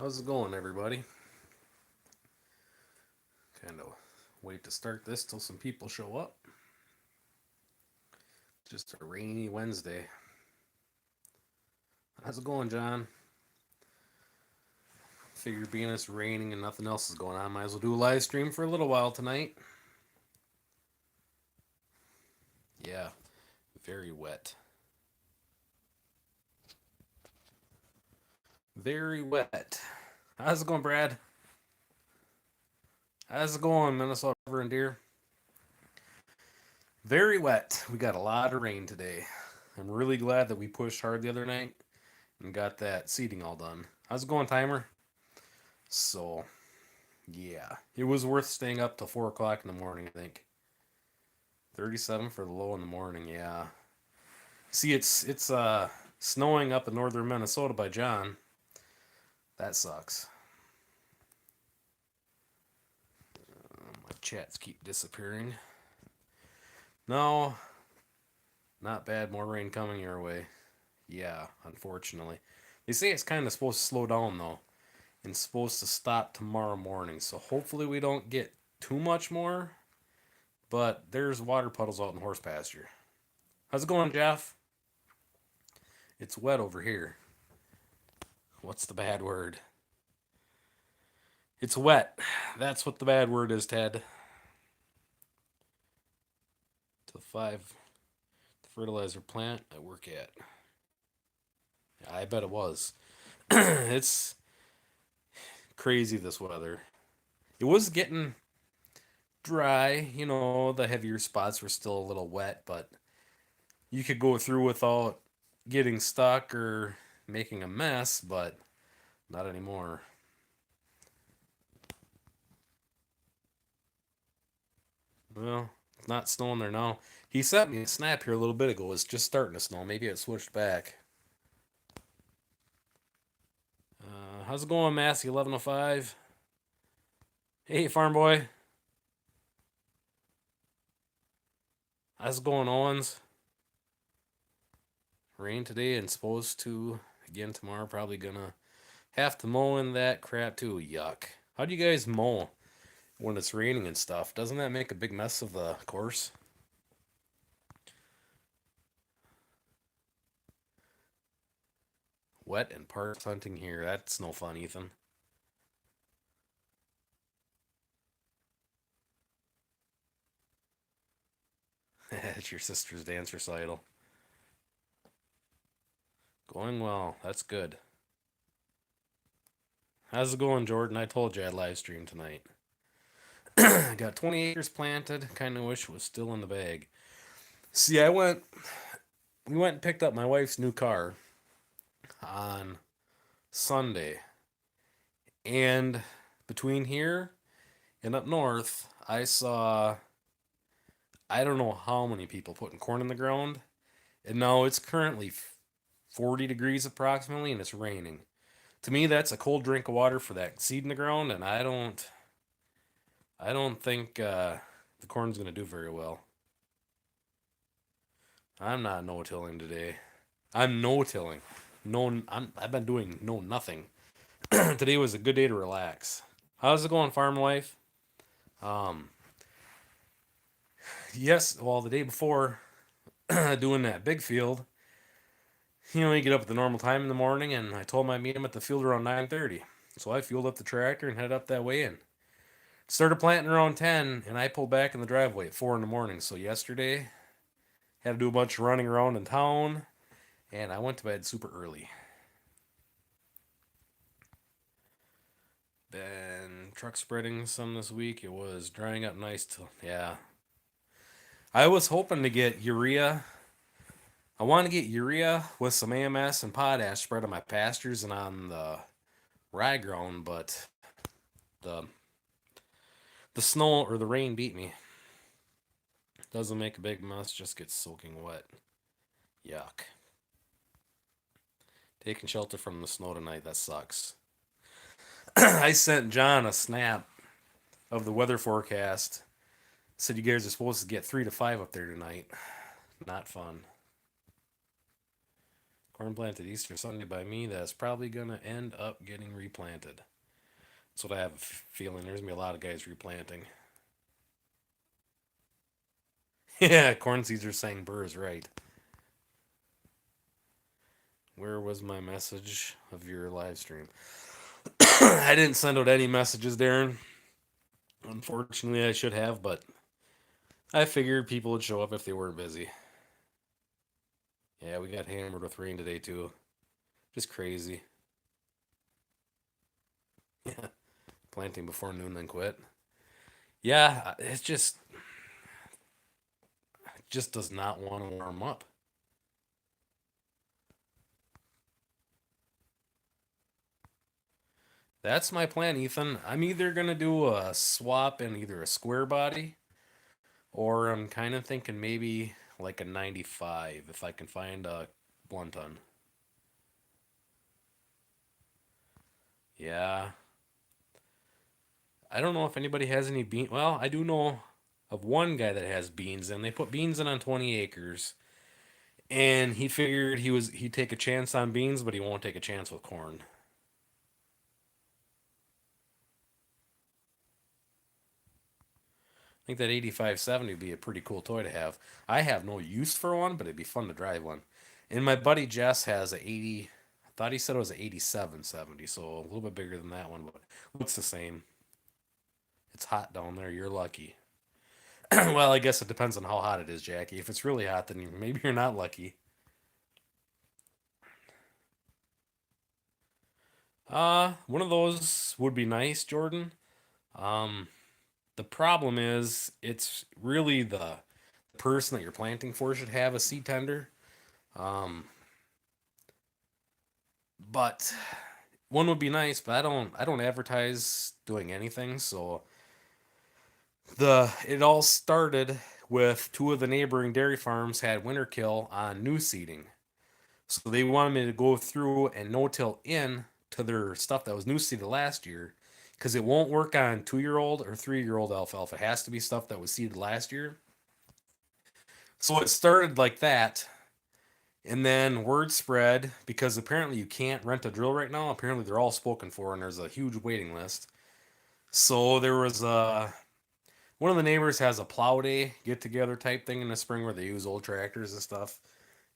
How's it going, everybody? Kind of wait to start this till some people show up. Just a rainy Wednesday. How's it going, John? Figure being it's raining and nothing else is going on, might as well do a live stream for a little while tonight. Yeah, very wet. Very wet. How's it going, Brad? How's it going, Minnesota River and Deer? Very wet. We got a lot of rain today. I'm really glad that we pushed hard the other night and got that seeding all done. How's it going, Timer? So, yeah, it was worth staying up till 4 o'clock in the morning. I think 37 for the low in the morning. Yeah. See, it's snowing up in northern Minnesota by John. That sucks. My chats keep disappearing. No, not bad. More rain coming your way. Yeah, unfortunately. They say it's kind of supposed to slow down though, and supposed to stop tomorrow morning. So hopefully we don't get too much more. But there's water puddles out in horse pasture. How's it going, Jeff? It's wet over here. What's the bad word? It's wet. That's what the bad word is, Ted. To the five, the fertilizer plant I work at. Yeah, I bet it was. It's crazy this weather. It was getting dry, the heavier spots were still a little wet, but you could go through without getting stuck or making a mess, but not anymore. Well, it's not snowing there now. He sent me a snap here a little bit ago. It's just starting to snow. Maybe it switched back. How's it going, Massey 1105? Hey, farm boy. How's it going, Owens? Rain today and supposed to again tomorrow. Probably gonna have to mow in that crap too. Yuck. How do you guys mow when it's raining and stuff? Doesn't that make a big mess of the course? Wet and park hunting here. That's no fun, Ethan. It's your sister's dance recital. Going well. That's good. How's it going, Jordan? I told you I'd live stream tonight. Got 20 acres planted. Kind of wish it was still in the bag. See, we went and picked up my wife's new car on Sunday. And between here and up north, I don't know how many people putting corn in the ground. And now it's currently 40 degrees approximately, and it's raining. To me, that's a cold drink of water for that seed in the ground, and I don't think the corn's gonna do very well. I'm not no-tilling today. I'm no-tilling. No, I've been doing no nothing. Today was a good day to relax. How's it going, farm life? Um, yes, well, the day before doing that big field, you get up at the normal time in the morning, and I told him I'd meet him at the field around 9:30. So I fueled up the tractor and headed up that way and started planting around 10, and I pulled back in the driveway at 4 in the morning. So yesterday, had to do a bunch of running around in town, and I went to bed super early. Been truck spreading some this week. It was drying up nice. Yeah. I was hoping to get urea. I want to get urea with some AMS and potash spread on my pastures and on the rye ground, but the the snow or the rain beat me. Doesn't make a big mess, just gets soaking wet. Yuck. Taking shelter from the snow tonight, that sucks. I sent John a snap of the weather forecast. Said you guys are supposed to get 3 to 5 up there tonight. Not fun. Corn planted Easter Sunday by me that's probably going to end up getting replanted. That's what I have a feeling. There's going to be a lot of guys replanting. Yeah, corn seeds are saying burrs, right. Where was my message of your live stream? I didn't send out any messages, Darren. Unfortunately, I should have, but I figured people would show up if they weren't busy. Yeah, we got hammered with rain today, too. Just crazy. Yeah, planting before noon, then quit. Yeah, it just does not want to warm up. That's my plan, Ethan. I'm either gonna do a swap in either a square body, or I'm kind of thinking maybe like a 95 if I can find a 1 ton. Yeah, I don't know if anybody has any bean. Well, I do know of one guy that has beans, and they put beans in on 20 acres, and he figured he'd take a chance on beans, but he won't take a chance with corn. I think that 8570 would be a pretty cool toy to have. I have no use for one, but it'd be fun to drive one. And my buddy Jess has a 80. I thought he said it was a 8770, so a little bit bigger than that one, but looks the same. It's hot down there. You're lucky. Well, I guess it depends on how hot it is, Jackie. If it's really hot, then maybe you're not lucky. One of those would be nice, Jordan. Um, the problem is it's really the person that you're planting for should have a seed tender. Um, but one would be nice, but I don't advertise doing anything, so the it all started with two of the neighboring dairy farms had winter kill on new seeding. So they wanted me to go through and no-till in to their stuff that was new seeded last year because it won't work on 2-year-old or 3-year-old alfalfa. It has to be stuff that was seeded last year. So it started like that. And then word spread because apparently you can't rent a drill right now. Apparently they're all spoken for and there's a huge waiting list. So there was one of the neighbors has a plow day get together type thing in the spring where they use old tractors and stuff.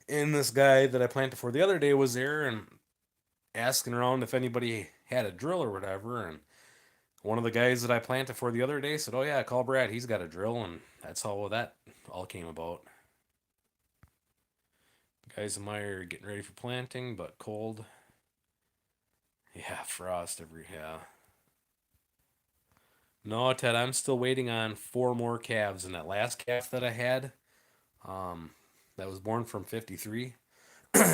And this guy that I planted for the other day was there and asking around if anybody had a drill or whatever. And one of the guys that I planted for the other day said, "Oh yeah, call Brad. He's got a drill." And that's how that all came about. Guys in my area getting ready for planting, but cold. Yeah, frost every yeah. No, Ted, I'm still waiting on 4 more calves. And that last calf that I had, um, that was born from 53,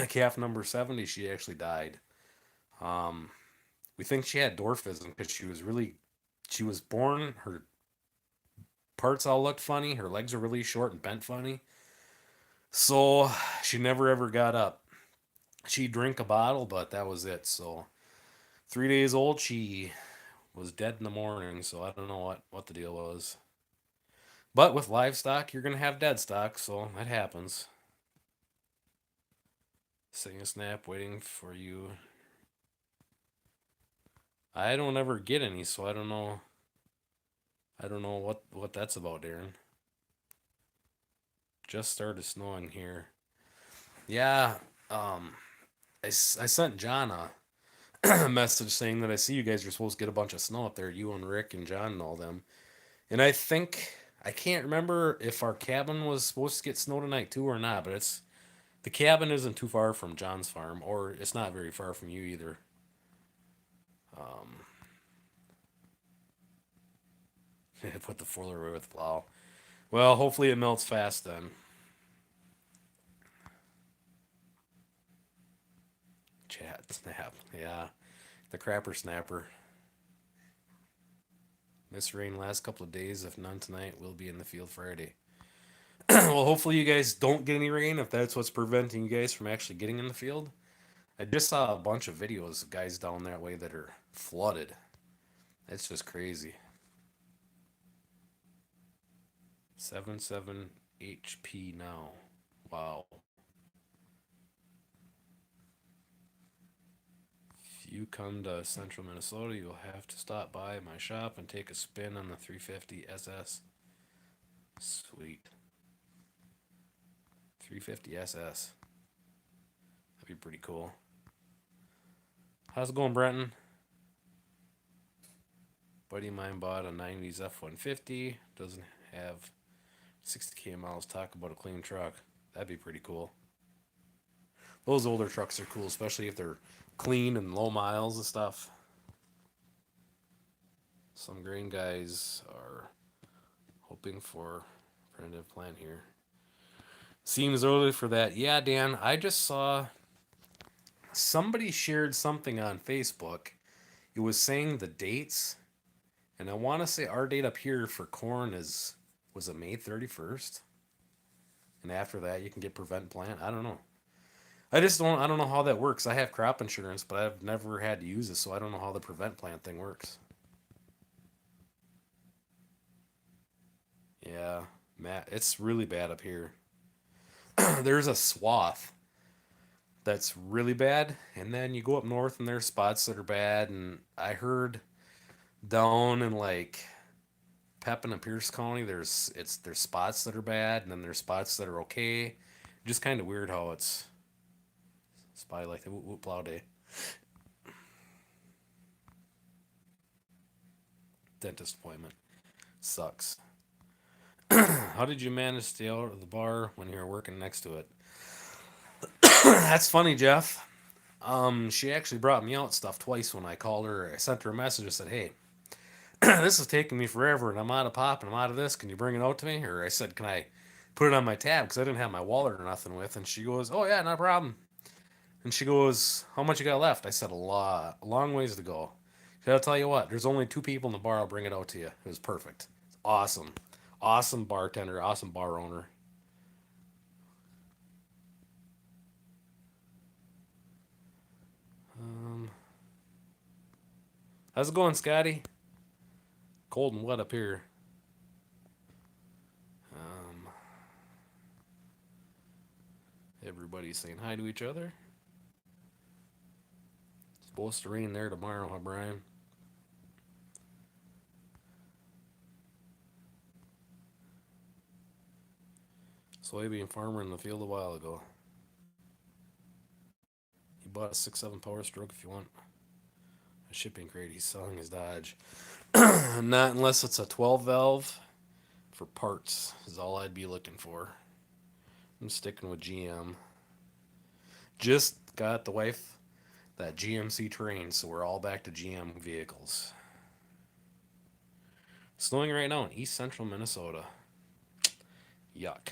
calf number 70, she actually died. Um, we think she had dwarfism because she was born, her parts all looked funny, her legs were really short and bent funny. So she never ever got up. She'd drink a bottle, but that was it. So 3 days old, she was dead in the morning. So I don't know what the deal was. But with livestock, you're gonna have dead stock, so that happens. Sitting a snap, waiting for you. I don't ever get any, so I don't know. I don't know what that's about, Darren. Just started snowing here. Yeah, I sent John a message saying that I see you guys are supposed to get a bunch of snow up there, you and Rick and John and all them. And I can't remember if our cabin was supposed to get snow tonight too or not, but it's the cabin isn't too far from John's farm, or it's not very far from you either. Um, put the foiler away with the plow. Well, hopefully it melts fast then. Chat snap, yeah, the crapper snapper. Miss rain last couple of days. If none tonight, we'll be in the field Friday. Well, hopefully you guys don't get any rain if that's what's preventing you guys from actually getting in the field. I just saw a bunch of videos of guys down that way that are flooded. It's just crazy. 77 HP now. Wow. you come to central Minnesota, you'll have to stop by my shop and take a spin on the 350 SS. Sweet. 350 SS. That'd be pretty cool. How's it going, Brenton? Buddy of mine bought a 90s F-150. Doesn't have 60k miles. Talk about a clean truck. That'd be pretty cool. Those older trucks are cool, especially if they're clean and low miles and stuff. Some grain guys are hoping for primitive plan here. Seems early for that. Yeah, Dan, I just saw somebody shared something on Facebook. It was saying the dates, and I want to say our date up here for corn was it May 31st? And after that you can get prevent plant. I don't know. I don't know how that works. I have crop insurance, but I've never had to use it, so I don't know how the prevent plant thing works. Yeah, Matt, it's really bad up here. There's a swath that's really bad, and then you go up north and there's spots that are bad, and I heard down in like Pepin and Pierce County there's spots that are bad, and then there's spots that are okay. Just kind of weird how it's spotty like the whoop plow day. Dentist appointment sucks. How did you manage to stay out of the bar when you were working next to it? That's funny, Jeff. She actually brought me out stuff twice when I called her. I sent her a message and said, "Hey, this is taking me forever, and I'm out of pop and I'm out of this. Can you bring it out to me?" Or I said, "Can I put it on my tab because I didn't have my wallet or nothing with?" And she goes, "Oh yeah, no problem." And she goes, "How much you got left?" I said, a long ways to go. She said, "I'll tell you what. There's only two people in the bar. I'll bring it out to you." It was perfect. It's awesome, awesome bartender, awesome bar owner. Um, how's it going, Scotty? Cold and wet up here. Um, everybody's saying hi to each other. It's supposed to rain there tomorrow, huh, Brian? Soybean farmer in the field a while ago. He bought a 6.7 Power Stroke if you want a shipping crate. He's selling his Dodge. Not unless it's a 12 valve for parts, is all I'd be looking for. I'm sticking with GM. Just got the wife that GMC terrain, so we're all back to GM vehicles. Snowing right now in east central Minnesota. Yuck.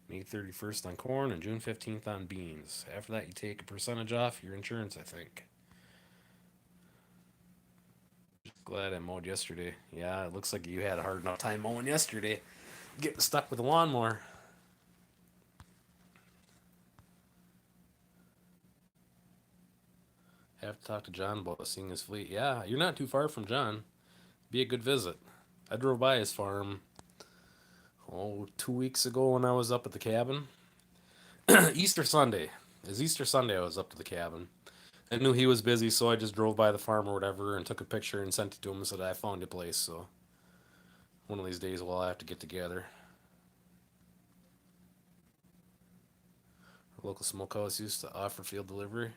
May 31st on corn and June 15th on beans. After that, you take a percentage off your insurance, I think. Glad I mowed yesterday. Yeah, it looks like you had a hard enough time mowing yesterday. Getting stuck with a lawnmower. Have to talk to John about seeing his fleet. Yeah, you're not too far from John. Be a good visit. I drove by his farm 2 weeks ago when I was up at the cabin. Easter Sunday. It was Easter Sunday I was up to the cabin. I knew he was busy, so I just drove by the farm or whatever and took a picture and sent it to him and said I found a place. So one of these days we'll have to get together. Our local smokehouse used to offer field delivery.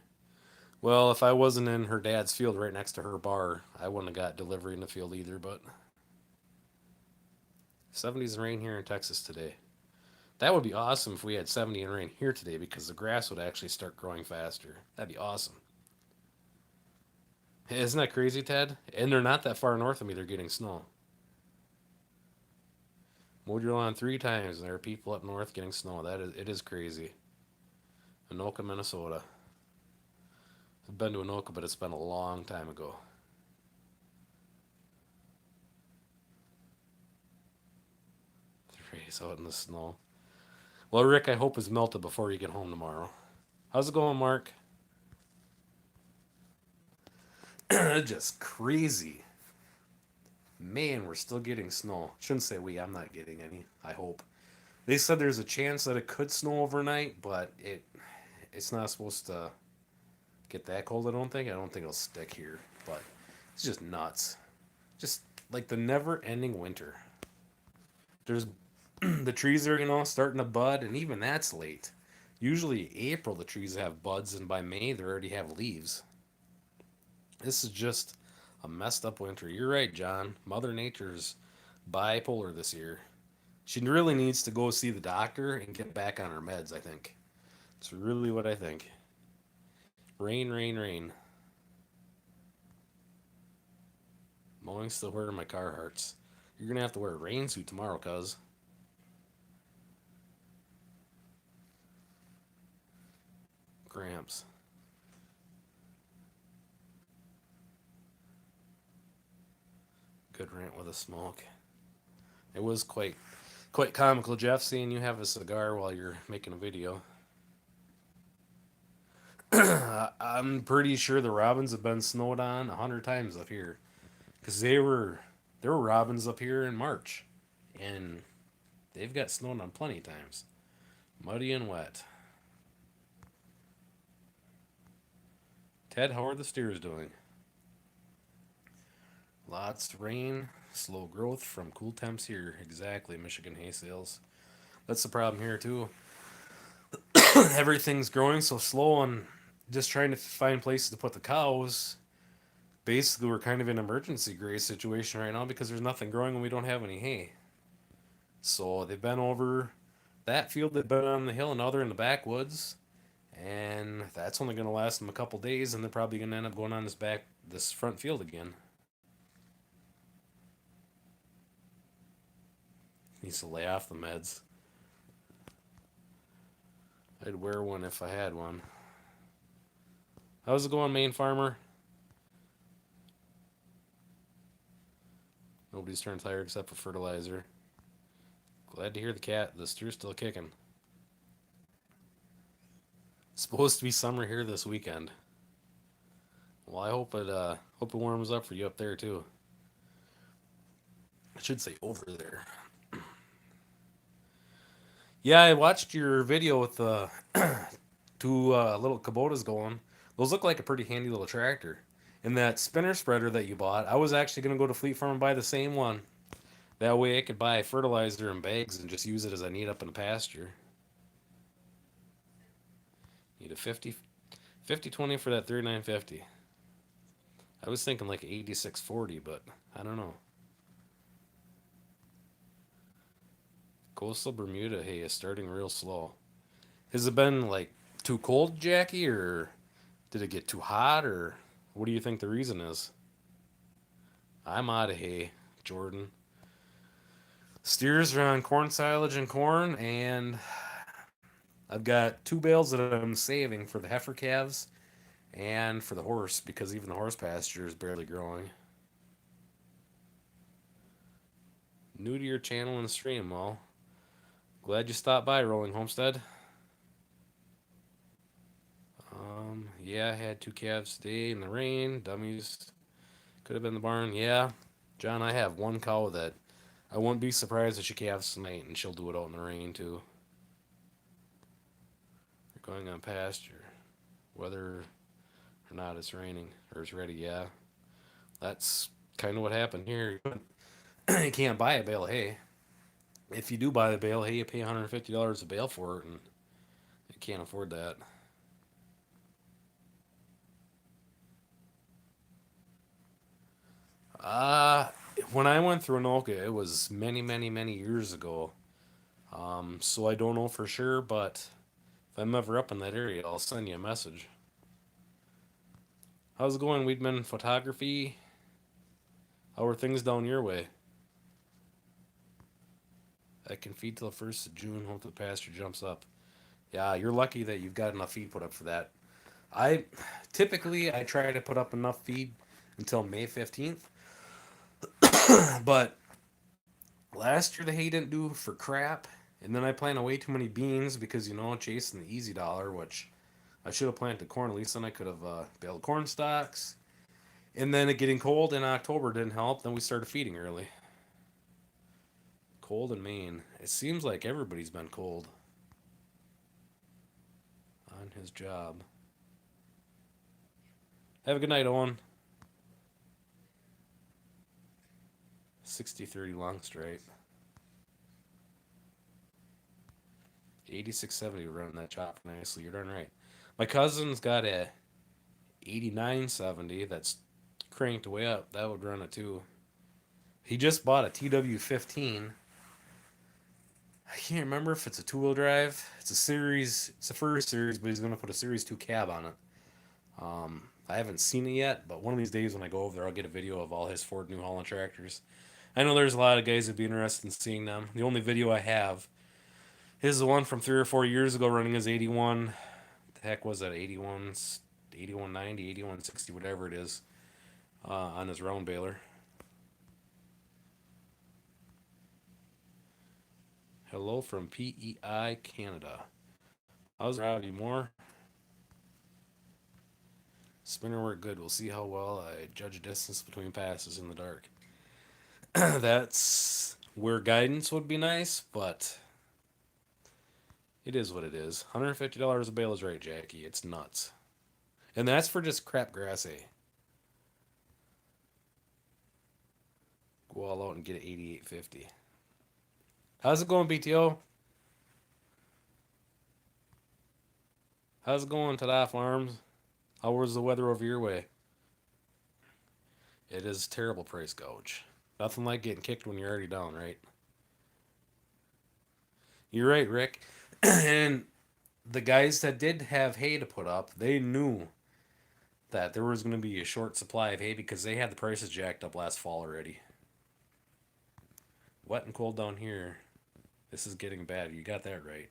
Well, if I wasn't in her dad's field right next to her bar, I wouldn't have got delivery in the field either. But 70s and rain here in Texas today. That would be awesome if we had 70 and rain here today because the grass would actually start growing faster. That'd be awesome. Hey, isn't that crazy, Ted? And they're not that far north of me. They're getting snow. Mowed your lawn 3 times, and there are people up north getting snow. It is crazy. Anoka, Minnesota. I've been to Anoka, but it's been a long time ago. The race out in the snow. Well, Rick, I hope it's melted before you get home tomorrow. How's it going, Mark? Just crazy. Man, we're still getting snow. Shouldn't say we, I'm not getting any. I hope. They said there's a chance that it could snow overnight, but it's not supposed to get that cold. I don't think. I don't think it'll stick here, but it's just nuts. Just like the never-ending winter. There's the trees are starting to bud, and even that's late. Usually April the trees have buds, and by May they already have leaves. This is just a messed up winter. You're right, John. Mother Nature's bipolar this year. She really needs to go see the doctor and get back on her meds, I think. It's really what I think. Rain, rain, rain. Mowing still hurting my car hurts. You're gonna have to wear a rain suit tomorrow, cuz. Gramps. Good rant with a smoke. It was quite comical, Jeff, seeing you have a cigar while you're making a video. I'm pretty sure the robins have been snowed on 100 times up here, because there were robins up here in March, and they've got snowed on plenty of times. Muddy and wet. Ted, how are the steers doing? Lots of rain, slow growth from cool temps here. Exactly, Michigan hay sales. That's the problem here too. Everything's growing so slow, and just trying to find places to put the cows. Basically, we're kind of in an emergency gray situation right now because there's nothing growing and we don't have any hay. So they've been over that field, they've been on the hill, and now they're in the backwoods, and that's only going to last them a couple days, and they're probably going to end up going on this front field again. Needs to lay off the meds. I'd wear one if I had one. How's it going, Maine farmer? Nobody's turned tired except for fertilizer. Glad to hear the steer's still kicking. It's supposed to be summer here this weekend. Well, I hope it warms up for you up there too. I should say over there. Yeah, I watched your video with the two little Kubotas going. Those look like a pretty handy little tractor. And that spinner spreader that you bought, I was actually going to go to Fleet Farm and buy the same one. That way I could buy fertilizer in bags and just use it as I need up in the pasture. Need a 50 20 for that 3950. I was thinking like 8640, but I don't know. Coastal Bermuda hay is starting real slow. Has it been like too cold, Jackie, or did it get too hot, or what do you think the reason is? I'm out of hay, Jordan. Steers are on corn silage and corn, and I've got 2 bales that I'm saving for the heifer calves and for the horse, because even the horse pasture is barely growing. New to your channel and stream, well, glad you stopped by, Rolling Homestead. Yeah, I had 2 calves today in the rain. Dummies could have been in the barn. Yeah, John, I have one cow that I wouldn't be surprised if she calves tonight, and she'll do it out in the rain too. They're going on pasture, whether or not it's raining or it's ready. Yeah, that's kind of what happened here. You can't buy a bale of hay. If you do buy the bale of hay, you pay $150 a bale for it, and you can't afford that. Uh, when I went through Anoka, it was many, many, many years ago. So I don't know for sure, but if I'm ever up in that area, I'll send you a message. How's it going, Weedman Photography? How are things down your way? I can feed till the 1st of June. Hope the pasture jumps up. Yeah, you're lucky that you've got enough feed put up for that. I typically I try to put up enough feed until May 15th, but last year the hay didn't do for crap, and then I planted way too many beans because chasing the easy dollar, which I should have planted corn. At least then I could have baled corn stalks. And then it getting cold in October didn't help. Then we started feeding early. Cold in Maine. It seems like everybody's been cold on his job. Have a good night, Owen. 60-30 long stripe. 8670 running that chopper nicely. You're darn right. My cousin's got a 8970 that's cranked way up. That would run it too. He just bought a TW15. I can't remember if it's a two-wheel drive. It's a series. It's a first series, but he's going to put a Series 2 cab on it. I haven't seen it yet, but one of these days when I go over there, I'll get a video of all his Ford New Holland tractors. I know there's a lot of guys that'd be interested in seeing them. The only video I have is the one from 3 or 4 years ago running his 81. The heck was that? 81s, 8190, 8160, whatever it is, on his round baler. Hello from PEI Canada. How's Robbie Moore? Spinner work good. We'll see how well I judge distance between passes in the dark. That's where guidance would be nice, but it is what it is. $150 a bale is right, Jackie. It's nuts. And that's for just crap grass hay. Go all out and get it 88.50. How's it going, BTO? How's it going, Tada Farms? How was the weather over your way? It is a terrible price gouge. Nothing like getting kicked when you're already down, right? You're right, Rick. And the guys that did have hay to put up, they knew that there was going to be a short supply of hay because they had the prices jacked up last fall already. Wet and cold down here. This is getting bad. You got that right.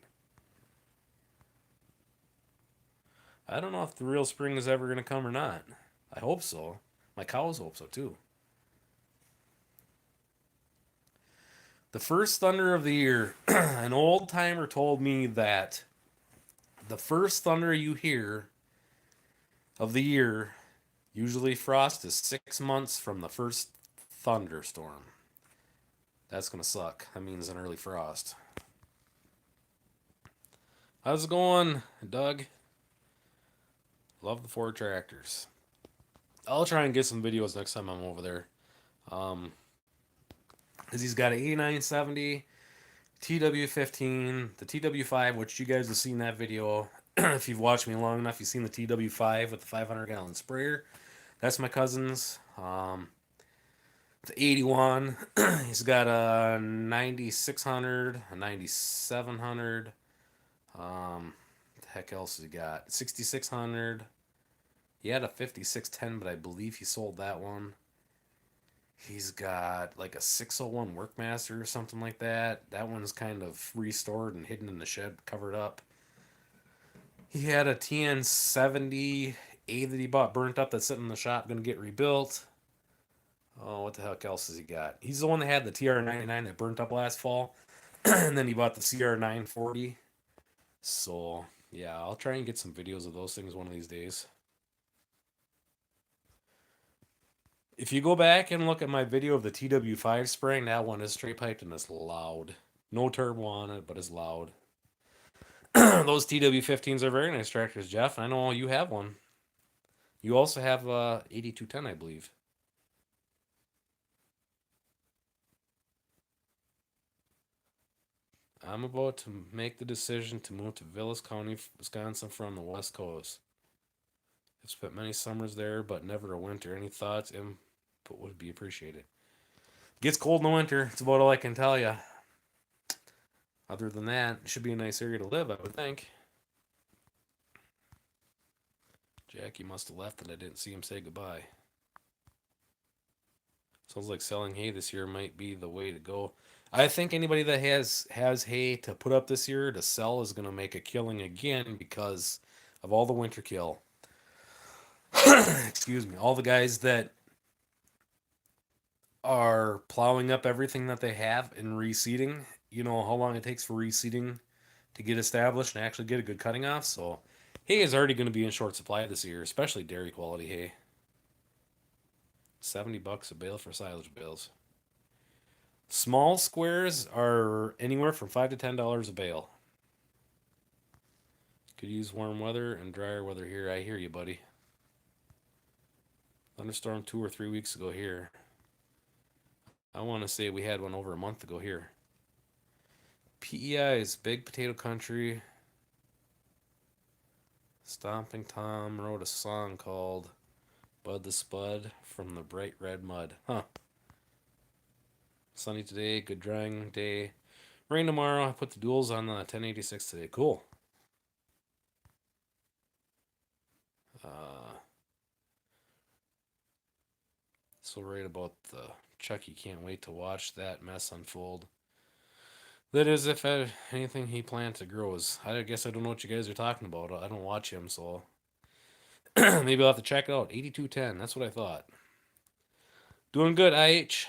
I don't know if the real spring is ever going to come or not. I hope so. My cows hope so too. The first thunder of the year, an old timer told me that the first thunder you hear of the year, usually frost, is 6 months from the first thunderstorm. That's going to suck. That means an early frost. How's it going, Doug? Love the Ford tractors. I'll try and get some videos next time I'm over there. Because he's got an 8970 TW15, the TW5, which you guys have seen that video. If you've watched me long enough, you've seen the TW5 with the 500-gallon sprayer. That's my cousin's. The 81, he's got a 9600, a 9700. The heck else has he got? 6600. He had a 5610, but I believe he sold that one. He's got like a 601 Workmaster or something like that. That one's kind of restored and hidden in the shed, covered up. He had a TN70A that he bought burnt up that's sitting in the shop, going to get rebuilt. Oh, what the heck else has he got? He's the one that had the TR99 that burnt up last fall. And then he bought the CR940. So, yeah, I'll try and get some videos of those things one of these days. If you go back and look at my video of the TW5 spraying, that one is straight piped and it's loud. No turbo on it, but it's loud. Those TW15s are very nice tractors, Jeff. I know you have one. You also have 8210, I believe. I'm about to make the decision to move to Vilas County, Wisconsin from the West Coast. I've spent many summers there, but never a winter. Any thoughts, input would be appreciated. Gets cold in the winter. It's about all I can tell you. Other than that, it should be a nice area to live, I would think. Jackie must have left and I didn't see him say goodbye. Sounds like selling hay this year might be the way to go. I think anybody that has hay to put up this year to sell is going to make a killing again because of all the winter kill. Excuse me. All the guys that are plowing up everything that they have and reseeding. You know how long it takes for reseeding to get established and actually get a good cutting off. So hay is already going to be in short supply this year, especially dairy quality hay. $70 a bale for silage bales. Small squares are anywhere from $5 to $10 a bale. Could use warm weather and drier weather here. I hear you, buddy. Thunderstorm 2 or 3 weeks ago here. I want to say we had one over a month ago here. PEI's Big Potato Country. Stomping Tom wrote a song called Bud the Spud from the Bright Red Mud. Huh. Sunny today, good drying day. Rain tomorrow. I put the duals on the 1086 today. Cool. Uh, so right about the Chucky, can't wait to watch that mess unfold. That is, if anything he planted grows. I guess I don't know what you guys are talking about. I don't watch him, so maybe I'll have to check it out. 8210. That's what I thought. Doing good, IH.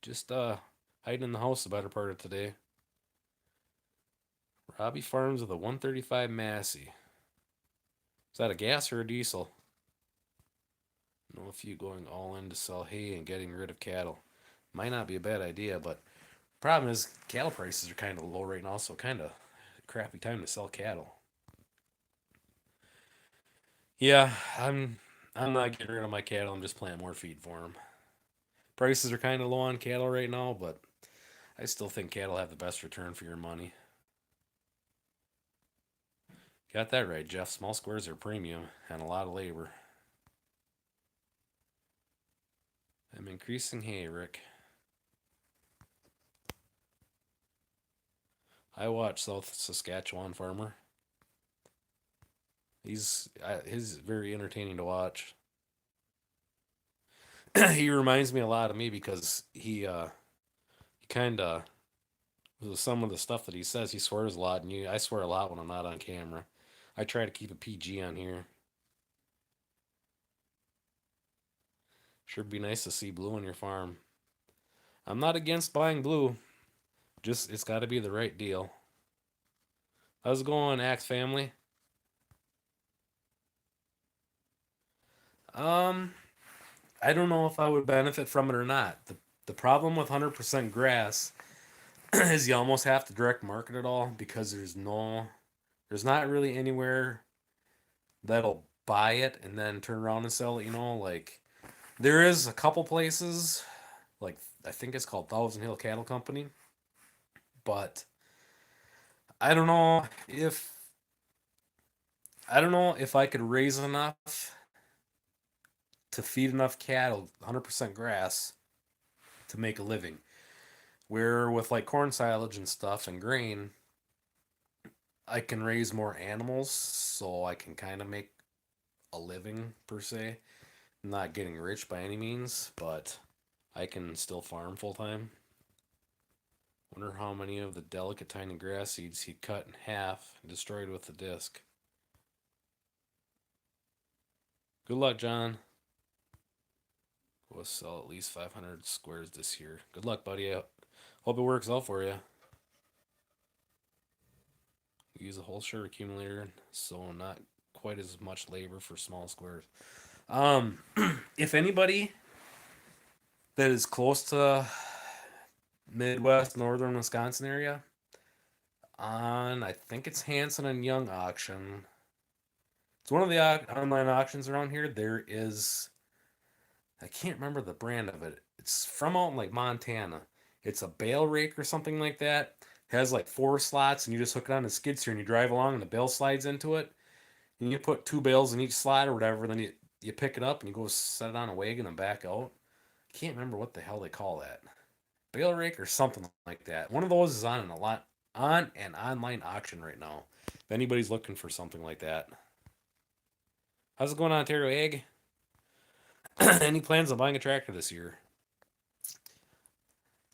Just hiding in the house the better part of today. Robbie Farms with a 135 Massey. Is that a gas or a diesel? Know a few going all in to sell hay and getting rid of cattle. Might not be a bad idea, but problem is cattle prices are kind of low right now, so kind of crappy time to sell cattle. Yeah, I'm not getting rid of my cattle. I'm just planting more feed for them. Prices are kind of low on cattle right now, but I still think cattle have the best return for your money. Got that right, Jeff. Small squares are premium and a lot of labor. I'm increasing hay, Rick. I watch South Saskatchewan Farmer. He's very entertaining to watch. He reminds me a lot of me because he kind of some of the stuff that he says. He swears a lot, and I swear a lot when I'm not on camera. I try to keep a PG on here. Sure be nice to see blue on your farm. I'm not against buying blue. Just it's got to be the right deal. How's it going, Axe family? Um, I don't know if I would benefit from it or not. The problem with 100% grass is you almost have to direct market it all because there's not really anywhere that'll buy it and then turn around and sell it, like there is a couple places, like I think it's called Thousand Hill Cattle Company, but I don't know if I don't know if I could raise enough to feed enough cattle 100% grass to make a living. Where with like corn silage and stuff and grain, I can raise more animals so I can kind of make a living per se. I'm not getting rich by any means, but I can still farm full time. Wonder how many of the delicate tiny grass seeds he cut in half and destroyed with the disc. Good luck, John. We'll sell at least 500 squares this year. Good luck, buddy. I hope it works out for you. We use a whole shirt accumulator, so not quite as much labor for small squares. Um, if anybody that is close to Midwest, northern Wisconsin area, on I think it's Hanson and Young auction. It's one of the online auctions around here. There is, I can't remember the brand of it. It's from out in like Montana. It's a bale rake or something like that. It has like 4 slots, and you just hook it on a skid steer and you drive along, and the bale slides into it. And you put 2 bales in each slot or whatever. Then you pick it up and you go set it on a wagon and back out. I can't remember what the hell they call that. Bale rake or something like that. One of those is on an online auction right now. If anybody's looking for something like that. How's it going, Ontario Egg? Any plans on buying a tractor this year?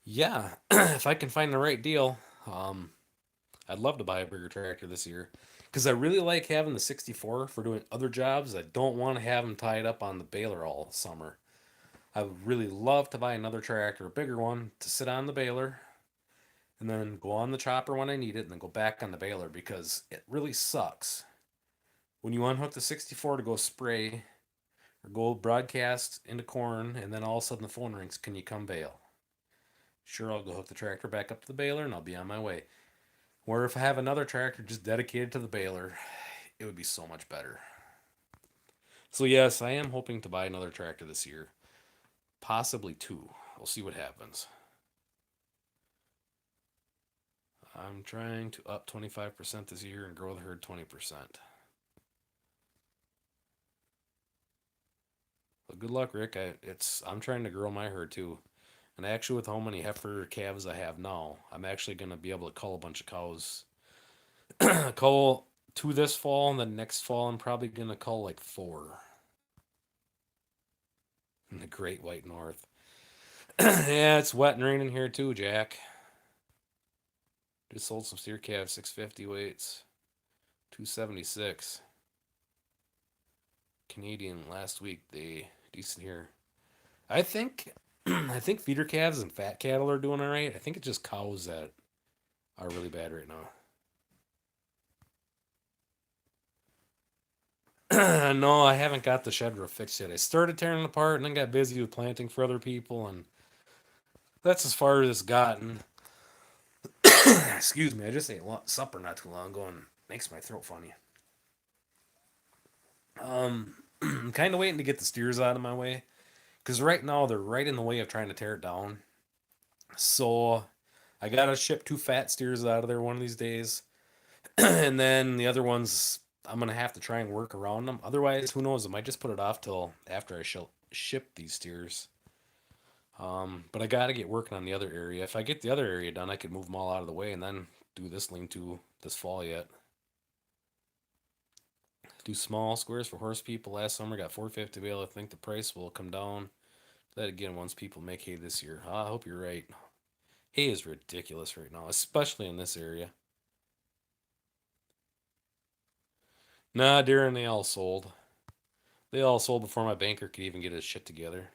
Yeah, if I can find the right deal, I'd love to buy a bigger tractor this year because I really like having the 64 for doing other jobs. I don't want to have them tied up on the baler all summer. I would really love to buy another tractor, a bigger one, to sit on the baler and then go on the chopper when I need it and then go back on the baler because it really sucks when you unhook the 64 to go spray or go broadcast into corn and then all of a sudden the phone rings, can you come bale? Sure, I'll go hook the tractor back up to the baler and I'll be on my way. Or if I have another tractor just dedicated to the baler, it would be so much better. So yes, I am hoping to buy another tractor this year, possibly two. We'll see what happens. I'm trying to up 25% this year and grow the herd 20%. Well, good luck, Rick. I'm trying to grow my herd too. And actually, with how many heifer calves I have now, I'm actually going to be able to cull a bunch of cows. Cull two this fall, and then next fall, I'm probably going to cull like four in the Great White North. Yeah, it's wet and raining here too, Jack. Just sold some steer calves, 650 weights, 276 Canadian last week. They decent here. I think I think feeder calves and fat cattle are doing all right. I think it's just cows that are really bad right now. No, I haven't got the shed roof fixed yet. I started tearing it apart and then got busy with planting for other people, and that's as far as it's gotten. Excuse me, I just ate supper not too long ago and makes my throat funny. I'm kind of waiting to get the steers out of my way because right now they're right in the way of trying to tear it down. So I gotta ship two fat steers out of there one of these days, and then the other ones I'm gonna have to try and work around them. Otherwise, who knows? I might just put it off till after I ship these steers. But I gotta get working on the other area. If I get the other area done, I could move them all out of the way and then do this lean-to this fall yet. Do small squares for horse people. Last summer got 450 bale. I think the price will come down. That again once people make hay this year. I hope you're right. Hay is ridiculous right now, especially in this area. Nah, Darren, they all sold. They all sold before my banker could even get his shit together.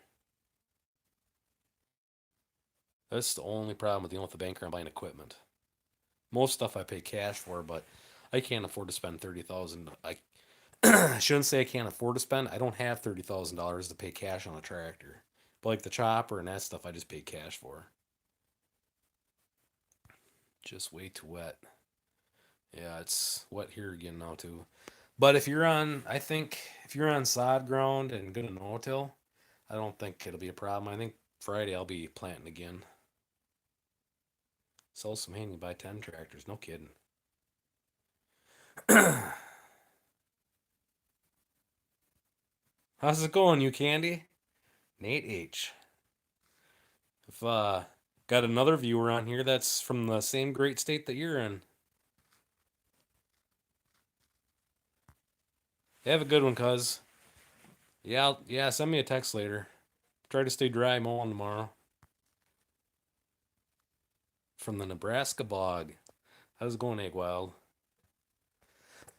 That's the only problem with dealing with the banker and buying equipment. Most stuff I pay cash for, but I can't afford to spend 30,000. I shouldn't say I can't afford to spend. I don't have $30,000 to pay cash on a tractor. But like the chopper and that stuff, I just pay cash for. Just way too wet. Yeah, it's wet here again now too. But I think if you're on sod ground and good to no-till, I don't think it'll be a problem. I think Friday I'll be planting again. Sell some hay and buy 10 tractors. No kidding. How's it going, you candy? Nate H. I've got another viewer on here that's from the same great state that you're in. Have a good one, cuz. Yeah, send me a text later. Try to stay dry mowing tomorrow. From the Nebraska blog. How's it going, Egg Wild?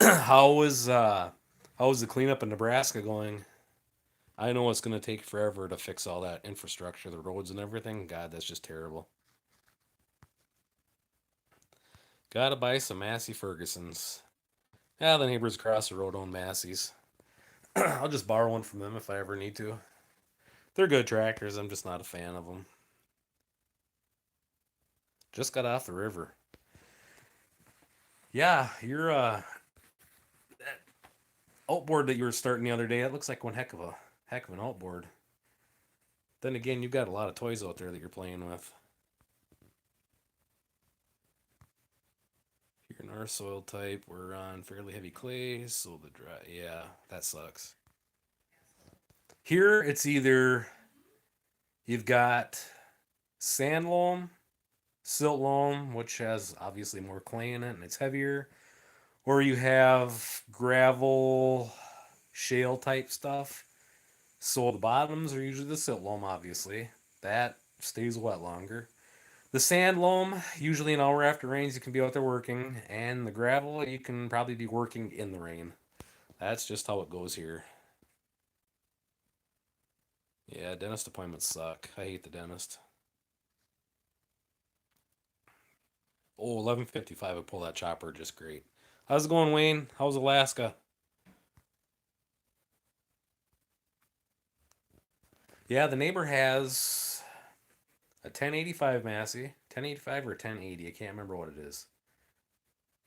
how was uh how was the cleanup in Nebraska going? I know it's gonna take forever to fix all that infrastructure, the roads and everything. God, that's just terrible. Gotta buy some Massey Fergusons. Yeah, the neighbors across the road own Massey's. I'll just borrow one from them if I ever need to. They're good tractors. I'm just not a fan of them. Just got off the river. Yeah, your that outboard that you were starting the other day. That looks like one heck of an outboard. Then again, you've got a lot of toys out there that you're playing with. You're an our soil type. We're on fairly heavy clay, so the dry. Yeah, that sucks. Here, it's either you've got sand loam, silt loam, which has obviously more clay in it and it's heavier, or you have gravel, shale type stuff. So the bottoms are usually the silt loam, obviously. That stays wet longer. The sand loam, usually an hour after rains, you can be out there working, and the gravel, you can probably be working in the rain. That's just how it goes here. Yeah, dentist appointments suck. I hate the dentist. Oh, 11:55 would pull that chopper just great. How's it going, Wayne? How's Alaska? Yeah, the neighbor has a 1085 Massey, 1085 or 1080. I can't remember what it is.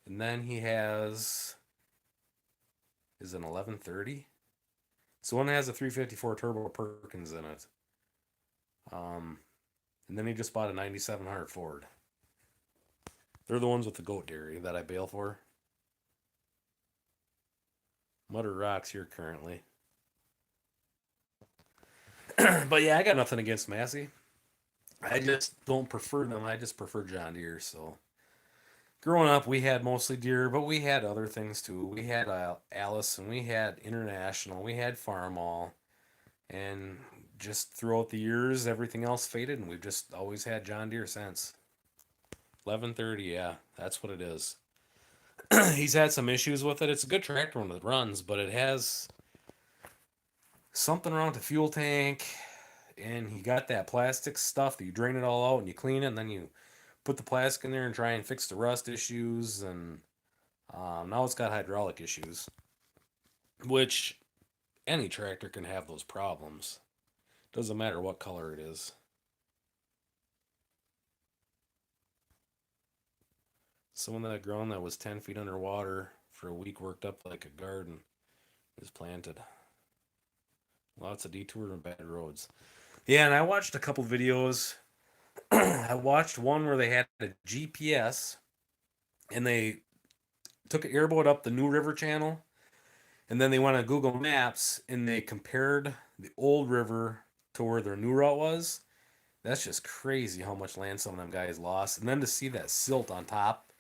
And then he has is an 1130. So one has a 354 Turbo Perkins in it. Um, and then he just bought a 9700 Ford. They're the ones with the goat dairy that I bail for. Mud or rocks here currently. But yeah, I got nothing against Massey. I just don't prefer them. I just prefer John Deere. So growing up, we had mostly Deere, but we had other things too. We had Alice, and we had International, we had Farmall, and just throughout the years, everything else faded, and we've just always had John Deere since. 1130, yeah, that's what it is. He's had some issues with it. It's a good tractor when it runs, but it has something wrong with the fuel tank, and he got that plastic stuff that you drain it all out and you clean it, and then you put the plastic in there and try and fix the rust issues, and now it's got hydraulic issues, which any tractor can have those problems. Doesn't matter what color it is. Someone that had grown that was 10 feet underwater for a week, worked up like a garden, is planted. Lots of detours and bad roads. Yeah, and I watched a couple videos. I watched one where they had a GPS and they took an airboat up the New River Channel, and then they went on Google Maps and they compared the old river to where their new route was. That's just crazy how much land some of them guys lost. And then to see that silt on top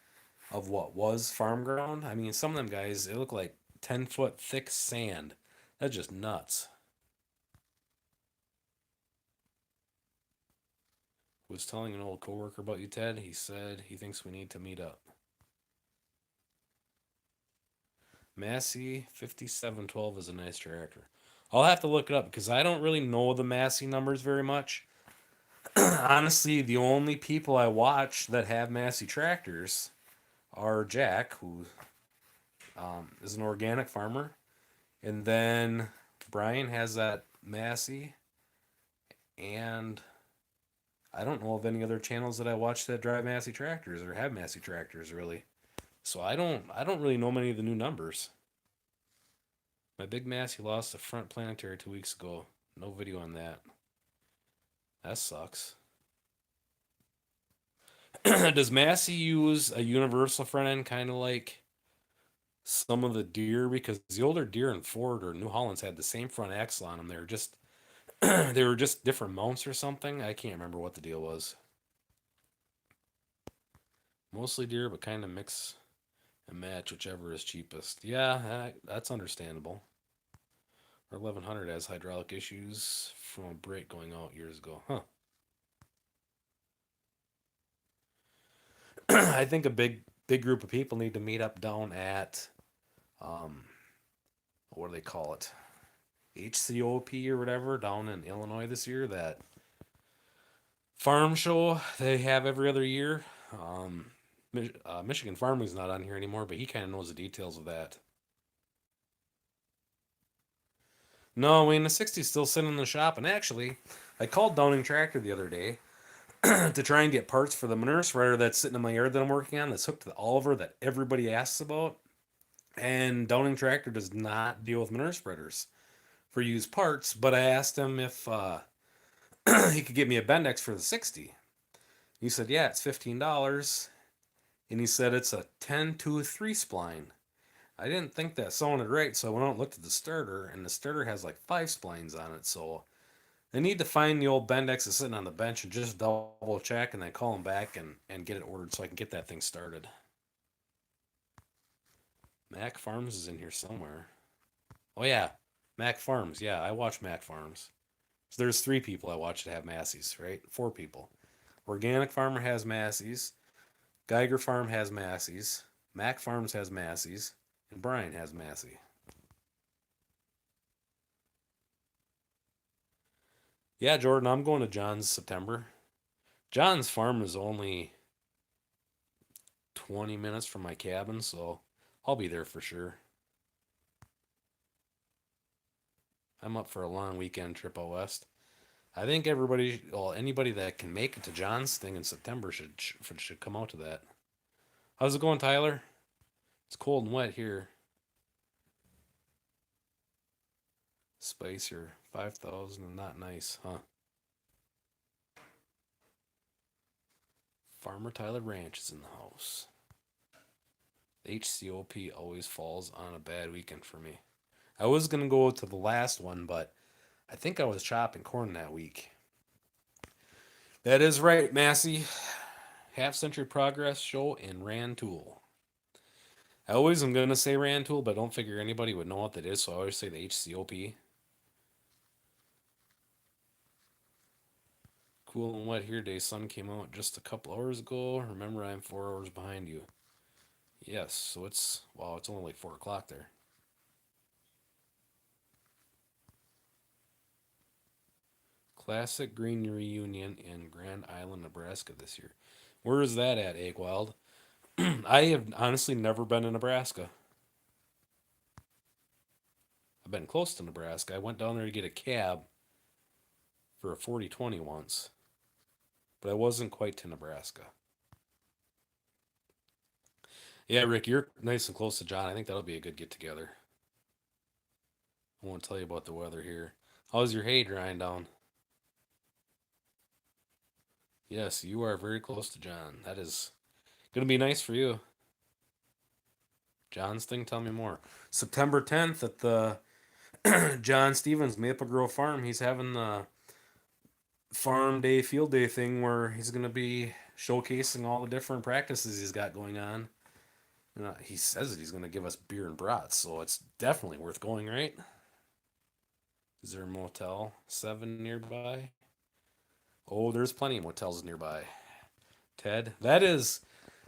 of what was farm ground, I mean, some of them guys, it looked like 10-foot thick sand. That's just nuts. Was telling an old coworker about you, Ted. He said he thinks we need to meet up. Massey 5712 is a nice tractor. I'll have to look it up because I don't really know the Massey numbers very much. Honestly, the only people I watch that have Massey tractors are Jack, who is an organic farmer, and then Brian has that Massey, and I don't know of any other channels that I watch that drive Massey tractors or have Massey tractors really. So I don't really know many of the new numbers. My big Massey lost the front planetary 2 weeks ago. No video on that. That sucks. Does Massey use a universal front end kind of like some of the Deere? Because the older Deere and Ford or New Hollands had the same front axle on them. They were just they were just different mounts or something. I can't remember what the deal was. Mostly Deere, but kind of mix and match whichever is cheapest. Yeah, that's understandable. Our 1100 has hydraulic issues from a brake going out years ago. Huh. I think a big group of people need to meet up down at um what do they call it? HCOP or whatever down in Illinois this year, that farm show they have every other year. Michigan Farming's not on here anymore, but he kind of knows the details of that. No, I mean the 60's still sitting in the shop, and actually, I called Downing Tractor the other day to try and get parts for the manure spreader that's sitting in my yard that I'm working on, that's hooked to the Oliver that everybody asks about. And Downing Tractor does not deal with manure spreaders for used parts, but I asked him if he could give me a Bendix for the 60. He said, yeah, it's $15. And he said it's a 10-2-3 spline. I didn't think that sounded right, so I went out and looked at the starter, and the starter has like 5 splines on it, so I need to find the old Bendix that's sitting on the bench and just double check and then call him back and get it ordered so I can get that thing started. Mac Farms is in here somewhere. Oh yeah, Mac Farms. Yeah, I watch Mac Farms. So there's 3 people I watch that have Massey's, right? 4 people. Organic Farmer has Massey's. Geiger Farm has Massey's. Mac Farms has Massey's. And Brian has Massey. Yeah, Jordan, I'm going to John's September. John's farm is only 20 minutes from my cabin, so I'll be there for sure. I'm up for a long weekend trip out west. I think everybody, well, anybody that can make it to John's thing in September should come out to that. How's it going, Tyler? It's cold and wet here. Spicer, 5,000 and not nice, huh? Farmer Tyler Ranch is in the house. HCOP always falls on a bad weekend for me. I was going to go to the last one, but I think I was chopping corn that week. That is right, Massey. Half Century Progress Show and Rantoul. I always am going to say Rantoul, but I don't figure anybody would know what that is, so I always say the HCOP. Cool and wet here today. Sun came out just a couple hours ago. Remember, I'm 4 hours behind you. Yes, so wow, it's only like 4 o'clock there. Classic Green Reunion in Grand Island, Nebraska this year. Where is that at, Eggwild? I have honestly never been to Nebraska. I've been close to Nebraska. I went down there to get a cab for a 40/20 once, but I wasn't quite to Nebraska. Yeah, Rick, you're nice and close to John. I think that'll be a good get together. I won't tell you about the weather here. How's your hay drying down? Yes, you are very close to John. That is going to be nice for you. John's thing, tell me more. September 10th at the John Stevens Maple Grove Farm. He's having the farm day, field day thing where he's going to be showcasing all the different practices he's got going on. He says that he's going to give us beer and brats, so it's definitely worth going, right? Is there a Motel 7 nearby? Oh, there's plenty of motels nearby. Ted, that is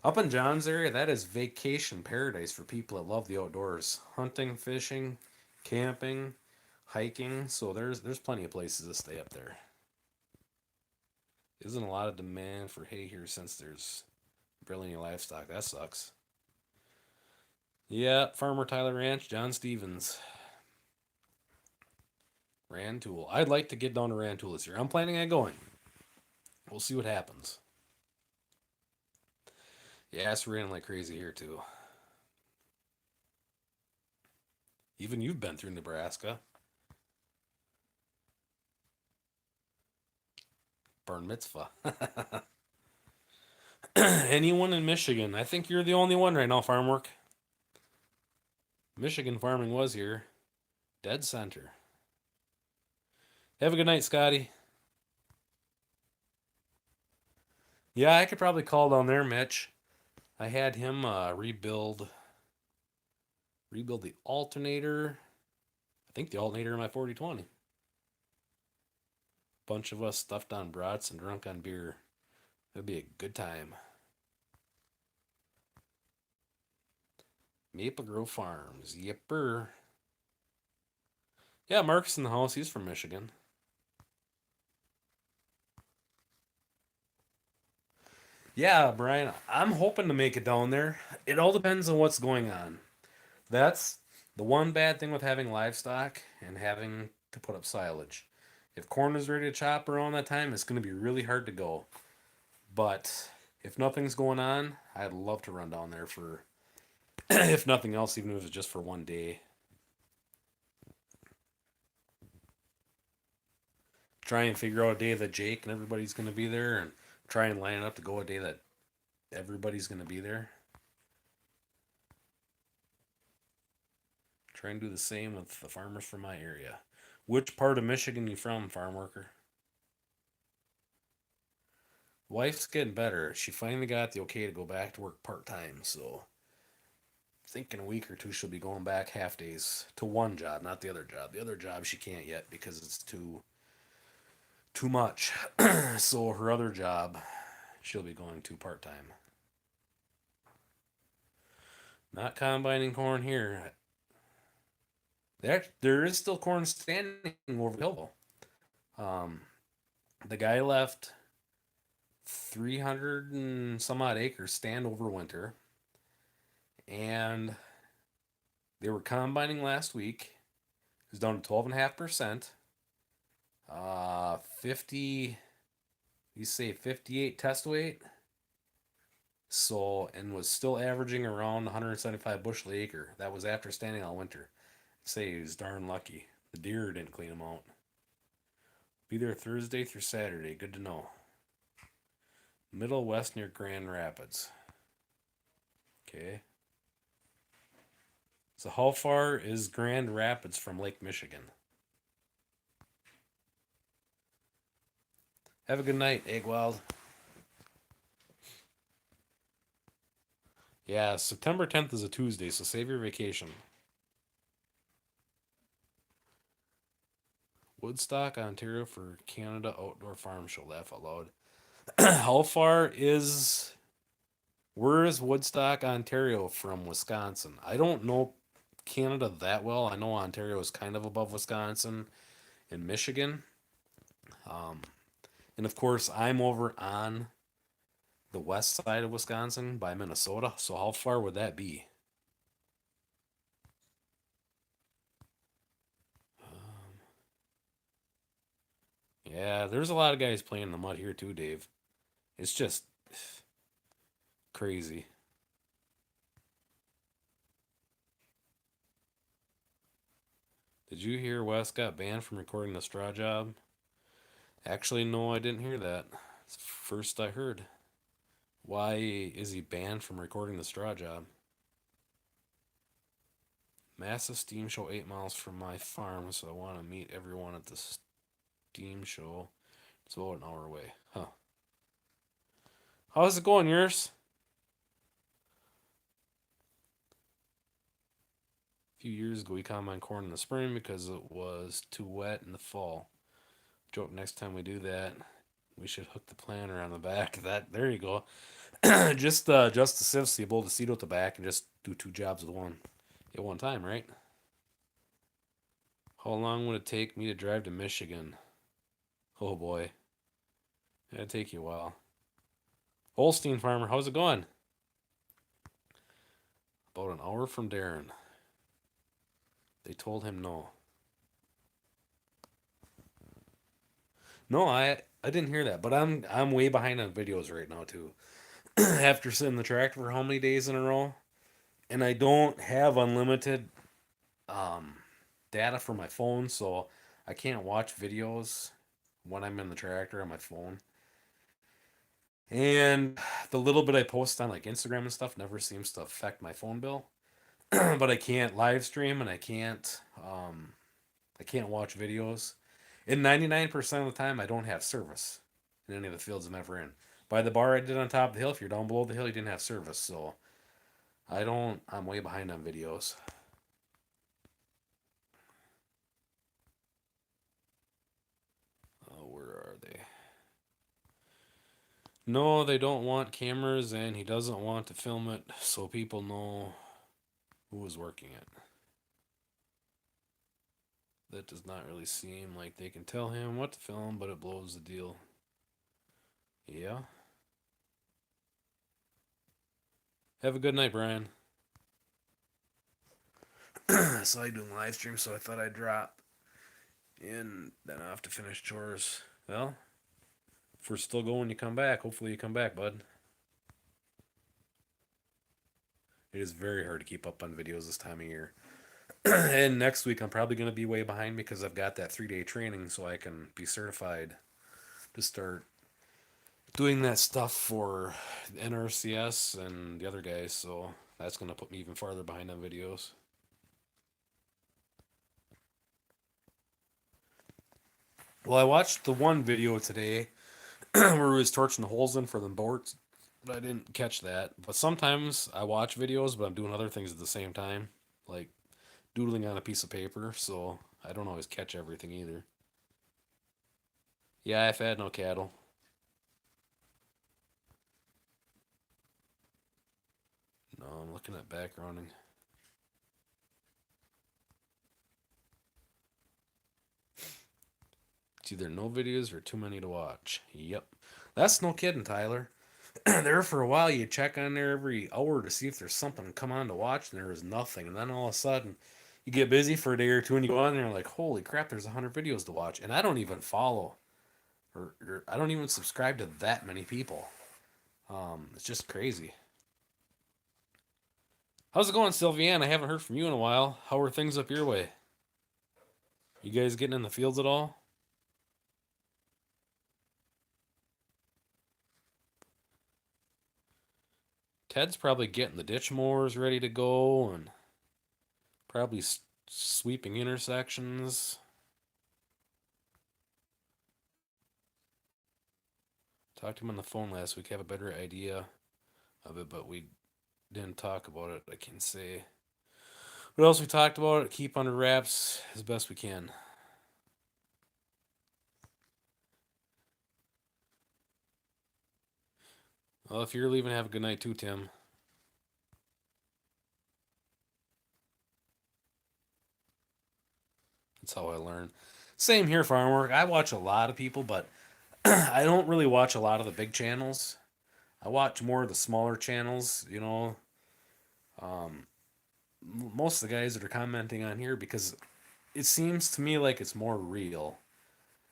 up in John's area. That is vacation paradise for people that love the outdoors, hunting, fishing, camping, hiking. So there's plenty of places to stay up there. Isn't a lot of demand for hay here since there's barely any livestock. That sucks. Yeah, Farmer Tyler Ranch, John Stevens. Rantoul. I'd like to get down to Rantoul this year. I'm planning on going. We'll see what happens. Yeah, it's raining like crazy here too. Even you've been through Nebraska. Bar mitzvah. Anyone in Michigan? I think you're the only one right now, farm work. Michigan farming was here. Dead center. Have a good night, Scotty. Yeah, I could probably call down there, Mitch. I had him rebuild the alternator. I think the alternator in my 40/20. Bunch of us stuffed on brats and drunk on beer. It'd be a good time. Maple Grove Farms. Yipper. Yeah, Mark's in the house. He's from Michigan. Yeah, Brian, I'm hoping to make it down there. It all depends on what's going on. That's the one bad thing with having livestock and having to put up silage. If corn is ready to chop around that time, it's going to be really hard to go. But if nothing's going on, I'd love to run down there for, if nothing else, even if it's just for one day. Try and figure out a day that Jake and everybody's going to be there and try and line up to go a day that everybody's going to be there. Try and do the same with the farmers from my area. Which part of Michigan you from, farm worker? Wife's getting better. She finally got the okay to go back to work part time, so I think in a week or two she'll be going back half days to one job, not the other job. The other job she can't yet because it's too much. So her other job she'll be going to part time. Not combining corn here. There is still corn standing over the hill. The guy left 300 and some odd acres stand over winter, and they were combining last week. It was down to 12.5%. 50, you say 58 test weight. So, and was still averaging around 175 bushel acre. That was after standing all winter. I'd say he was darn lucky. The deer didn't clean them out. Be there Thursday through Saturday. Good to know. Middle West near Grand Rapids. Okay. So how far is Grand Rapids from Lake Michigan? Have a good night, Eggwild. Yeah, September 10th is a Tuesday, so save your vacation. Woodstock, Ontario for Canada Outdoor Farm Show. Laugh out loud. How far is... Where is Woodstock, Ontario from Wisconsin? I don't know Canada that well. I know Ontario is kind of above Wisconsin and Michigan. Um, and of course, I'm over on the west side of Wisconsin by Minnesota. So how far would that be? Yeah, there's a lot of guys playing in the mud here too, Dave. It's just crazy. Did you hear Wes got banned from recording the straw job? Actually, no, I didn't hear that. It's the first I heard. Why is he banned from recording the straw job? Massive steam show 8 miles from my farm, so I want to meet everyone at the steam show. It's about an hour away. Huh. How's it going, yours? A few years ago, we combined corn in the spring because it was too wet in the fall. Joke, next time we do that, we should hook the planter on the back. That there you go. Just adjust the sieve so you blow the seed out the back and just do 2 jobs with one at one time, right? How long would it take me to drive to Michigan? Oh boy. It'd take you a while. Holstein farmer, how's it going? About an hour from Darren. They told him no. No, I didn't hear that, but I'm way behind on videos right now too. After sitting in the tractor for how many days in a row, and I don't have unlimited um, data for my phone, so I can't watch videos when I'm in the tractor on my phone. And the little bit I post on like Instagram and stuff never seems to affect my phone bill. But I can't live stream and I can't watch videos. And 99% of the time I don't have service in any of the fields I'm ever in. By the bar I did on top of the hill, if you're down below the hill, you didn't have service. So I'm way behind on videos. Where are they? No, they don't want cameras, and he doesn't want to film it so people know who is working it. That does not really seem like they can tell him what to film, but it blows the deal. Yeah. Have a good night, Brian. So I'm doing live stream, so I thought I'd drop in. Then I have to finish chores. Well, if we're still going, you come back. Hopefully, you come back, bud. It is very hard to keep up on videos this time of year. And next week, I'm probably going to be way behind because I've got that 3-day training so I can be certified to start doing that stuff for NRCS and the other guys. So that's going to put me even farther behind on videos. Well, I watched the one video today where he was torching the holes in for the boards, but I didn't catch that. But sometimes I watch videos, but I'm doing other things at the same time, like doodling on a piece of paper, so I don't always catch everything either. Yeah, I've had no cattle. No, I'm looking at backgrounding. It's either no videos or too many to watch. Yep. That's no kidding, Tyler. There for a while, you check on there every hour to see if there's something come on to watch, and there was nothing. And then all of a sudden, you get busy for a day or two, and you go on there and like, holy crap, there's 100 videos to watch. And I don't even follow, or I don't even subscribe to that many people. It's just crazy. How's it going, Sylviane? I haven't heard from you in a while. How are things up your way? You guys getting in the fields at all? Ted's probably getting the ditch mowers ready to go and probably sweeping intersections. Talked to him on the phone last week. Have a better idea of it, but we didn't talk about it. I can say. What else we talked about? Keep under wraps as best we can. Well, if you're leaving, have a good night too, Tim. That's how I learn. Same here, farm work. I watch a lot of people, but I don't really watch a lot of the big channels. I watch more of the smaller channels, most of the guys that are commenting on here because it seems to me like it's more real.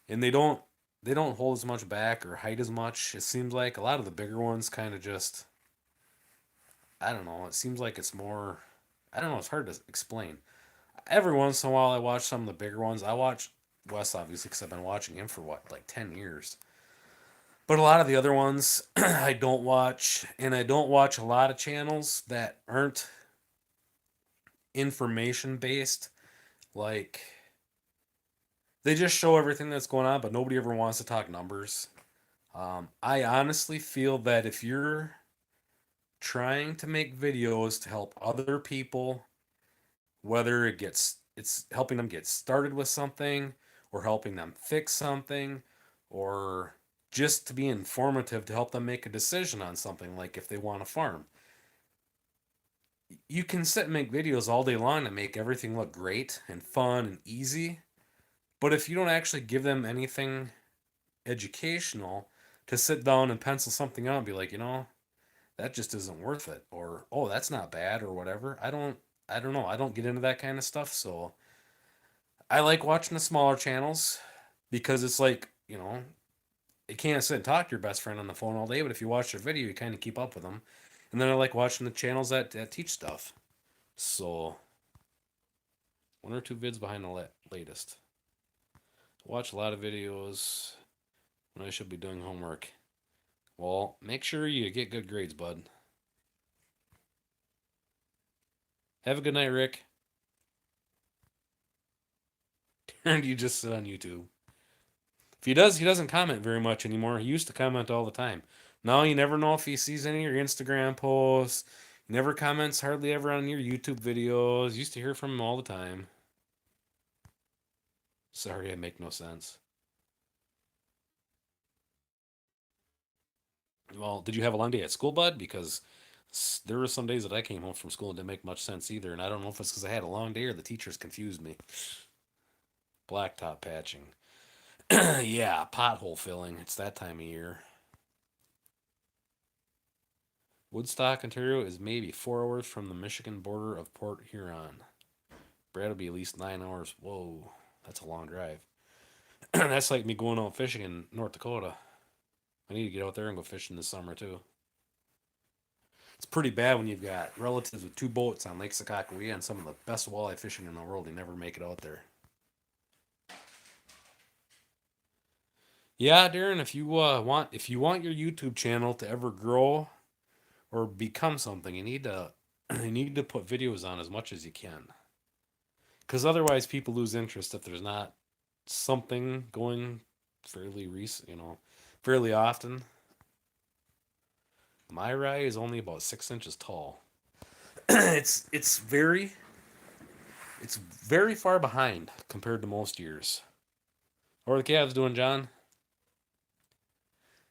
And they don't hold as much back or hide as much. It seems like a lot of the bigger ones kind of just I don't know, it seems like it's more I don't know, it's hard to explain. Every once in a while I watch some of the bigger ones. I watch Wes obviously because I've been watching him for what, like 10 years. But a lot of the other ones I don't watch, and I don't watch a lot of channels that aren't information based. Like they just show everything that's going on, but nobody ever wants to talk numbers. I honestly feel that if you're trying to make videos to help other people, whether it's helping them get started with something or helping them fix something or just to be informative to help them make a decision on something like if they want to farm. You can sit and make videos all day long to make everything look great and fun and easy, but if you don't actually give them anything educational to sit down and pencil something out and be like, that just isn't worth it or oh, that's not bad or whatever. I don't know. I don't get into that kind of stuff, so I like watching the smaller channels because it's like, you can't sit and talk to your best friend on the phone all day, but if you watch their video, you kind of keep up with them. And then I like watching the channels that teach stuff. So, one or two vids behind the latest. Watch a lot of videos when I should be doing homework. Well, make sure you get good grades, bud. Have a good night, Rick. And you just sit on YouTube. If he doesn't comment very much anymore. He used to comment all the time. Now you never know if he sees any of your Instagram posts. He never comments hardly ever on your YouTube videos. Used to hear from him all the time. Sorry, I make no sense. Well, did you have a long day at school, bud? Because there were some days that I came home from school and didn't make much sense either, and I don't know if it's because I had a long day or the teachers confused me. Blacktop patching. Yeah, pothole filling. It's that time of year. Woodstock, Ontario is maybe 4 hours from the Michigan border of Port Huron. Brad will be at least 9 hours. Whoa, that's a long drive. That's like me going out fishing in North Dakota. I need to get out there and go fishing this summer too. It's pretty bad when you've got relatives with two boats on Lake Sakakawea and some of the best walleye fishing in the world. They never make it out there. Yeah, Darren, if you want your YouTube channel to ever grow or become something, you need to you need to put videos on as much as you can. Because otherwise, people lose interest if there's not something going fairly recent, fairly often. My rye is only about 6 inches tall. It's very far behind compared to most years. What are the calves doing, John?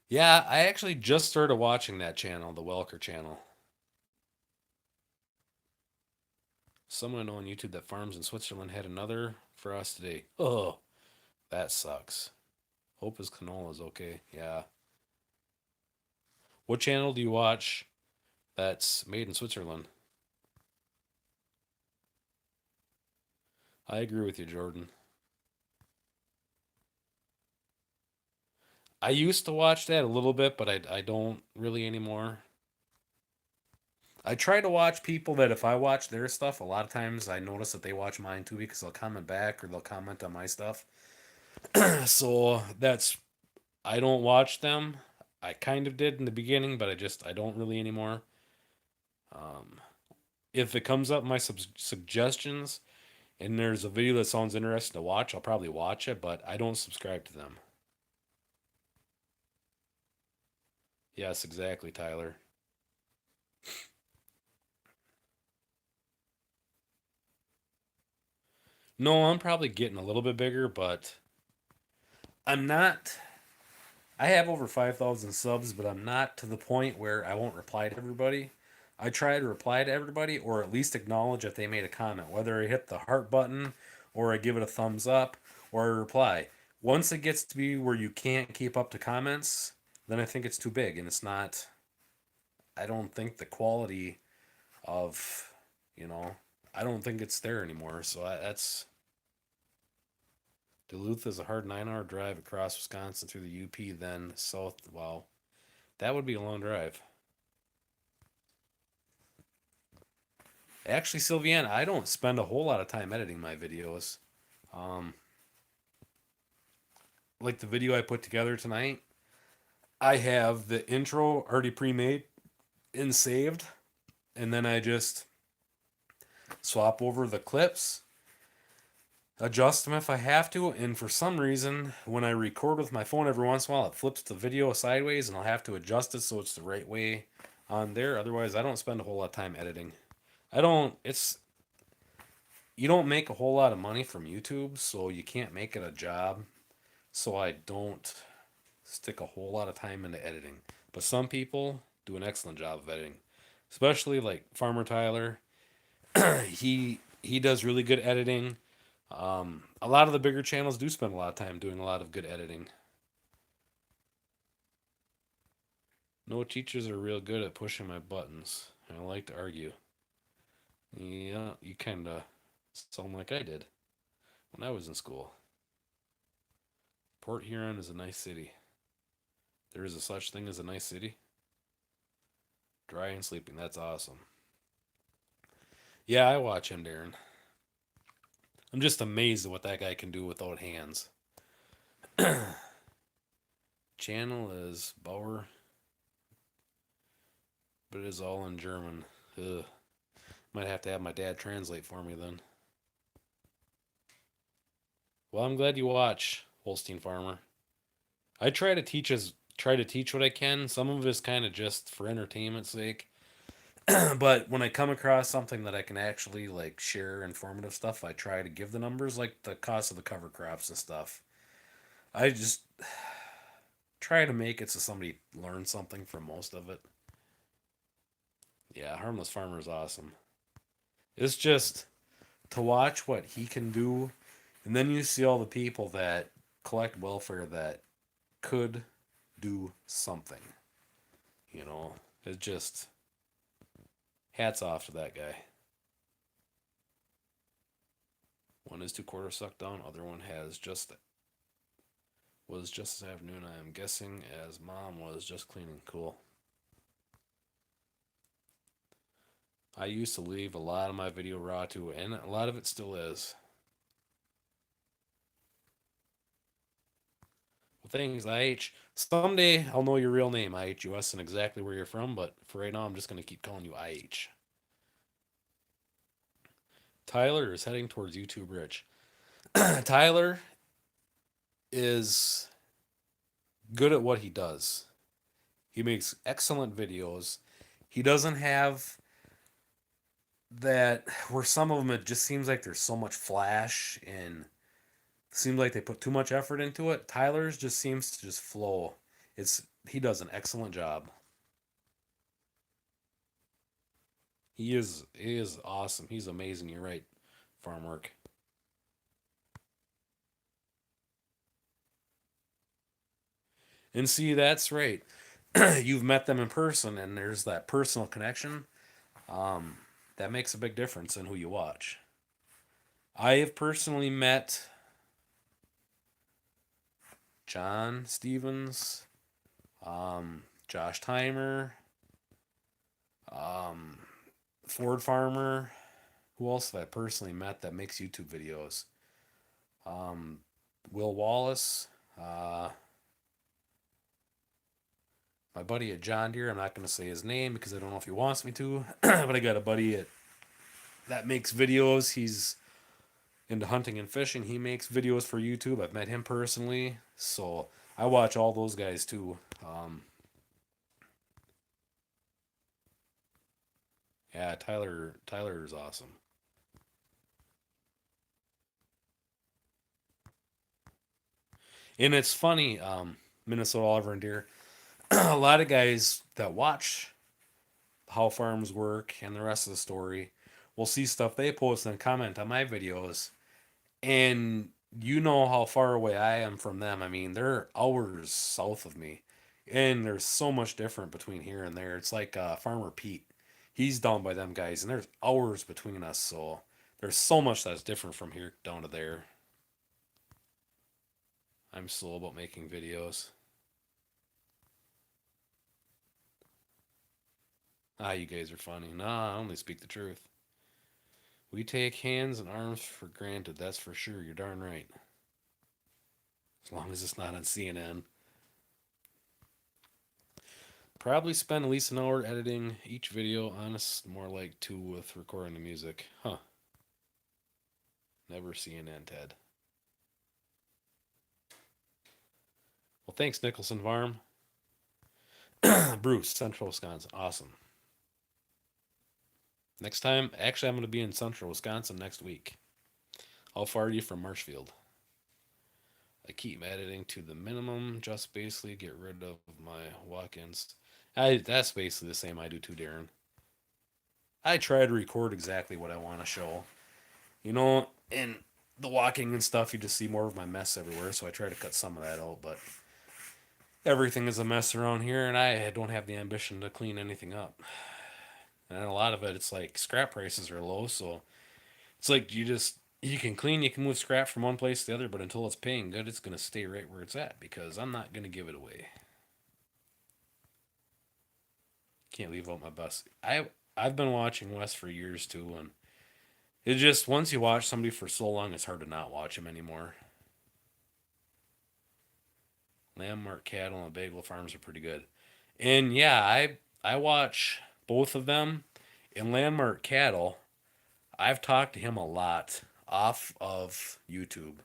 Yeah, I actually just started watching that channel, the Welker channel. Someone I know on YouTube that farms in Switzerland had another for us today. Oh, that sucks. Hope his canola is okay. Yeah. What channel do you watch that's made in Switzerland? I agree with you, Jordan. I used to watch that a little bit, but I don't really anymore. I try to watch people that if I watch their stuff, a lot of times I notice that they watch mine too because they'll comment back or they'll comment on my stuff. So that's I don't watch them. I kind of did in the beginning, but I don't really anymore. Um, if it comes up in my suggestions and there's a video that sounds interesting to watch, I'll probably watch it, but I don't subscribe to them. Yes, exactly, Tyler. No, I'm probably getting a little bit bigger, but I'm not. I have over 5,000 subs, but I'm not to the point where I won't reply to everybody. I try to reply to everybody or at least acknowledge if they made a comment, whether I hit the heart button or I give it a thumbs up or I reply. Once it gets to be where you can't keep up to comments, then I think it's too big and it's not, I don't think the quality of, you know, I don't think it's there anymore. So that's Duluth is a hard 9 hour drive across Wisconsin through the UP, then south. Wow, that would be a long drive. Actually, Sylviane, I don't spend a whole lot of time editing my videos. Um, like the video I put together tonight, I have the intro already pre-made and saved, and then I just swap over the clips, adjust them if I have to, and for some reason, when I record with my phone every once in a while, it flips the video sideways, and I'll have to adjust it so it's the right way on there. Otherwise, I don't spend a whole lot of time editing. I don't. It's you don't make a whole lot of money from YouTube, so you can't make it a job. So I don't stick a whole lot of time into editing. But some people do an excellent job of editing, especially like Farmer Tyler. He does really good editing. A lot of the bigger channels do spend a lot of time doing a lot of good editing. No teachers are real good at pushing my buttons. I like to argue. Yeah, you kind of sound like I did when I was in school. Port Huron is a nice city. There is a such thing as a nice city. Dry and sleeping. That's awesome. Yeah, I watch him, Darren. I'm just amazed at what that guy can do without hands. Channel is Bauer, but it is all in German. Ugh. Might have to have my dad translate for me then. Well, I'm glad you watch Holstein Farmer. I try to teach what I can. Some of it is kind of just for entertainment's sake. But when I come across something that I can actually like share informative stuff, I try to give the numbers like the cost of the cover crops and stuff. I just try to make it so somebody learns something from most of it. Yeah, Harmless Farmer is awesome. It's just to watch what he can do, and then you see all the people that collect welfare that could do something. You know, it's just hats off to that guy. One is 2/4 sucked down, other one has just was just this afternoon. I am guessing as mom was just cleaning. Cool. I used to leave a lot of my video raw too, and a lot of it still is. Well, thanks, IH. Someday I'll know your real name, IHUS, and exactly where you're from, but for right now, I'm just going to keep calling you IH. Tyler is heading towards YouTube Rich. Tyler is good at what he does. He makes excellent videos. He doesn't have that where some of them it just seems like there's so much flash and seems like they put too much effort into it. Tyler's just seems to just flow. He does an excellent job. He is awesome. He's amazing. You're right. Farm work. And see, that's right. You've met them in person, and there's that personal connection. Um, that makes a big difference in who you watch. I have personally met John Stevens, Josh Timer, Ford farmer. Who else have I personally met that makes YouTube videos? Um, Will Wallace. Uh, my buddy at John Deere. I'm not going to say his name because I don't know if he wants me to. But I got a buddy that makes videos. He's into hunting and fishing. He makes videos for YouTube. I've met him personally. So I watch all those guys too. Yeah, Tyler is awesome. And it's funny, Minnesota Oliver and Deer. A lot of guys that watch how farms work and the rest of the story will see stuff they post and comment on my videos, and you know how far away I am from them. I mean, they're hours south of me, and there's so much different between here and there. It's like Farmer Pete, he's down by them guys, and there's hours between us. So there's so much that's different from here down to there. I'm slow about making videos. Ah, you guys are funny. Nah, I only speak the truth. We take hands and arms for granted, that's for sure. You're darn right. As long as it's not on CNN. Probably spend at least an hour editing each video. Honest, more like two with recording the music. Huh. Never CNN, Ted. Well, thanks, Nicholson Farm. Bruce, Central Wisconsin. Awesome. Next time, actually, I'm going to be in Central Wisconsin next week. How far are you from Marshfield? I keep editing to the minimum, just basically get rid of my walk-ins. That's basically the same I do too, Darren. I try to record exactly what I want to show. And the walking and stuff, you just see more of my mess everywhere, so I try to cut some of that out, but everything is a mess around here, and I don't have the ambition to clean anything up. And a lot of it, it's like scrap prices are low, so it's like you can clean, you can move scrap from one place to the other, but until it's paying good, it's going to stay right where it's at because I'm not going to give it away. Can't leave out my bus. I've been watching Wes for years too, and it just once you watch somebody for so long, it's hard to not watch him anymore. Landmark Cattle and Bagel Farms are pretty good, and yeah, I watch both of them. In Landmark Cattle, I've talked to him a lot off of YouTube,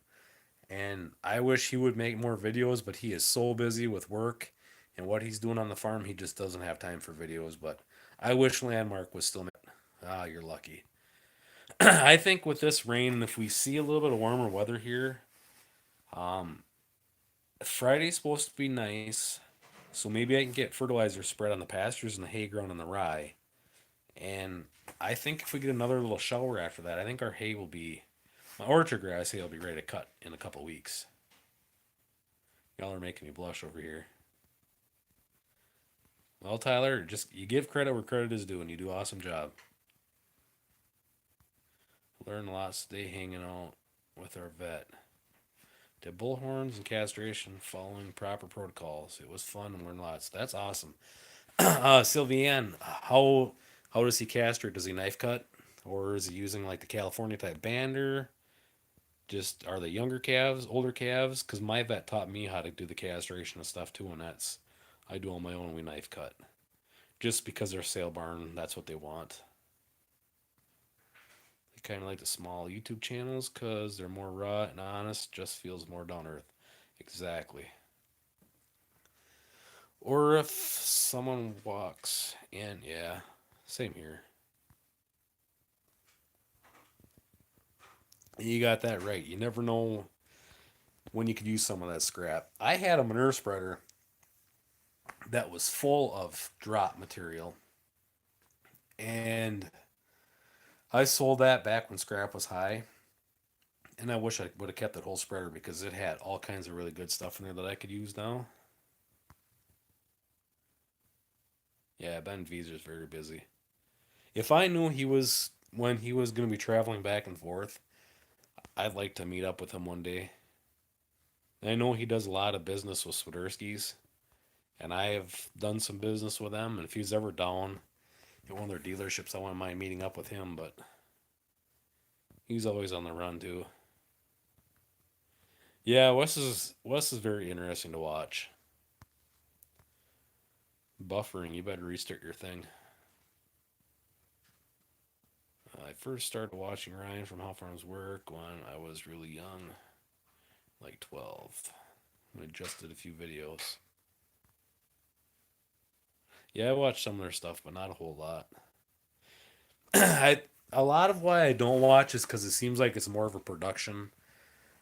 and I wish he would make more videos, but he is so busy with work and what he's doing on the farm, he just doesn't have time for videos. But I wish Landmark was still. Ah, you're lucky. I think with this rain, if we see a little bit of warmer weather here, um, Friday's supposed to be nice, so maybe I can get fertilizer spread on the pastures and the hay grown on the rye. And I think if we get another little shower after that, I think our hay will be, my orchard grass hay will be ready to cut in a couple weeks. Y'all are making me blush over here. Well, Tyler, just you give credit where credit is due, and you do an awesome job. Learn a lot. Stay hanging out with our vet. Did bullhorns and castration following proper protocols. It was fun and learned lots. That's awesome. Sylviane, how does he castrate? Does he knife cut, or is he using like the California type bander? Just are they younger calves, older calves? Because my vet taught me how to do the castration and stuff too, and that's I do on my own. We knife cut just because they're sale barn. That's what they want. They kind of like the small YouTube channels because they're more raw and honest. Just feels more down earth. Exactly. Or if someone walks in, yeah, same here. You got that right. You never know when you could use some of that scrap. I had a manure spreader that was full of drop material, and I sold that back when scrap was high. And I wish I would have kept that whole spreader because it had all kinds of really good stuff in there that I could use now. Yeah, Ben Vieser's very busy. If I knew he was when he was going to be traveling back and forth, I'd like to meet up with him one day. And I know he does a lot of business with Swiderski's, and I have done some business with them. And if he's ever down, at one of their dealerships. I wouldn't mind meeting up with him, but he's always on the run too. Yeah, Wes is very interesting to watch. Buffering, you better restart your thing. I first started watching Ryan from How Farms Work when I was really young, like 12. I just did a few videos. Yeah, I watched some of their stuff, but not a whole lot. A lot of why I don't watch is because it seems like it's more of a production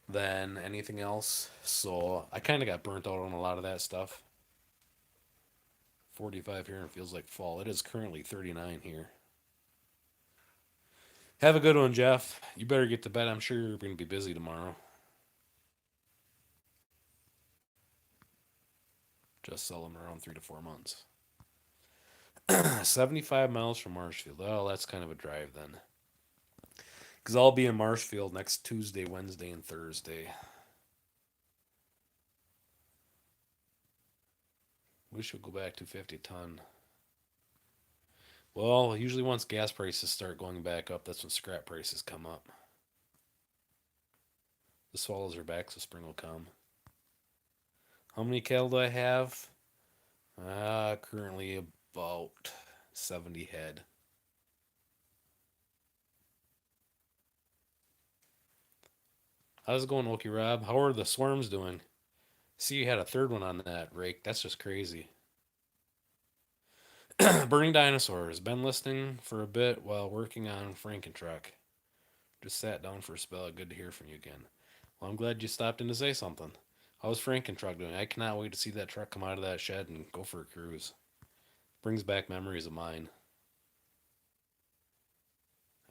than anything else. So I kind of got burnt out on a lot of that stuff. 45 here and it feels like fall. It is currently 39 here. Have a good one, Jeff. You better get to bed. I'm sure you're going to be busy tomorrow. Just sell them around 3 to 4 months. 75 miles from Marshfield. Oh, that's kind of a drive then. Because I'll be in Marshfield next Tuesday, Wednesday, and Thursday. We should go back to 50 ton. Well, usually once gas prices start going back up, that's when scrap prices come up. The swallows are back, so spring will come. How many cattle do I have? Currently about 70 head. How's it going, Okie Rob? How are the swarms doing? See, you had a third one on that rake. That's just crazy. Burning Dinosaurs. Been listening for a bit while working on Frankentruck. Just sat down for a spell. Good to hear from you again. Well, I'm glad you stopped in to say something. How's Frankentruck doing? I cannot wait to see that truck come out of that shed and go for a cruise. Brings back memories of mine.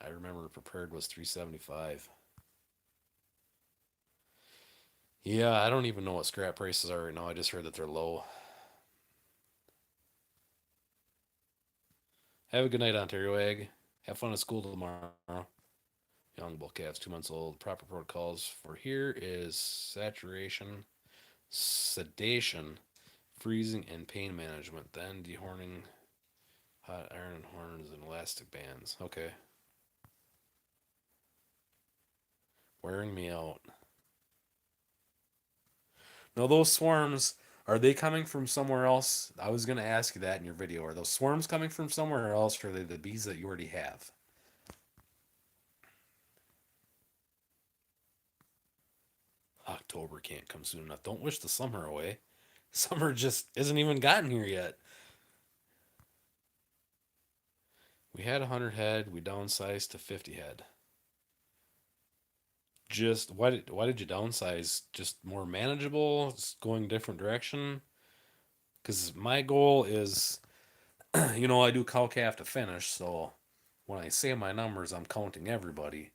I remember prepared was 375. Yeah, I don't even know what scrap prices are right now. I just heard that they're low. Have a good night, Ontario Egg. Have fun at school tomorrow. Young bull calves, 2 months old. Proper protocols for here is saturation, sedation, freezing, and pain management. Then dehorning, hot iron horns, and elastic bands. Okay. Wearing me out. Now, those swarms, are they coming from somewhere else? I was going to ask you that in your video. Are those swarms coming from somewhere else, or are they the bees that you already have? October can't come soon enough. Don't wish the summer away. Summer just isn't even gotten here yet. We had 100 head. We downsized to 50 head. Just why did you downsize? Just more manageable? It's going different direction? Because my goal is, I do cow calf to finish. So when I say my numbers, I'm counting everybody,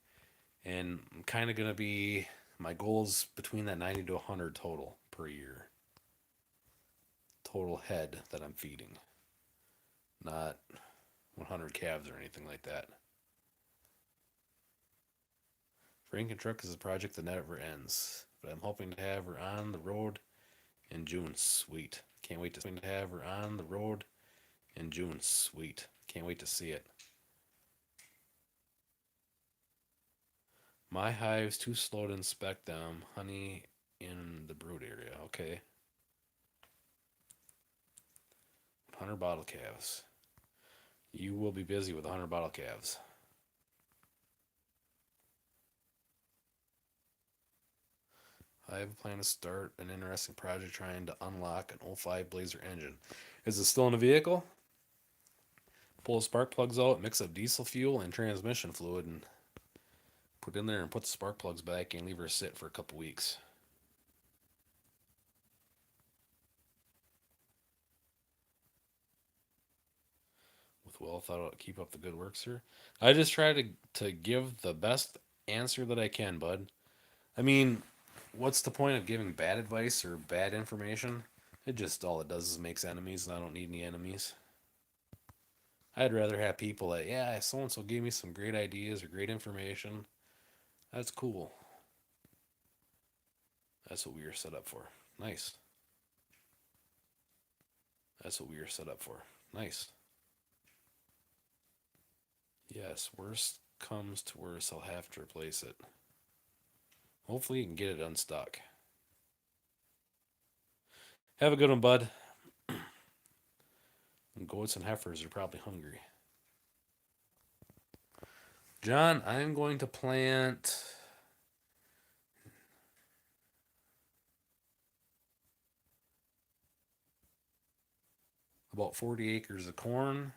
and I'm kind of gonna be my goals between that 90 to 100 total per year. Total head that I'm feeding, not 100 calves or anything like that. Truck is a project that never ends, but I'm hoping to have her on the road in June. Sweet. Can't wait to have her on the road in June. Sweet. Can't wait to see it. My hive's too slow to inspect them. Honey in the brood area. Okay. 100 bottle calves. You will be busy with 100 bottle calves. I have a plan to start an interesting project trying to unlock an '05 Blazer engine. Is it still in the vehicle? Pull the spark plugs out, mix up diesel fuel and transmission fluid, and put in there and put the spark plugs back and leave her sit for a couple weeks. With well thought out, keep up the good work, sir. I just try to give the best answer that I can, bud. I mean, what's the point of giving bad advice or bad information? All it does is makes enemies, and I don't need any enemies. I'd rather have people that, yeah, so and so gave me some great ideas or great information. That's cool. That's what we are set up for. Nice. That's what we are set up for. Nice. Yes, worst comes to worst, I'll have to replace it. Hopefully you can get it unstuck. Have a good one, bud. Goats and heifers are probably hungry. John, I'm going to plant about 40 acres of corn,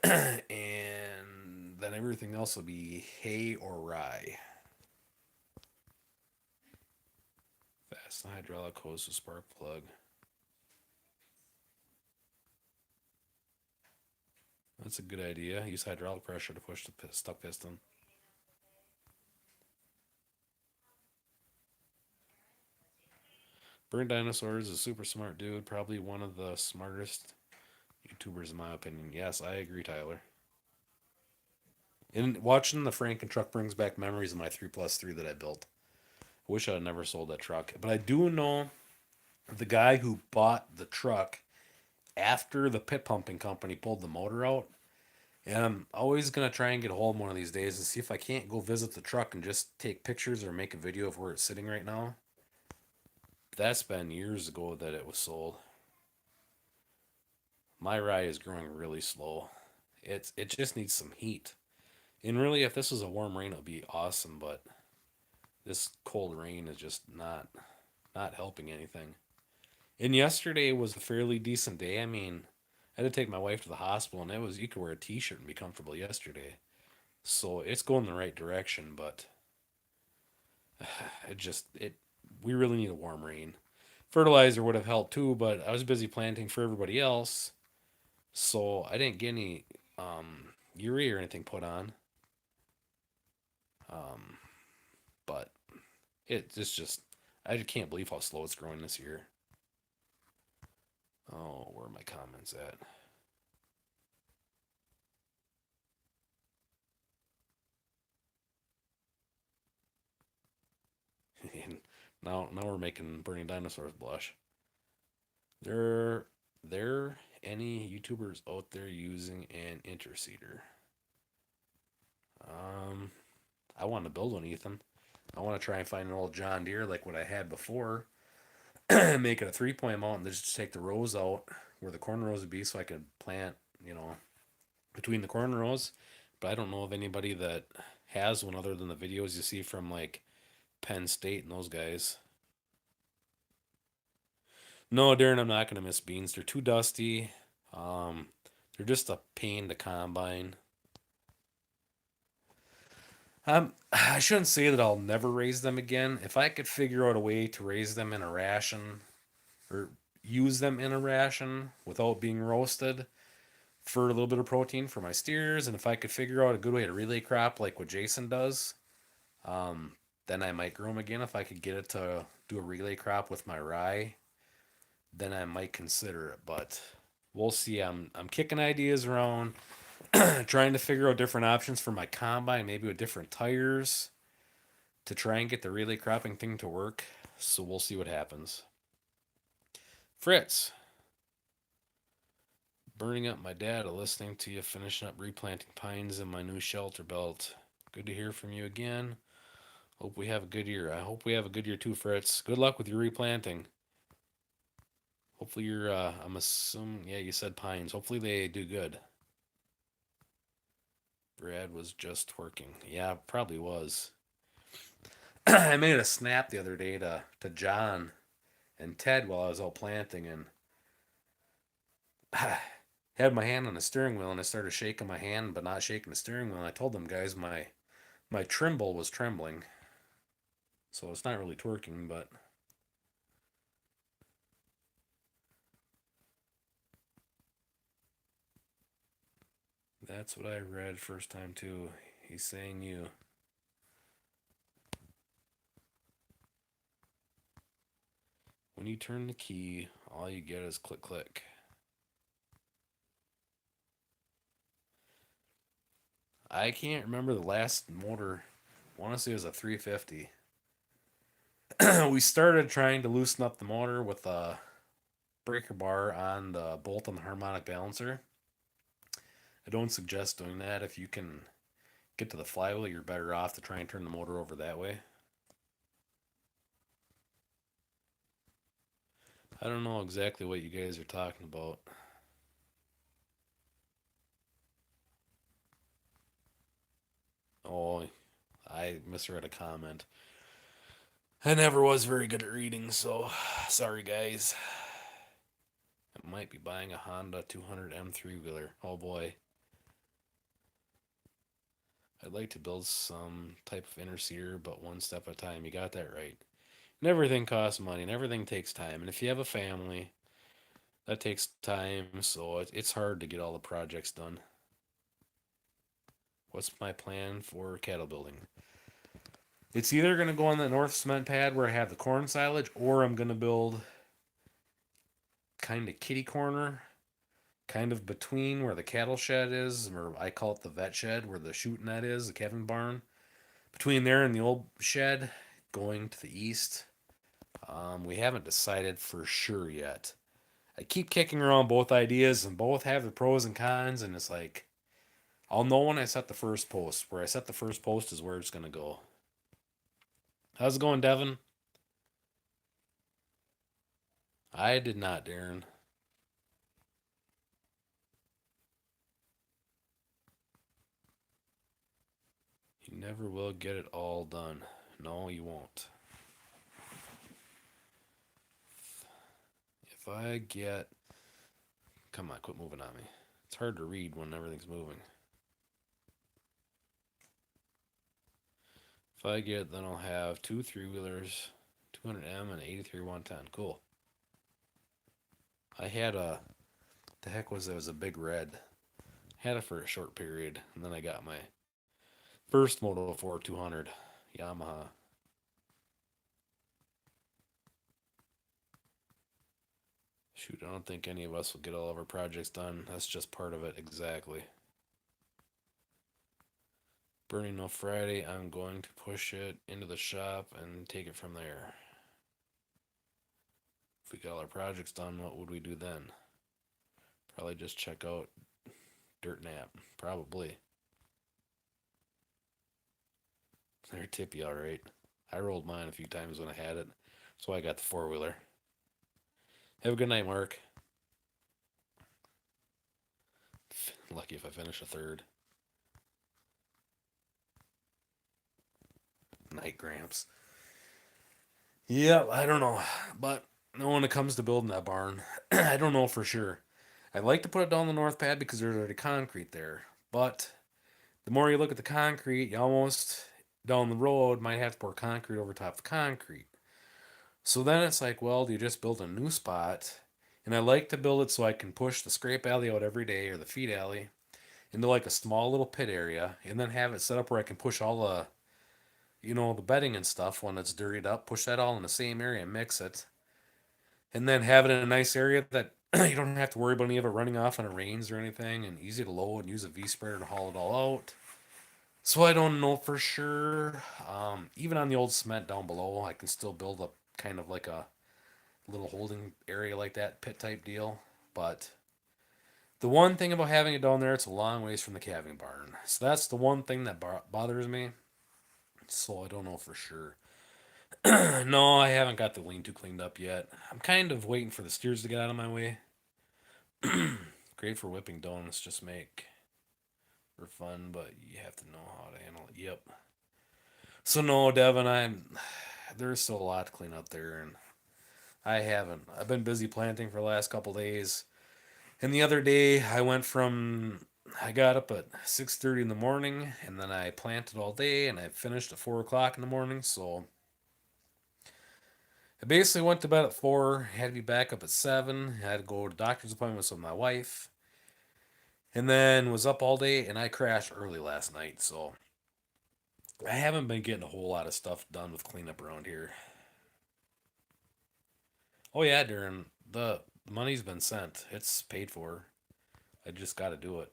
and then everything else will be hay or rye. Fasten hydraulic hose with spark plug. That's a good idea. Use hydraulic pressure to push the stuck piston. Burn Dinosaurs is a super smart dude. Probably one of the smartest YouTubers, in my opinion. Yes, I agree, Tyler. And watching the Franken truck brings back memories of my 3+3 that I built. I wish I had never sold that truck. But I do know the guy who bought the truck after the pit pumping company pulled the motor out. And I'm always going to try and get a hold of one of these days and see if I can't go visit the truck and just take pictures or make a video of where it's sitting right now. That's been years ago that it was sold. My rye is growing really slow. It just needs some heat. And really, if this was a warm rain, it would be awesome. But this cold rain is just not helping anything. And yesterday was a fairly decent day. I mean, I had to take my wife to the hospital, and it was you could wear a t-shirt and be comfortable yesterday. So it's going the right direction, but it we really need a warm rain. Fertilizer would have helped too, but I was busy planting for everybody else, so I didn't get any urea or anything put on. Um, but it's just I just can't believe how slow it's growing this year. Oh, where are my comments at? And now we're making burning dinosaurs blush. There there any YouTubers out there using an interseeder? Um, I want to build one, Ethan. I want to try and find an old John Deere like what I had before, make it a 3-point mount, and just take the rows out where the corn rows would be, so I could plant, between the corn rows. But I don't know of anybody that has one other than the videos you see from like Penn State and those guys. No, Darren, I'm not gonna miss beans. They're too dusty. Um, they're just a pain to combine. I shouldn't say that I'll never raise them again. If I could figure out a way to raise them in a ration or use them in a ration without being roasted for a little bit of protein for my steers, and if I could figure out a good way to relay crop like what Jason does, um, then I might grow them again. If I could get it to do a relay crop with my rye, then I might consider it. But we'll see. I'm kicking ideas around, trying to figure out different options for my combine, maybe with different tires to try and get the relay cropping thing to work. So we'll see what happens. Fritz, burning up my data, listening to you, finishing up replanting pines in my new shelter belt. Good to hear from you again. Hope we have a good year. I hope we have a good year too, Fritz. Good luck with your replanting. Hopefully you're, I'm assuming, yeah, you said pines. Hopefully they do good. Brad was just twerking. Yeah, probably was. I made a snap the other day to John and Ted while I was out planting, and had my hand on the steering wheel, and I started shaking my hand but not shaking the steering wheel. And I told them guys my trimble was trembling, so it's not really twerking, but that's what I read first time too. He's saying you. When you turn the key, all you get is click click. I can't remember the last motor. I want to say it was a 350. We started trying to loosen up the motor with a breaker bar on the bolt on the harmonic balancer. I don't suggest doing that. If you can get to the flywheel, you're better off to try and turn the motor over that way. I don't know exactly what you guys are talking about. Oh, I misread a comment. I never was very good at reading, so sorry guys. I might be buying a Honda 200 M3 wheeler. Oh boy. I'd like to build some type of interseer, but one step at a time. You got that right. And everything costs money, and everything takes time. And if you have a family, that takes time, so it's hard to get all the projects done. What's my plan for cattle building? It's either going to go on the north cement pad where I have the corn silage, or I'm going to build kind of kitty corner, kind of between where the cattle shed is, or I call it the vet shed, where the shooting net is, the Kevin barn. Between there and the old shed, going to the east. We haven't decided for sure yet. I keep kicking around both ideas, and both have the pros and cons, and it's like, I'll know when I set the first post. Where I set the first post is where it's going to go. How's it going, Devin? I did not, Darren. You never will get it all done. No, you won't. If I get. Come on, quit moving on me. It's hard to read when everything's moving. If I get, then I'll have two three-wheelers, 200M and 83 110. Cool. I had a. The heck was it? It was a big red. Had it for a short period, and then I got my first Moto 4 200 Yamaha. Shoot, I don't think any of us will get all of our projects done. That's just part of it, exactly. Burning No Friday, I'm going to push it into the shop and take it from there. If we got all our projects done, what would we do then? Probably just check out Dirt Nap. Probably. They're tippy, alright. I rolled mine a few times when I had it. So I got the four-wheeler. Have a good night, Mark. Lucky if I finish a third. Night, Gramps. Yeah, I don't know. But when it comes to building that barn, I don't know for sure. I'd like to put it down the north pad because there's already concrete there. But the more you look at the concrete, you almost down the road might have to pour concrete over top of the concrete. So then it's like, well, do you just build a new spot? And I like to build it so I can push the scrape alley out every day or the feed alley into like a small little pit area and then have it set up where I can push all the bedding and stuff when it's dirtied up, push that all in the same area and mix it. And then have it in a nice area that you don't have to worry about any of it running off when it rains or anything, and easy to load and use a V spreader to haul it all out. So I don't know for sure. Even on the old cement down below, I can still build a kind of like a little holding area like that, pit type deal. But the one thing about having it down there, it's a long ways from the calving barn. So that's the one thing that bothers me. So I don't know for sure. No, I haven't got the lean-to cleaned up yet. I'm kind of waiting for the steers to get out of my way. Great for whipping donuts, just make for fun, but you have to know how to handle it. Yep. So no, Devin, there's still a lot to clean up there, and I haven't. I've been busy planting for the last couple days. And the other day, I got up at 6:30 in the morning, and then I planted all day, and I finished at 4 o'clock in the morning. So I basically went to bed at 4, had to be back up at 7, had to go to doctor's appointments with my wife, and then was up all day, and I crashed early last night. So I haven't been getting a whole lot of stuff done with cleanup around here. Oh yeah, Darren, the money's been sent. It's paid for. I just got to do it.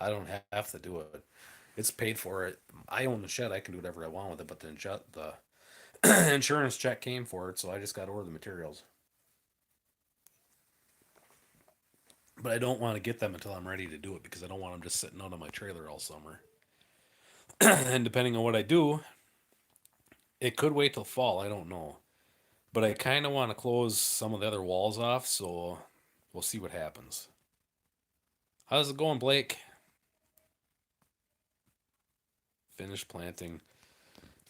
I don't have to do it. It's paid for. It. I own the shed. I can do whatever I want with it. But the insurance check came for it, so I just got to order the materials. But I don't want to get them until I'm ready to do it because I don't want them just sitting out on my trailer all summer. And depending on what I do, it could wait till fall. I don't know. But I kind of want to close some of the other walls off, so we'll see what happens. How's it going, Blake? Finished planting.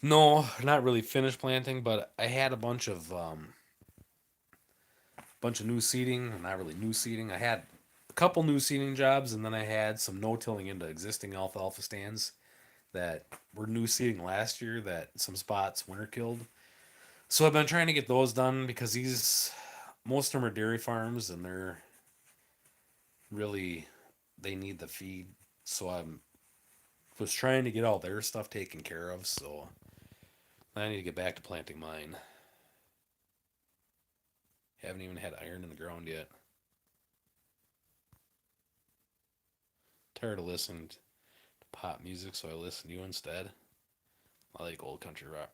No, not really finished planting, but I had a bunch of new seeding. Not really new seeding. I had a couple new seeding jobs, and then I had some no-tilling into existing alfalfa stands that were new seeding last year that some spots winter killed. So I've been trying to get those done because these most of them are dairy farms and they're really they need the feed. So I'm was trying to get all their stuff taken care of. So I need to get back to planting mine. Haven't even had iron in the ground yet. Tired of listening to pop music, so I listen to you instead. I like old country rock.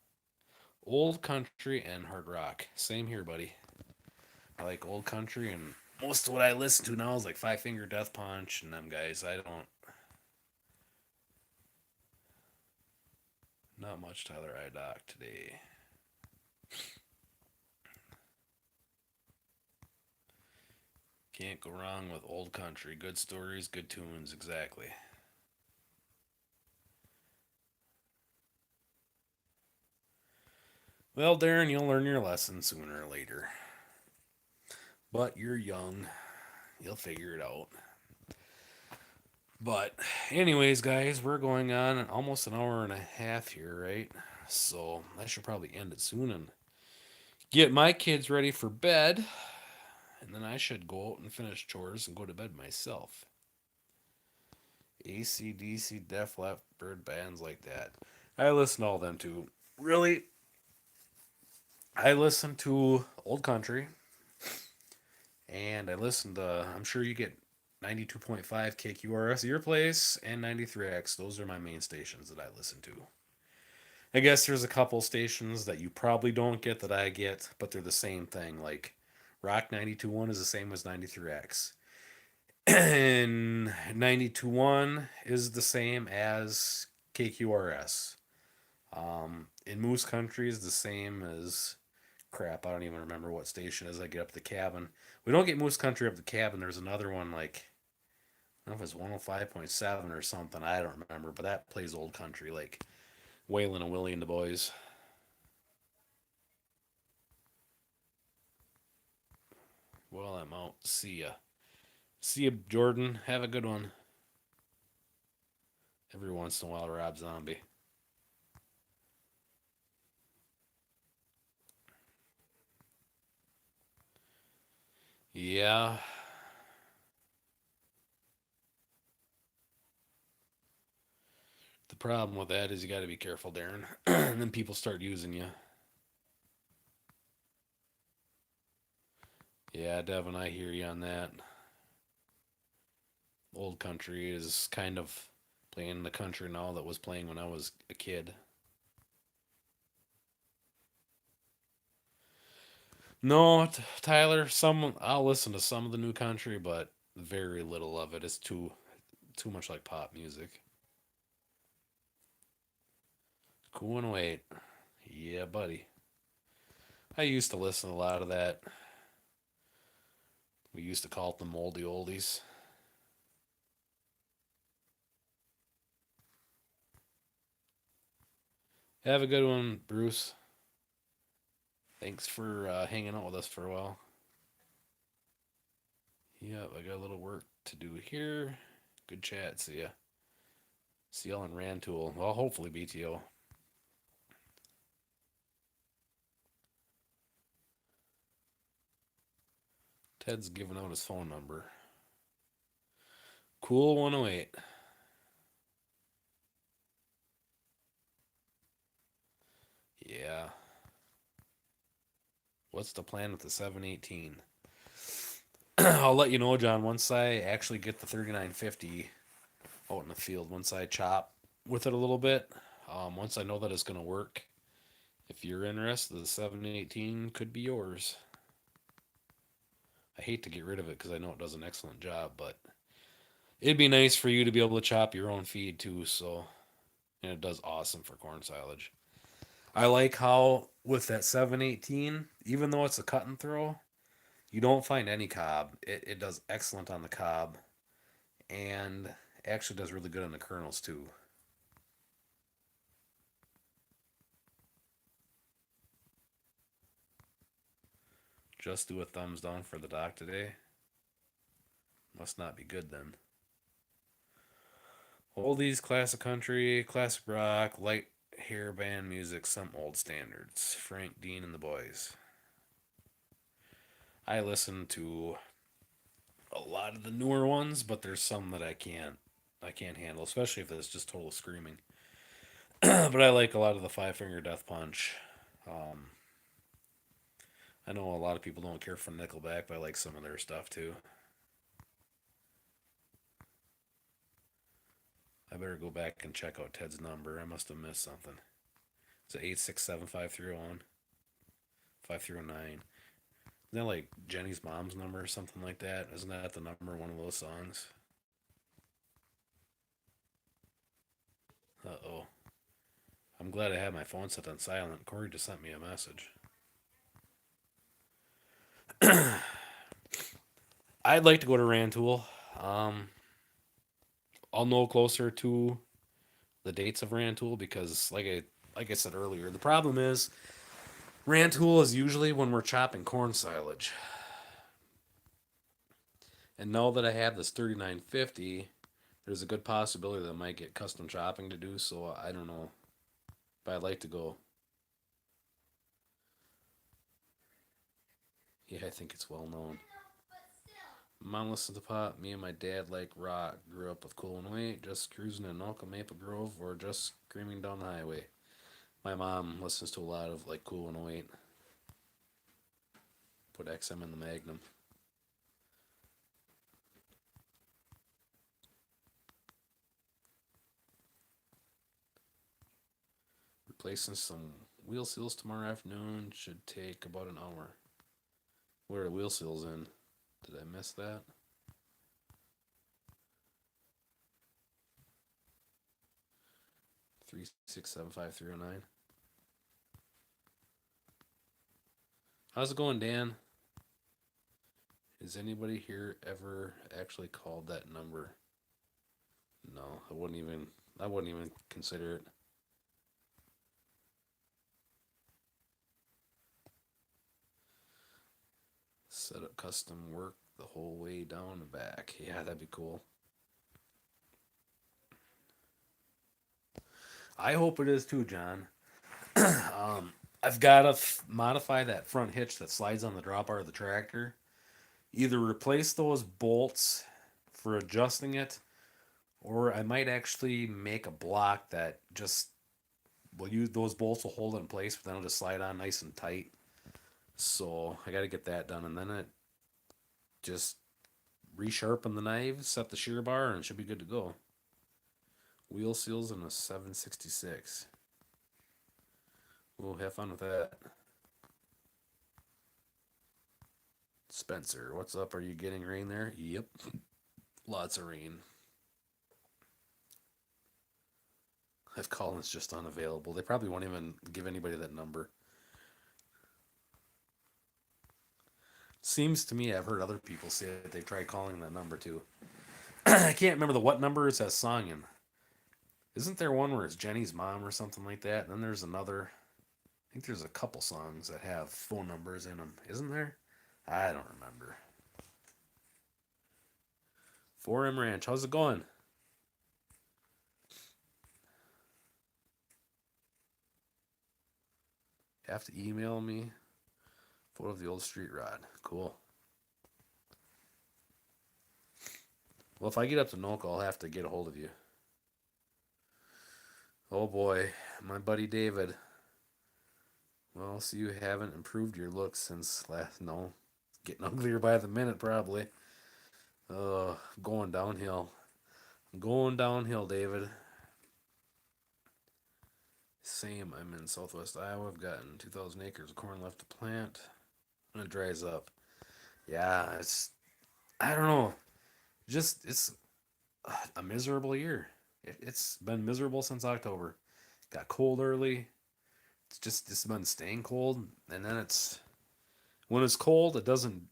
Old country and hard rock. Same here, buddy. I like old country, and most of what I listen to now is like Five Finger Death Punch and them guys. I don't. Not much Tyler Idock today. Can't go wrong with old country. Good stories, good tunes, exactly. Well, Darren, you'll learn your lesson sooner or later. But you're young. You'll figure it out. But, anyways, guys, we're going on almost an hour and a half here, right? So I should probably end it soon and get my kids ready for bed. And then I should go out and finish chores and go to bed myself. AC/DC, Def Leppard, bands like that. I listen to all them too. Really, I listen to old country, and I listen to. I'm sure you get 92.5 KQRS your place and 93X. Those are my main stations that I listen to. I guess there's a couple stations that you probably don't get that I get, but they're the same thing. Like Rock 92.1 is the same as 93X. And 92.1 is the same as KQRS. In Moose Country is the same as crap. I don't even remember what station as I get up the cabin. We don't get Moose Country up the cabin. There's another one like I don't know if it's 105.7 or something. I don't remember, but that plays old country like Waylon and Willie and the boys. Well, I'm out. See ya. See ya, Jordan. Have a good one. Every once in a while, Rob Zombie. Yeah. The problem with that is you got to be careful, Darren. And then people start using you. Yeah, Devin, I hear you on that. Old country is kind of playing the country now that was playing when I was a kid. No, Tyler, some I'll listen to some of the new country, but very little of it. It's too much like pop music. Cool and wait. Yeah, buddy. I used to listen to a lot of that. We used to call it the moldy oldies. Have a good one, Bruce. Thanks for hanging out with us for a while. Yep, I got a little work to do here. Good chat. See ya. See y'all in Rantoul. Well, hopefully BTO. Ted's giving out his phone number. Cool 108. Yeah. What's the plan with the 718? I'll let you know, John, once I actually get the 3950 out in the field, once I chop with it a little bit, once I know that it's going to work. If you're interested, the 718 could be yours. I hate to get rid of it because I know it does an excellent job, but it'd be nice for you to be able to chop your own feed too. So, and it does awesome for corn silage. I like how with that 718, even though it's a cut and throw, you don't find any cob. It does excellent on the cob and actually does really good on the kernels too. Just do a thumbs down for the doc today. Must not be good then. Oldies, classic country, classic rock, light hair band music, some old standards. Frank Dean and the boys. I listen to a lot of the newer ones, but there's some that I can't handle, especially if it's just total screaming. But I like a lot of the Five Finger Death Punch. Um, I know a lot of people don't care for Nickelback, but I like some of their stuff too. I better go back and check out Ted's number. I must have missed something. Is it 867-5301? 5309. Isn't that like Jenny's mom's number or something like that? Isn't that the number of one of those songs? Uh oh. I'm glad I had my phone set on silent. Corey just sent me a message. I'd like to go to Rantoul. Um, I'll know closer to the dates of Rantoul because, like I said earlier, the problem is Rantoul is usually when we're chopping corn silage. And now that I have this 3950, there's a good possibility that I might get custom chopping to do. So I don't know, but I'd like to go. Yeah, I think it's well known. Mom listens to pop. Me and my dad like rock. Grew up with Cool and Wait, just cruising in Nolka Maple Grove, or just screaming down the highway. My mom listens to a lot of like Cool and Wait. Put XM in the Magnum. Replacing some wheel seals tomorrow afternoon should take about an hour. Where are the wheel seals in? Did I miss that? 3675309. How's it going, Dan? Has anybody here ever actually called that number? No, I wouldn't even consider it. Set up custom work the whole way down and back. Yeah, that'd be cool. I hope it is too, John. I've got to modify that front hitch that slides on the drop bar of the tractor. Either replace those bolts for adjusting it, or I might actually make a block that just will use those bolts will hold it in place, but then it'll just slide on nice and tight. So I got to get that done, and then it just resharpen the knives, set the shear bar, and it should be good to go. Wheel seals in a 766. We'll have fun with that. Spencer, what's up? Are you getting rain there? Yep. Lots of rain. If Colin's just unavailable, they probably won't even give anybody that number. Seems to me I've heard other people say that they've tried calling that number too. I can't remember the what number is that song in. Isn't there one where it's Jenny's mom or something like that? And then there's another. I think there's a couple songs that have phone numbers in them. Isn't there? I don't remember. 4M Ranch, how's it going? Have to email me. Photo of the old street rod. Cool. Well, if I get up to Noka, I'll have to get a hold of you. Oh boy, my buddy David. Well, so you haven't improved your looks since last. No, getting uglier by the minute, probably. Going downhill. Going downhill, David. Same. I'm in southwest Iowa. I've gotten 2,000 acres of corn left to plant. When it dries up. Yeah, I don't know. Just it's a miserable year. It's been miserable since October. Got cold early. It's been staying cold, and then when it's cold, it doesn't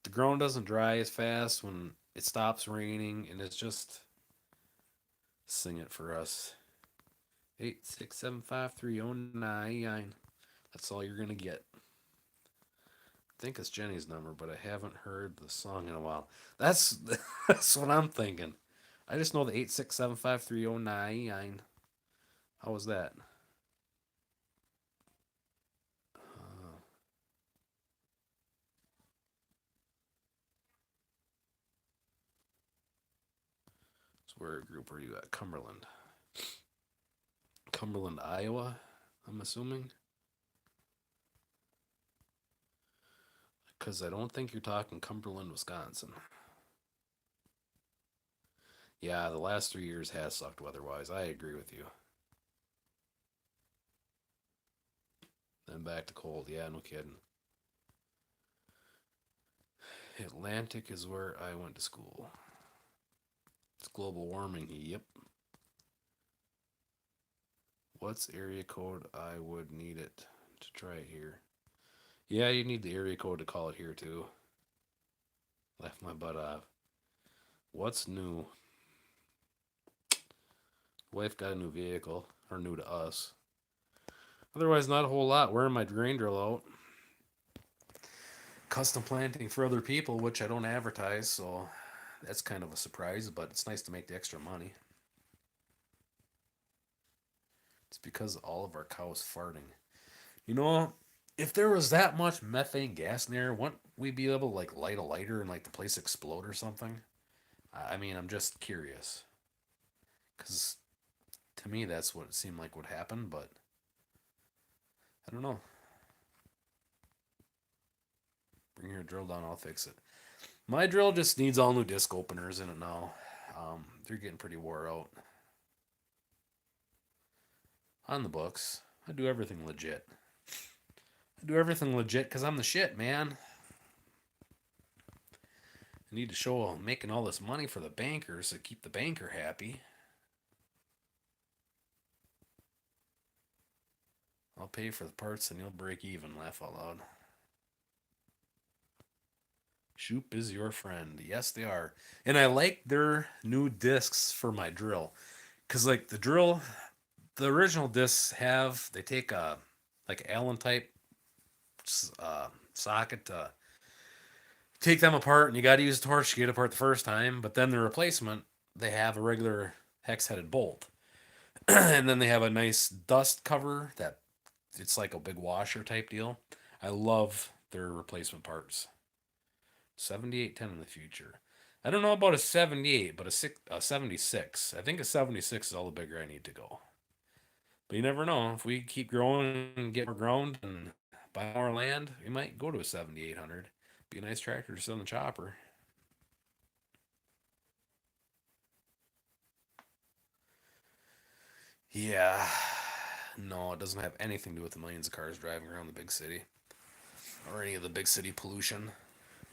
the ground doesn't dry as fast when it stops raining, and it's just sing it for us. 8675309. That's all you're gonna get. I think it's Jenny's number, but I haven't heard the song in a while. That's that's what I'm thinking. I just know the 8675309. How was that? So where group are you at? Cumberland. Cumberland, Iowa, I'm assuming. Because I don't think you're talking Cumberland, Wisconsin. Yeah, the last 3 years has sucked weather-wise. I agree with you. Then back to cold. Yeah, no kidding. Atlantic is where I went to school. It's global warming. Yep. What's area code? I would need it to try it here. Yeah, you need the area code to call it here too. Left my butt off. What's new? Wife got a new vehicle, or new to us. Otherwise, not a whole lot. Wearing my drain drill out. Custom planting for other people, which I don't advertise, so that's kind of a surprise, but it's nice to make the extra money. It's because all of our cows farting. You know, if there was that much methane gas in there, wouldn't we be able to like light a lighter and like the place explode or something? I mean, I'm just curious. Because to me, that's what it seemed like would happen, but I don't know. Bring your drill down, I'll fix it. My drill just needs all new disc openers in it now. They're getting pretty wore out. On the books. I do everything legit. I do everything legit because I'm the shit, man. I need to show I'm making all this money for the bankers to keep the banker happy. I'll pay for the parts and you'll break even. Laugh out loud. Shoop is your friend. Yes, they are. And I like their new discs for my drill. Because, like, the drill, the original discs they take a, like, Allen type socket to take them apart, and you got to use a torch to get apart the first time. But then the replacement, they have a regular hex headed bolt. And then they have a nice dust cover that it's like a big washer type deal. I love their replacement parts. 7810 in the future. I don't know about a 78, but a 76. I think a 76 is all the bigger I need to go. But you never know. If we keep growing and get more ground and buy more land, we might go to a 7800. Be a nice tractor to sit on the chopper. Yeah. No, it doesn't have anything to do with the millions of cars driving around the big city or any of the big city pollution.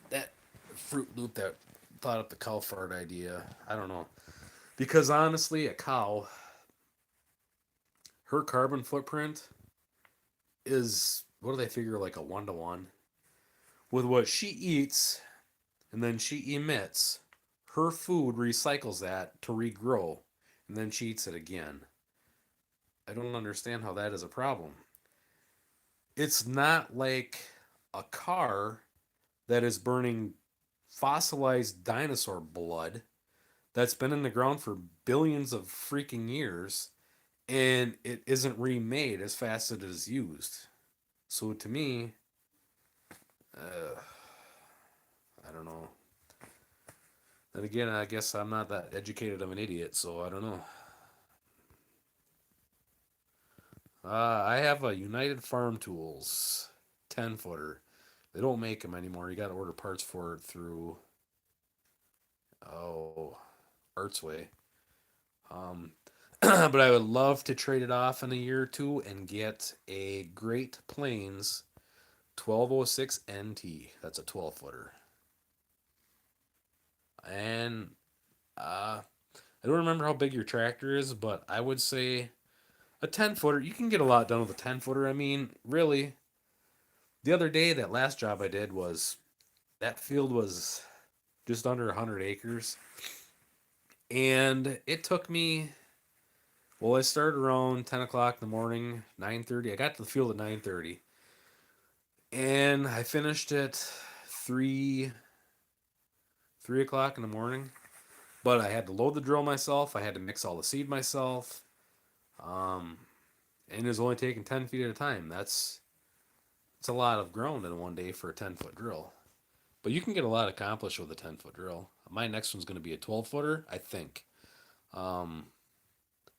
That Fruit Loop that thought up the cow fart idea, I don't know. Because honestly, a cow, her carbon footprint is, what do they figure, like a 1 to 1? With what she eats and then she emits, her food recycles that to regrow and then she eats it again. I don't understand how that is a problem. It's not like a car that is burning fossilized dinosaur blood that's been in the ground for billions of freaking years and it isn't remade as fast as it is used. So to me, uh, I don't know. Then again, I guess I'm not that educated of an idiot, so I don't know. I have a United Farm Tools 10 footer. They don't make them anymore. You got to order parts for it through, oh, Artsway. Um, but I would love to trade it off in a year or two and get a Great Plains 1206 NT. That's a 12 footer. And I don't remember how big your tractor is, but I would say a 10 footer. You can get a lot done with a 10 footer. I mean, really, the other day, that last job I did was that field was just under 100 acres. And it took me, well, I started around 10 o'clock in the morning, 9:30. I got to the field at 9:30. And I finished at 3, 3 o'clock in the morning. But I had to load the drill myself. I had to mix all the seed myself. Um, and it was only taking 10 feet at a time. It's a lot of ground in one day for a 10-foot drill. But you can get a lot accomplished with a 10-foot drill. My next one's going to be a 12 footer, I think. Um,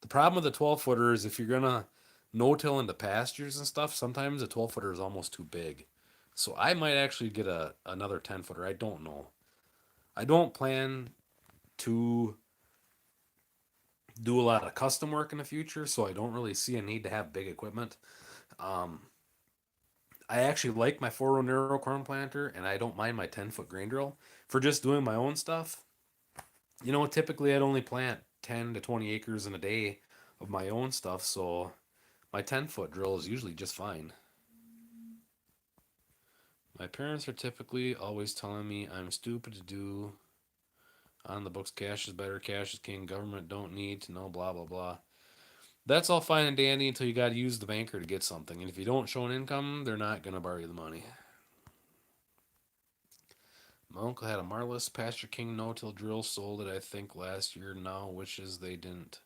the problem with the 12 footer is if you're going to no till into pastures and stuff, sometimes a 12 footer is almost too big. So I might actually get another 10 footer. I don't know. I don't plan to do a lot of custom work in the future, so I don't really see a need to have big equipment. Um, I actually like my 4-row narrow corn planter, and I don't mind my 10-foot grain drill for just doing my own stuff. Typically I'd only plant 10 to 20 acres in a day of my own stuff, so my 10-foot drill is usually just fine. My parents are typically always telling me I'm stupid to do on the books. Cash is better, cash is king, government don't need to know, blah, blah, blah. That's all fine and dandy until you got to use the banker to get something. And if you don't show an income, they're not going to borrow you the money. My uncle had a Marlis Pasture King no-till drill, sold it I think last year. Now wishes they didn't,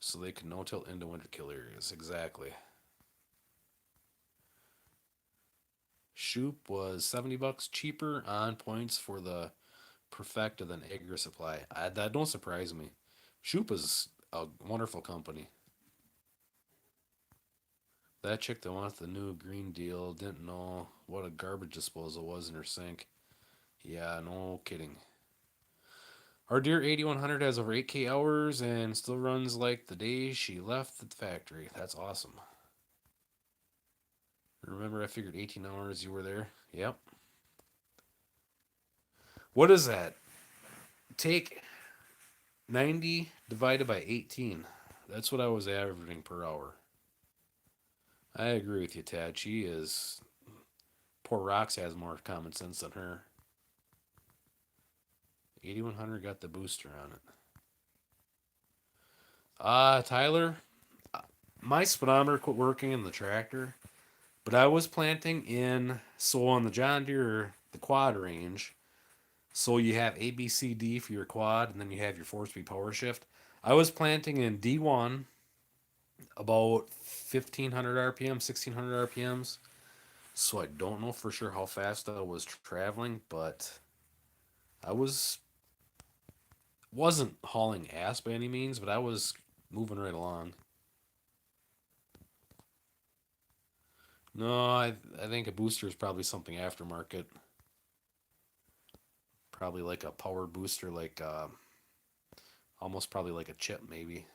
so they could no-till into winter kill areas. Exactly. Shoop was $70 cheaper on points for the Perfecta than Agri Supply. That don't surprise me. Shoop is a wonderful company. That chick that wants the new Green Deal didn't know what a garbage disposal was in her sink. Yeah, no kidding. Our dear 8100 has over 8K hours and still runs like the day she left the factory. That's awesome. Remember, I figured 18 hours you were there? Yep. What is that? Take 90 divided by 18. That's what I was averaging per hour. I agree with you, Tad. She is. Poor Rox has more common sense than her. 8100 got the booster on it. Tyler, my speedometer quit working in the tractor, but I was planting in, so on the John Deere, the quad range. So you have A, B, C, D for your quad, and then you have your 4-speed power shift. I was planting in D1 about 1500 RPM, 1600 RPMs. So I don't know for sure how fast I was traveling, but I wasn't hauling ass by any means, but I was moving right along. No, I think a booster is probably something aftermarket. Probably like a powered booster, like almost probably like a chip maybe.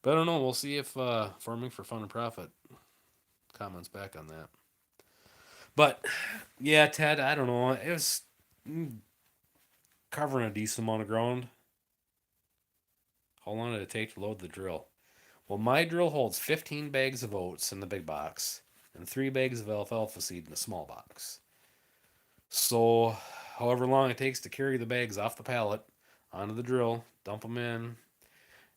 But I don't know. We'll see if farming for fun and profit comments back on that. But yeah, Ted, I don't know. It was covering a decent amount of ground. How long did it take to load the drill? Well, my drill holds 15 bags of oats in the big box and 3 bags of alfalfa seed in the small box. So, however long it takes to carry the bags off the pallet onto the drill, dump them in,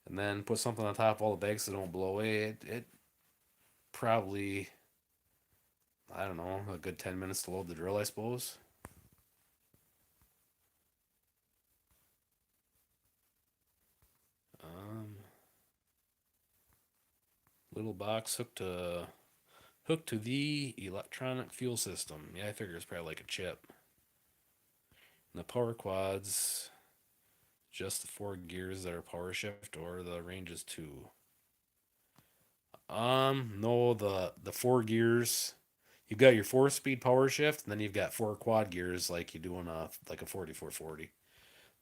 and then put something on top of all the bags so they don't blow away, it probably, I don't know, a good 10 minutes to load the drill, I suppose. Um, little box hooked to the electronic fuel system. Yeah, I figure it's probably like a chip. And the power quads, just the 4 gears that are power shift, or the range is 2. No, the 4 gears. You've got your 4-speed power shift, and then you've got 4 quad gears like you do on a like a 4440.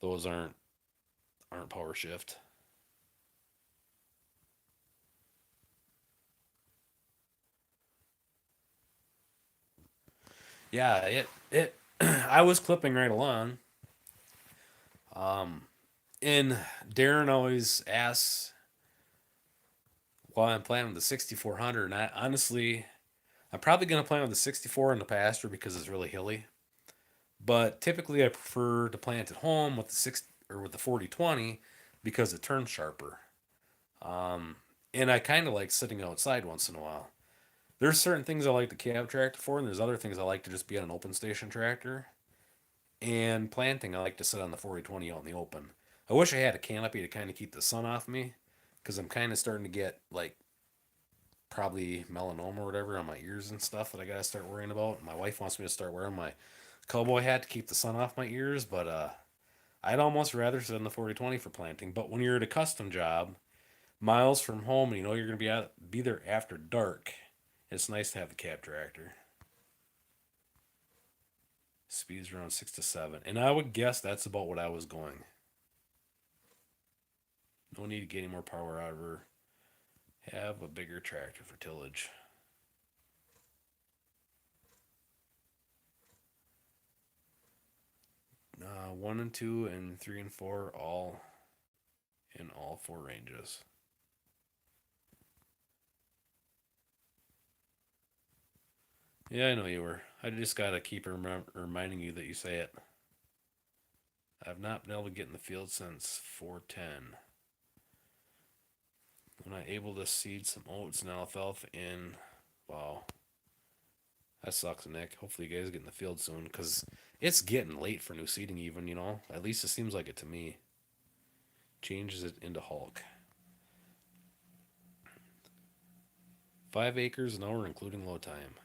Those aren't power shift. Yeah, it I was clipping right along. And Darren always asks why I'm planting with the 6400. And I honestly, I'm probably going to plant with the 64 in the pasture because it's really hilly. But typically, I prefer to plant at home with the 4020 because it turns sharper. Um, and I kind of like sitting outside once in a while. There's certain things I like the cab tractor for, and there's other things I like to just be on an open station tractor. And planting, I like to sit on the 4020 out in the open. I wish I had a canopy to kind of keep the sun off me, because I'm kind of starting to get like probably melanoma or whatever on my ears and stuff that I gotta start worrying about. My wife wants me to start wearing my cowboy hat to keep the sun off my ears, but I'd almost rather sit in the 4020 for planting. But when you're at a custom job, miles from home, and you know you're gonna be there after dark, it's nice to have the cab tractor. Speeds around 6 to 7, and I would guess that's about what I was going. No need to get any more power out of her. Have a bigger tractor for tillage. 1 and 2 and 3 and 4 all in all 4 ranges. Yeah, I know you were. I just gotta keep reminding you that you say it. I've not been able to get in the field since 410. When I able to seed some oats and alfalfa in. Wow, that sucks, Nick. Hopefully you guys get in the field soon, because it's getting late for new seeding even, you know? At least it seems like it to me. Changes it into Hulk. 5 acres an hour, including low time.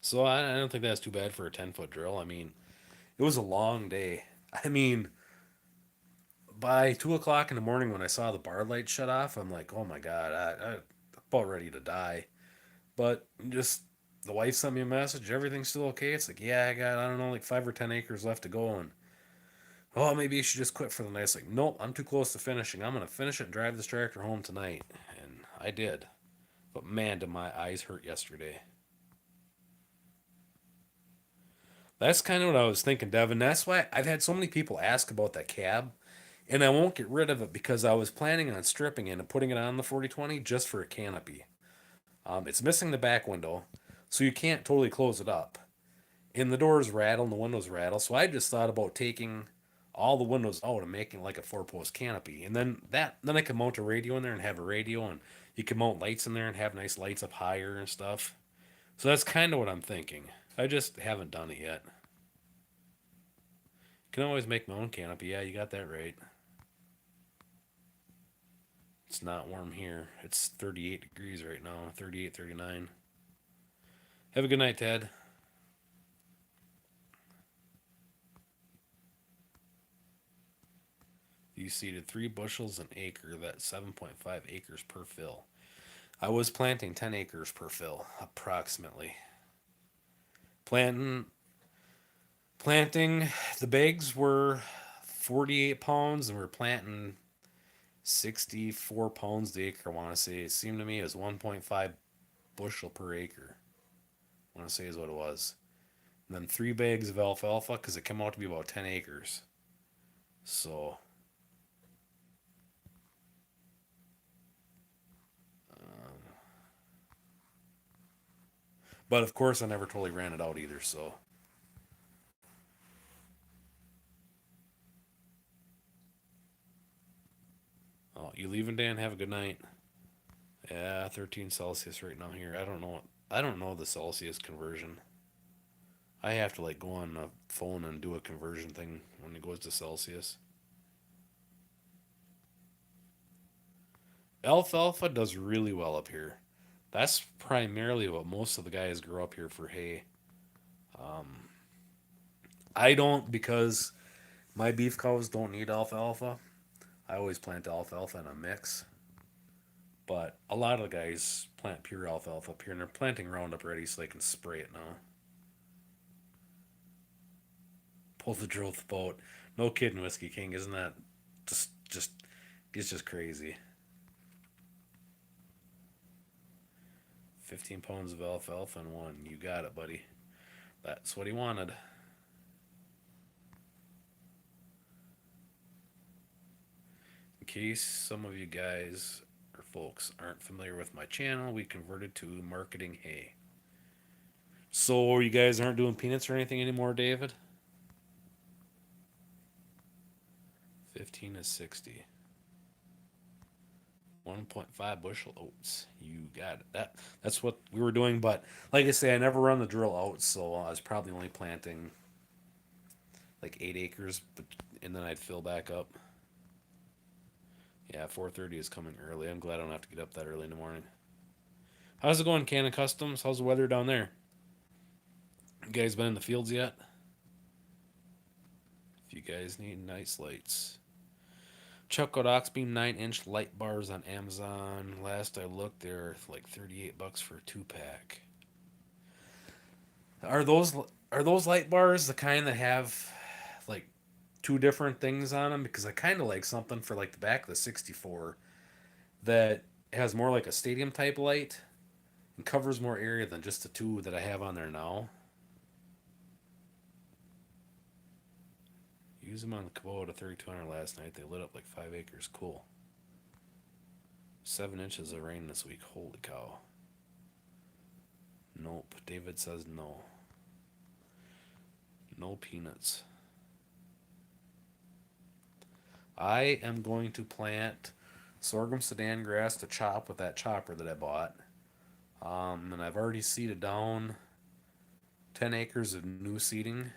So I don't think that's too bad for a 10-foot drill. I mean, it was a long day. I mean, by 2 o'clock in the morning when I saw the bar light shut off, I'm like, oh my God, I'm about ready to die. But just the wife sent me a message. Everything's still okay. It's like, yeah, I got, I don't know, like 5 or 10 acres left to go. And, oh, maybe you should just quit for the night. It's like, nope, I'm too close to finishing. I'm going to finish it and drive this tractor home tonight. And I did. But man, did my eyes hurt yesterday. That's kind of what I was thinking, Devin. That's why I've had so many people ask about that cab, and I won't get rid of it because I was planning on stripping it and putting it on the 4020 just for a canopy. It's missing the back window, so you can't totally close it up. And the doors rattle and the windows rattle, so I just thought about taking all the windows out and making like a four-post canopy. And then I can mount a radio in there and have a radio, and you can mount lights in there and have nice lights up higher and stuff. So that's kind of what I'm thinking. I just haven't done it yet. Can always make my own canopy. Yeah, you got that right. It's not warm here. It's 38 degrees right now. 38, 39. Have a good night, Ted. You seeded 3 bushels an acre. That's 7.5 acres per fill. I was planting 10 acres per fill, approximately. Planting, planting, the bags were 48 pounds, and we're planting 64 pounds the acre, I want to say. It seemed to me it was 1.5 bushel per acre. I want to say is what it was. And then 3 bags of alfalfa because it came out to be about 10 acres. So, but of course, I never totally ran it out either. So, oh, you leaving, Dan? Have a good night. Yeah, 13 Celsius right now here. I don't know. I don't know the Celsius conversion. I have to like go on the phone and do a conversion thing when it goes to Celsius. Alfalfa does really well up here. That's primarily what most of the guys grow up here for hay. I don't because my beef cows don't need alfalfa. I always plant alfalfa in a mix. But a lot of the guys plant pure alfalfa up here, and they're planting Roundup ready so they can spray it now. Pull the drill with the boat. No kidding, Whiskey King. Isn't that just it's just crazy. 15 pounds of alfalfa in one. You got it, buddy. That's what he wanted. case some of you guys or folks aren't familiar with my channel, we converted to marketing hay. So you guys aren't doing peanuts or anything anymore, David? 15 to 60. 1.5 bushel oats. You got it. That's what we were doing, but like I say, I never run the drill out, so I was probably only planting like 8 acres, but and then I'd fill back up. Yeah, 4:30 is coming early. I'm glad I don't have to get up that early in the morning. How's it going, Cannon Customs? How's the weather down there? You guys been in the fields yet? If you guys need nice lights. Chuck Ox Beam 9-inch light bars on Amazon. Last I looked, they're like $38 for a 2 pack. Are those are those light bars the kind that have like two different things on them? Because I kind of like something for like the back of the 64 that has more like a stadium type light and covers more area than just the two that I have on there now. Use them on the Kubota 3200 last night. They lit up like 5 acres. Cool. 7 inches of rain this week. Holy cow. Nope. David says no. No peanuts. I am going to plant sorghum sedan grass to chop with that chopper that I bought. And I've already seeded down 10 acres of new seeding.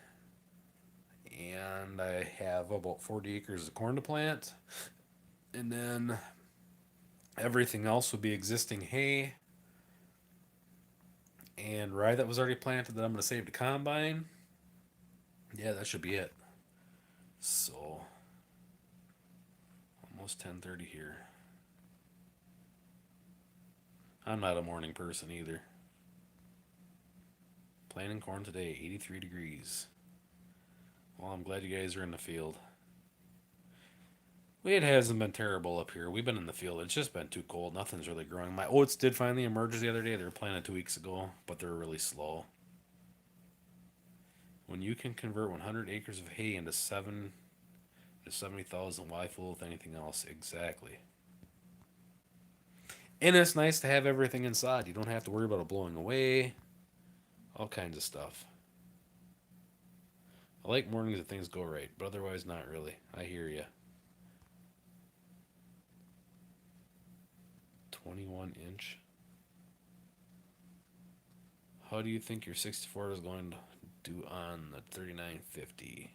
And I have about 40 acres of corn to plant. And then everything else would be existing hay and rye that was already planted that I'm going to save to combine. Yeah, that should be it. So, almost 10:30 here. I'm not a morning person either. Planting corn today, 83 degrees. Well, I'm glad you guys are in the field. It hasn't been terrible up here. We've been in the field. It's just been too cold. Nothing's really growing. My oats did finally emerge the other day. They were planted 2 weeks ago, but they're really slow. When you can convert 100 acres of hay into 70,000, why fool with anything else? Exactly. And it's nice to have everything inside. You don't have to worry about it blowing away. All kinds of stuff. I like mornings that things go right, but otherwise not really. I hear you. 21-inch. How do you think your 64 is going to do on the 3950?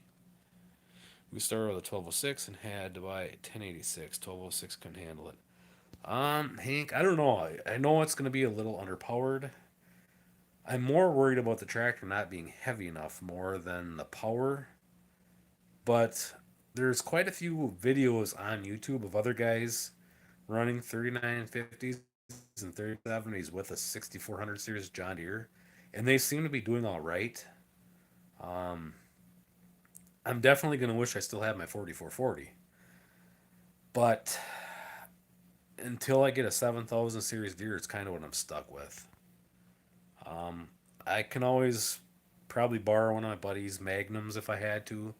We started with a 1206 and had to buy a 1086. 1206 couldn't handle it. Hank, I don't know. I know it's going to be a little underpowered. I'm more worried about the tractor not being heavy enough more than the power. But there's quite a few videos on YouTube of other guys running 3950s and 3070s with a 6400 series John Deere, and they seem to be doing all right. Um, I'm definitely going to wish I still had my 4440. But until I get a 7000 series Deere, it's kind of what I'm stuck with. Um, I can always probably borrow one of my buddies' Magnums if I had to,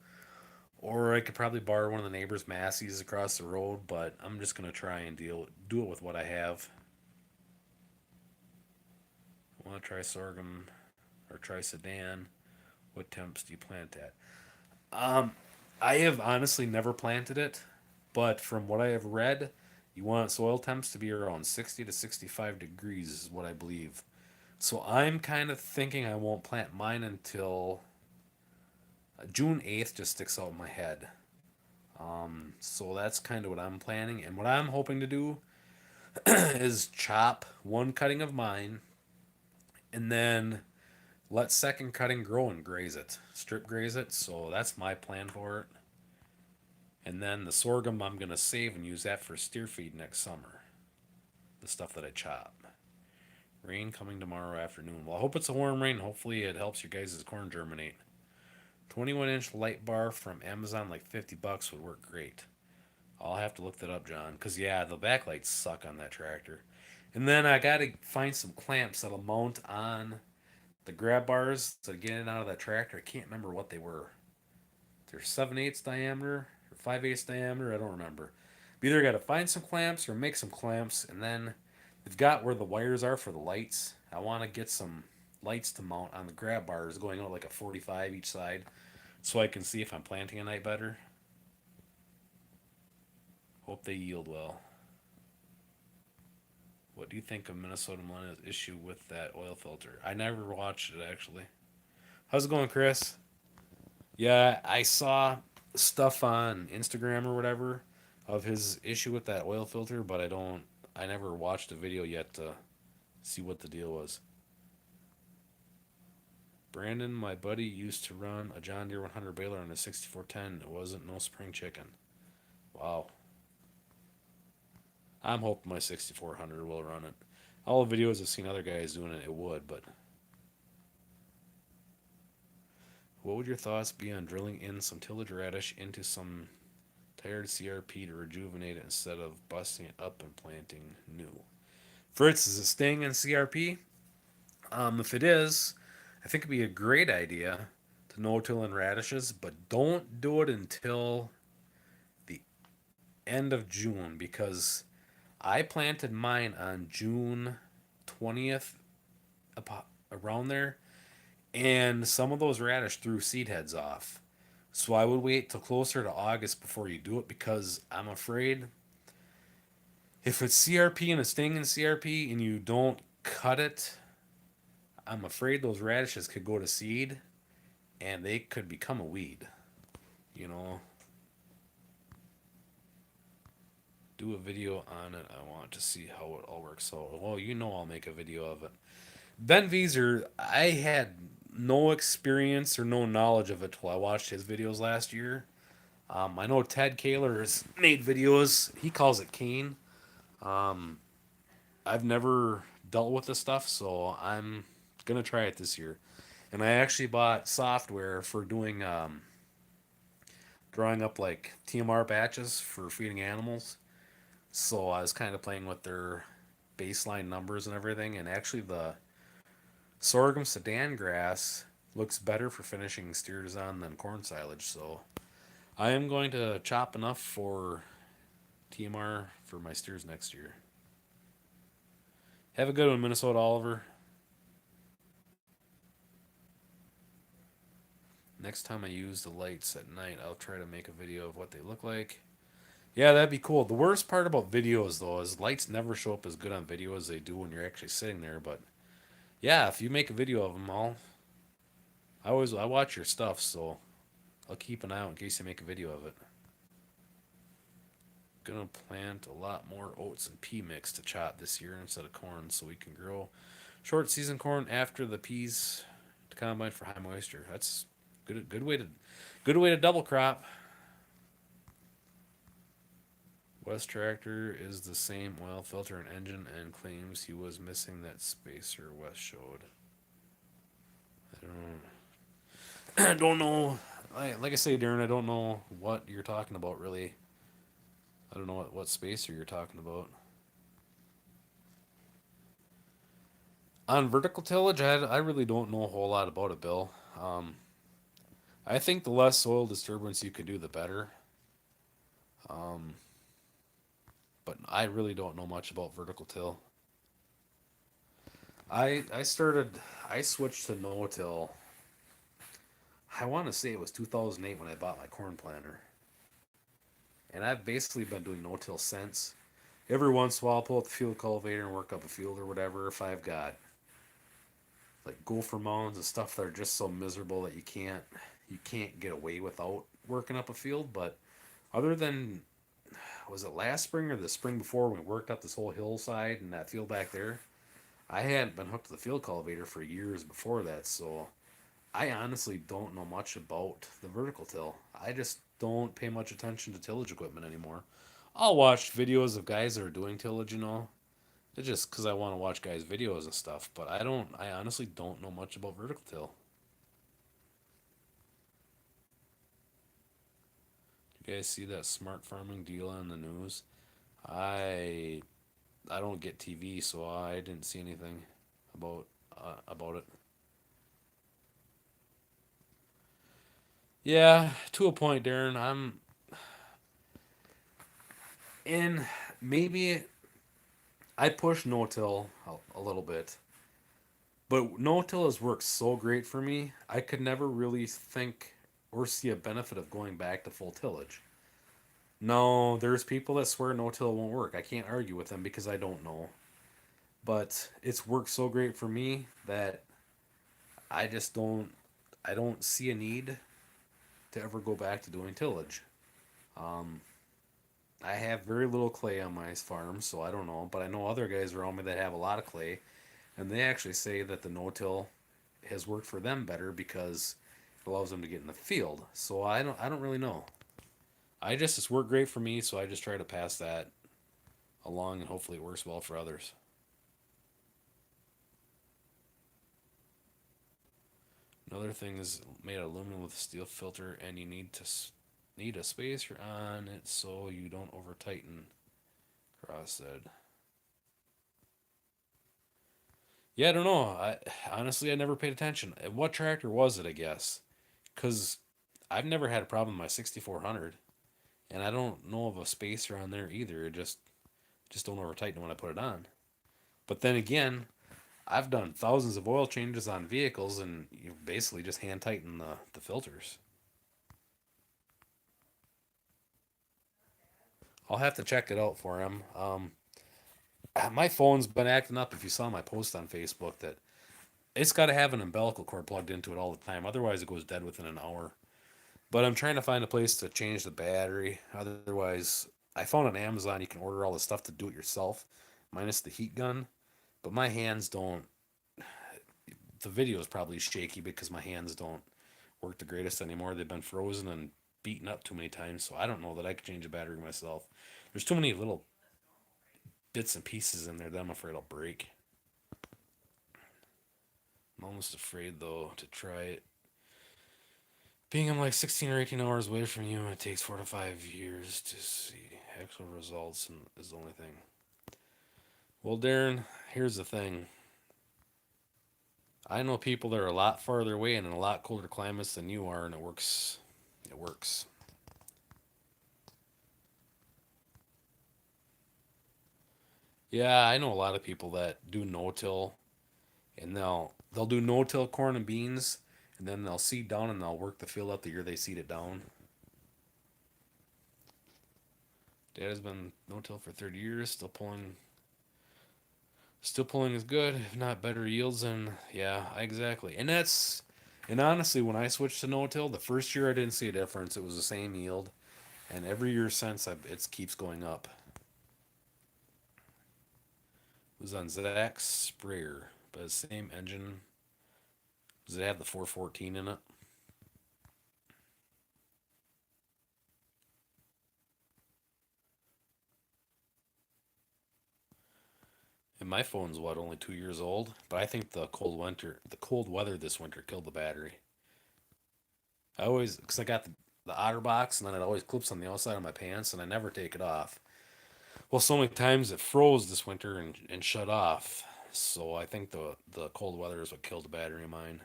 or I could probably borrow one of the neighbors' Massey's across the road. But I'm just gonna try and do it with what I have. I want to try sorghum or try sedan. What temps do you plant at? Um, I have honestly never planted it, but from what I have read, you want soil temps to be around 60 to 65 degrees, is what I believe. So I'm kind of thinking I won't plant mine until June 8th, just sticks out in my head. So that's kind of what I'm planning. And what I'm hoping to do is chop one cutting of mine and then let second cutting grow and graze it, strip graze it. So that's my plan for it. And then the sorghum I'm going to save and use that for steer feed next summer. The stuff that I chop. Rain coming tomorrow afternoon. Well, I hope it's a warm rain. Hopefully it helps your guys' corn germinate. 21-inch light bar from Amazon, like $50 would work great. I'll have to look that up, John. Because, yeah, the backlights suck on that tractor. And then I got to find some clamps that'll mount on the grab bars to get it out of that tractor. I can't remember what they were. They're 7/8 diameter or 5/8 diameter. I don't remember. We either got to find some clamps or make some clamps, and then they've got where the wires are for the lights. I want to get some lights to mount on the grab bars going out like a 45 each side so I can see if I'm planting a night better. Hope they yield well. What do you think of Minnesota Millennial's issue with that oil filter? I never watched it actually. How's it going, Chris? Yeah, I saw stuff on Instagram or whatever of his issue with that oil filter, but I never watched a video yet to see what the deal was. Brandon, my buddy, used to run a John Deere 100 baler on a 6410. It wasn't no spring chicken. Wow. I'm hoping my 6400 will run it. All the videos I've seen other guys doing it, it would, but what would your thoughts be on drilling in some tillage radish into some tired CRP to rejuvenate it instead of busting it up and planting new? Fritz, is it staying in CRP? If it is, I think it'd be a great idea to no-till in radishes, but don't do it until the end of June because I planted mine on June 20th, around there, and some of those radish threw seed heads off. So I would wait till closer to August before you do it because I'm afraid if it's CRP and it's staying in CRP and you don't cut it, I'm afraid those radishes could go to seed and they could become a weed. You know, do a video on it. I want to see how it all works. So, well, I'll make a video of it. Ben Vieser, I had no experience or no knowledge of it till I watched his videos last year. I know Ted Kaler has made videos. He calls it cane. Um, I've never dealt with this stuff, so I'm gonna try it this year. And I actually bought software for doing drawing up like TMR batches for feeding animals. So I was kind of playing with their baseline numbers and everything. And actually, the sorghum sedan grass looks better for finishing steers on than corn silage. So I am going to chop enough for TMR for my steers next year. Have a good one, Minnesota Oliver. Next time I use the lights at night, I'll try to make a video of what they look like. Yeah, that'd be cool. The worst part about videos, though, is lights never show up as good on video as they do when you're actually sitting there. But yeah, if you make a video of them all, I watch your stuff, so I'll keep an eye out in case you make a video of it. Gonna plant a lot more oats and pea mix to chop this year instead of corn, so we can grow short season corn after the peas to combine for high moisture. That's good way to double crop. West Tractor is the same oil filter and engine and claims he was missing that spacer West showed. I don't, I don't know. Like I say, Darren, I don't know what you're talking about really. I don't know what spacer you're talking about. On vertical tillage, I really don't know a whole lot about it, Bill. Um, I think the less soil disturbance you can do, the better. Um, but I really don't know much about vertical till. I started I switched to no till. I want to say it was 2008 when I bought my corn planter, and I've basically been doing no till since. Every once in a while, I'll pull out the field cultivator and work up a field or whatever. If I've got like gopher mounds and stuff that are just so miserable that you can't get away without working up a field. But other than was it last spring or the spring before when we worked up this whole hillside and that field back there, I hadn't been hooked to the field cultivator for years before that, so I honestly don't know much about the vertical till. I just don't pay much attention to tillage equipment anymore. I'll watch videos of guys that are doing tillage, it's just because I want to watch guys' videos and stuff, but I honestly don't know much about vertical till. You guys see that smart farming deal on the news? I I don't get TV, so I didn't see anything about about it. Yeah, to a point, Darren. And maybe I push no-till a little bit, but no-till has worked so great for me. I could never really think or see a benefit of going back to full tillage. No, there's people that swear no-till won't work. I can't argue with them because I don't know. But it's worked so great for me that I just don't I don't see a need to ever go back to doing tillage. Um, I have very little clay on my farm, so I don't know. But I know other guys around me that have a lot of clay, and they actually say that the no-till has worked for them better because it allows them to get in the field. So I don't really know. It's worked great for me, so I just try to pass that along, and hopefully it works well for others. Another thing is made of aluminum with a steel filter, and you need a spacer on it so you don't over tighten. Cross said. Yeah, I don't know. I honestly I never paid attention. What tractor was it? I guess because I've never had a problem with my 6400, and I don't know of a spacer on there either. Just don't over tighten when I put it on. But then again, I've done thousands of oil changes on vehicles, and you basically just hand tighten the filters. I'll have to check it out for him. My phone's been acting up. If you saw my post on Facebook, that it's got to have an umbilical cord plugged into it all the time. Otherwise, it goes dead within an hour. But I'm trying to find a place to change the battery. Otherwise, I found on Amazon you can order all the stuff to do it yourself, minus the heat gun. But my hands don't. The video is probably shaky because my hands don't work the greatest anymore. They've been frozen and beaten up too many times, so I don't know that I could change a battery myself. There's too many little bits and pieces in there that I'm afraid I'll break. I'm almost afraid though to try it. Being I'm like 16 or 18 hours away from you, and it takes 4 to 5 years to see actual results, and is the only thing. Well, Darren, here's the thing. I know people that are a lot farther away and in a lot colder climates than you are, and it works. It works. Yeah, I know a lot of people that do no-till, and they'll do no-till corn and beans, and then they'll seed down and they'll work the field out the year they seed it down. Dad has been no-till for 30 years, still pulling is good, if not better yields, and yeah, exactly. And honestly, when I switched to no-till, the first year I didn't see a difference. It was the same yield, and every year since, it keeps going up. It was on Zach's sprayer, but the same engine. Does it have the 414 in it? And my phone's what, only 2 years old, but I think the cold weather this winter killed the battery. Because I got the OtterBox, and then it always clips on the outside of my pants, and I never take it off. Well, so many times it froze this winter and shut off. So I think the cold weather is what killed the battery of mine.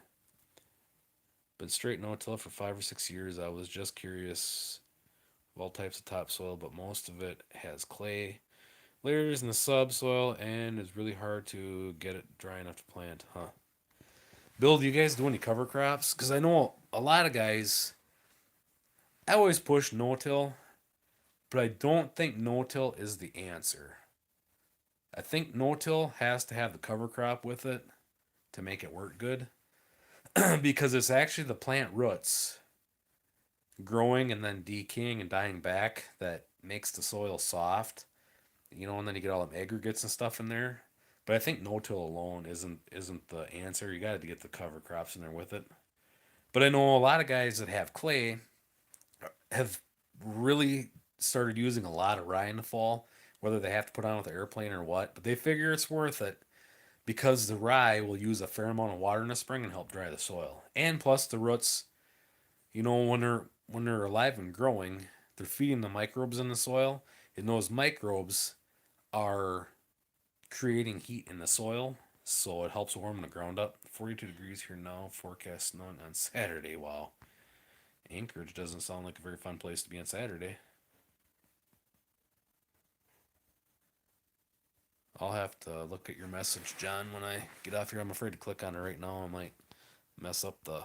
Been straight no-till for 5 or 6 years. I was just curious of all types of topsoil, but most of it has clay layers in the subsoil, and it's really hard to get it dry enough to plant, huh? Bill, do you guys do any cover crops? Because I know a lot of guys. I always push no-till, but I don't think no-till is the answer. I think no-till has to have the cover crop with it to make it work good, because it's actually the plant roots growing and then decaying and dying back that makes the soil soft. And then you get all them aggregates and stuff in there. But I think no-till alone isn't the answer. You got to get the cover crops in there with it. But I know a lot of guys that have clay have really started using a lot of rye in the fall, whether they have to put on with the airplane or what. But they figure it's worth it because the rye will use a fair amount of water in the spring and help dry the soil. And plus the roots, when they're alive and growing, they're feeding the microbes in the soil, and those microbes are creating heat in the soil, so it helps warm the ground up. 42 degrees here now. Forecast none on Saturday. Wow, Anchorage doesn't sound like a very fun place to be on Saturday. I'll have to look at your message, John, when I get off here. I'm afraid to click on it right now. I might mess up the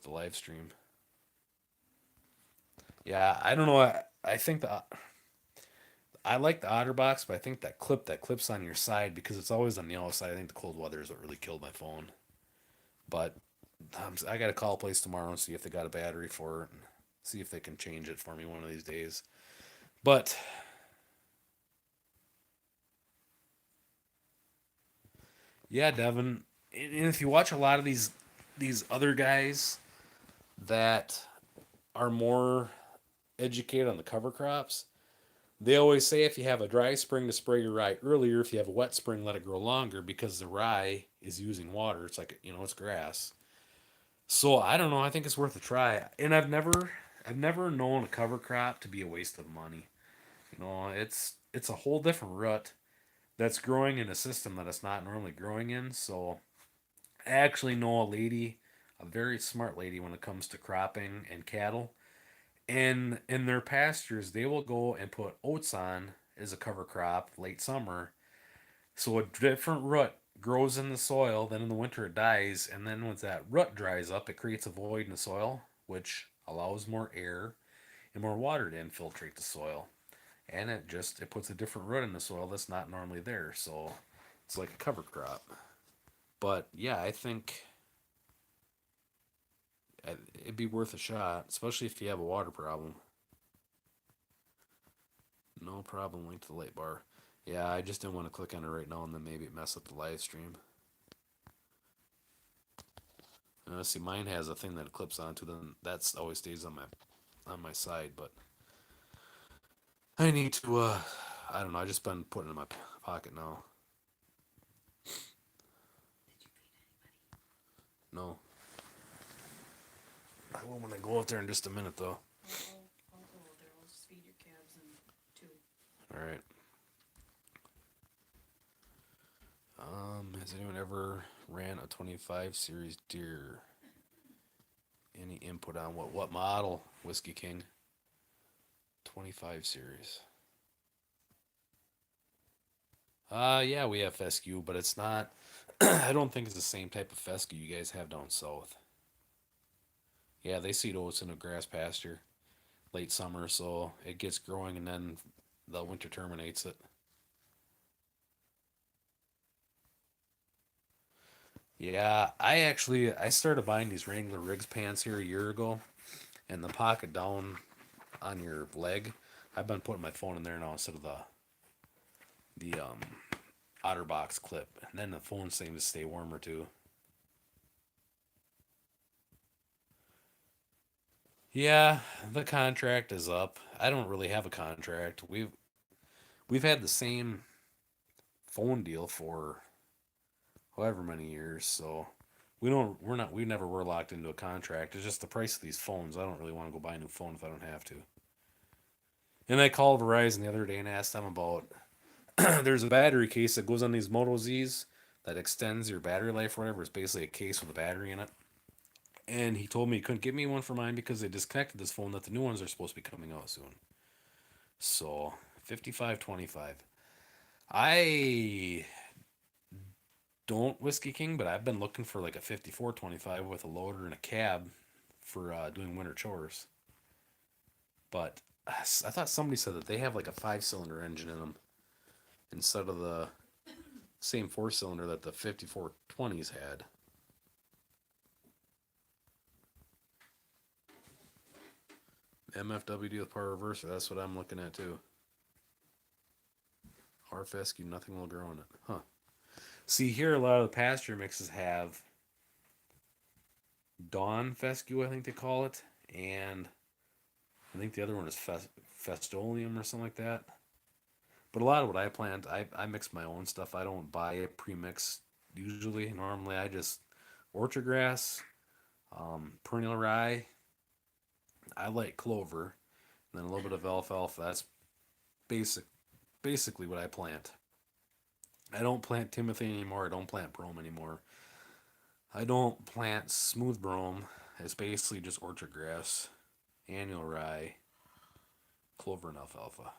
live stream. Yeah, I don't know. I think I like the OtterBox, but I think that clips on your side because it's always on the outside. I think the cold weather is what really killed my phone. But I got to call a place tomorrow and see if they got a battery for it and see if they can change it for me one of these days. But yeah, Devin, and if you watch a lot of these other guys that are more educated on the cover crops, they always say if you have a dry spring to spray your rye earlier, if you have a wet spring, let it grow longer because the rye is using water. It's like, it's grass. So I don't know. I think it's worth a try. And I've never known a cover crop to be a waste of money. It's a whole different root that's growing in a system that it's not normally growing in. So I actually know a lady, a very smart lady when it comes to cropping and cattle. And in their pastures, they will go and put oats on as a cover crop late summer. So a different root grows in the soil, then in the winter it dies, and then once that root dries up, it creates a void in the soil, which allows more air and more water to infiltrate the soil. And it puts a different root in the soil that's not normally there. So it's like a cover crop. But yeah, I think it'd be worth a shot, especially if you have a water problem. No problem. Link to the light bar. Yeah, I just didn't want to click on it right now, and then maybe it mess up the live stream. See, mine has a thing that it clips onto. Then that's always stays on my side. But I need to. I don't know. I just been putting it in my pocket now. No, I will when I go out there in just a minute, though. I'll go out there. I'll just feed your calves and two. All right. Has anyone ever ran a 25 series deer? Any input on what model? Whiskey King. 25 series. Yeah, we have fescue, but it's not. I don't think it's the same type of fescue you guys have down south. Yeah, they seed oats in a grass pasture late summer, so it gets growing and then the winter terminates it. Yeah, I started buying these Wrangler Riggs pants here a year ago, and the pocket down on your leg, I've been putting my phone in there now instead of the OtterBox clip, and then the phone seems to stay warmer too. Yeah, the contract is up. I don't really have a contract. We've had the same phone deal for however many years, so we never were locked into a contract. It's just the price of these phones. I don't really want to go buy a new phone if I don't have to. And I called Verizon the other day and asked them about there's a battery case that goes on these Moto Z's that extends your battery life or whatever. It's basically a case with a battery in it. And he told me he couldn't get me one for mine because they disconnected this phone that the new ones are supposed to be coming out soon. So 5525. I don't Whiskey King, but I've been looking for like a 5425 with a loader and a cab for doing winter chores. But I thought somebody said that they have like a 5-cylinder engine in them instead of the same 4-cylinder that the 5420s had. MFWD with power reverser, that's what I'm looking at too. R fescue, nothing will grow in it. Huh. See, here a lot of the pasture mixes have Dawn fescue, I think they call it, and I think the other one is Festoleum or something like that. But a lot of what I plant, I mix my own stuff. I don't buy it pre-mixed usually. Normally, I just orchard grass, perennial rye. I like clover, and then a little bit of alfalfa. That's basic, basically what I plant. I don't plant Timothy anymore. I don't plant brome anymore. I don't plant smooth brome. It's basically just orchard grass, annual rye, clover, and alfalfa.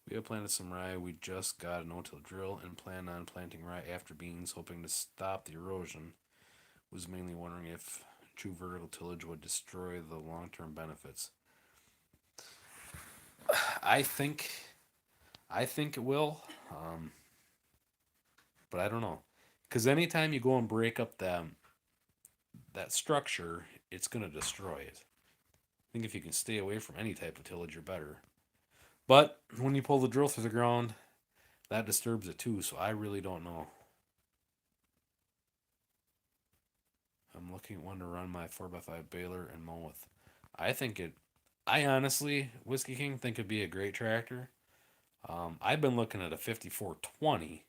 We have planted some rye. We just got a no-till drill and plan on planting rye after beans, hoping to stop the erosion. Was mainly wondering if true vertical tillage would destroy the long-term benefits. I think, I think it will, but I don't know. Because anytime you go and break up that structure, it's gonna destroy it. I think if you can stay away from any type of tillage, you're better. But when you pull the drill through the ground, that disturbs it too. So I really don't know. I'm looking at one to run my 4x5 baler and mow with. I think it. I honestly, Whiskey King, think it'd be a great tractor. I've been looking at a 5420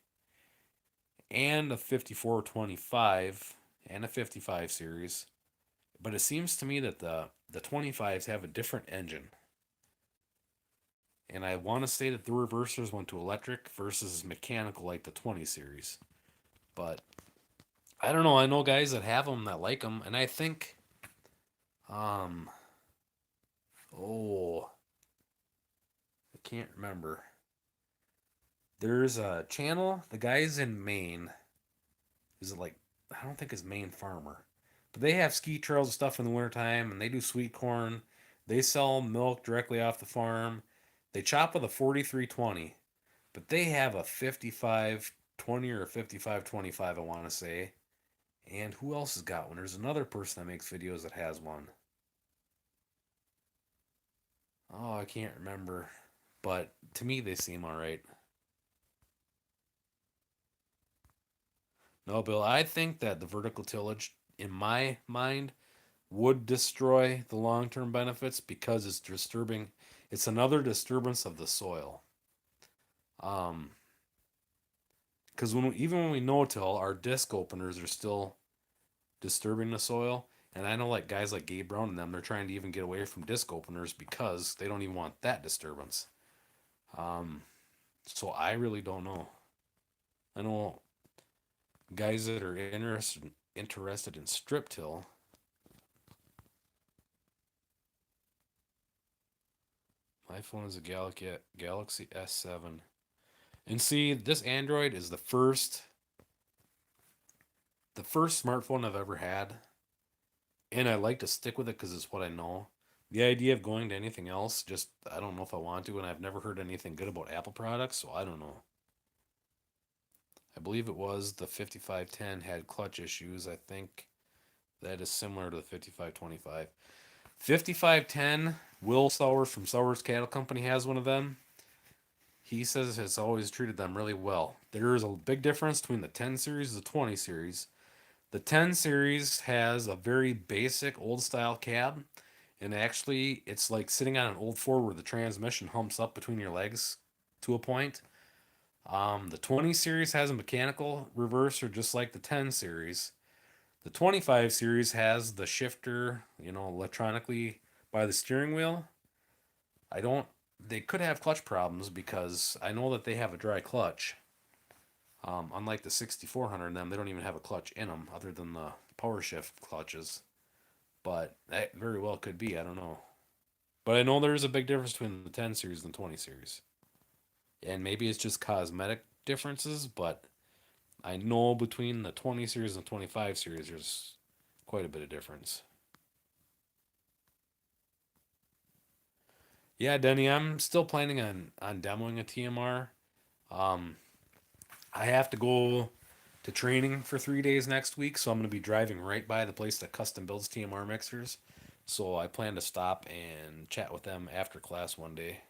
and a 5425 and a 55 series, but it seems to me that the 25s have a different engine. And I want to say that the reversers went to electric versus mechanical like the 20 series. But I don't know. I know guys that have them that like them, and I think, um, oh, I can't remember. There's a channel. The guy's in Maine. Is it like I don't think it's Maine Farmer, but they have ski trails and stuff in the wintertime, and they do sweet corn. They sell milk directly off the farm. They chop with a 4320, but they have a 5520 or a 5525. I want to say. And who else has got one? There's another person that makes videos that has one. Oh, I can't remember. But to me, they seem all right. No, Bill, I think that the vertical tillage, in my mind, would destroy the long term benefits because it's disturbing. It's another disturbance of the soil. Um, because even when we no till, our disc openers are still disturbing the soil. And I know like guys like Gabe Brown and them, they're trying to even get away from disc openers because they don't even want that disturbance. Um, so I really don't know. I know guys that are interested in strip till. My phone is a Galaxy S7. And see, this Android is the first smartphone I've ever had, and I like to stick with it because it's what I know. The idea of going to anything else, just I don't know if I want to, and I've never heard anything good about Apple products, so I don't know. I believe it was the 5510 had clutch issues. I think that is similar to the 5525. 5510, Will Sowers from Sowers Cattle Company has one of them. He says has always treated them really well. There is a big difference between the 10 series and the 20 series. The 10 series has a very basic old style cab, and actually it's like sitting on an old Ford where the transmission humps up between your legs to a point. The 20 series has a mechanical reverser just like the 10 series. The 25 series has the shifter, electronically by the steering wheel. I don't. They could have clutch problems because I know that they have a dry clutch. Unlike the 6400 and them, they don't even have a clutch in them other than the power shift clutches. But that very well could be. I don't know. But I know there is a big difference between the 10 series and the 20 series. And maybe it's just cosmetic differences, but I know between the 20 series and the 25 series, there's quite a bit of difference. Yeah, Denny, I'm still planning on demoing a TMR. Um, I have to go to training for 3 days next week, so I'm going to be driving right by the place that custom builds TMR mixers. So I plan to stop and chat with them after class one day.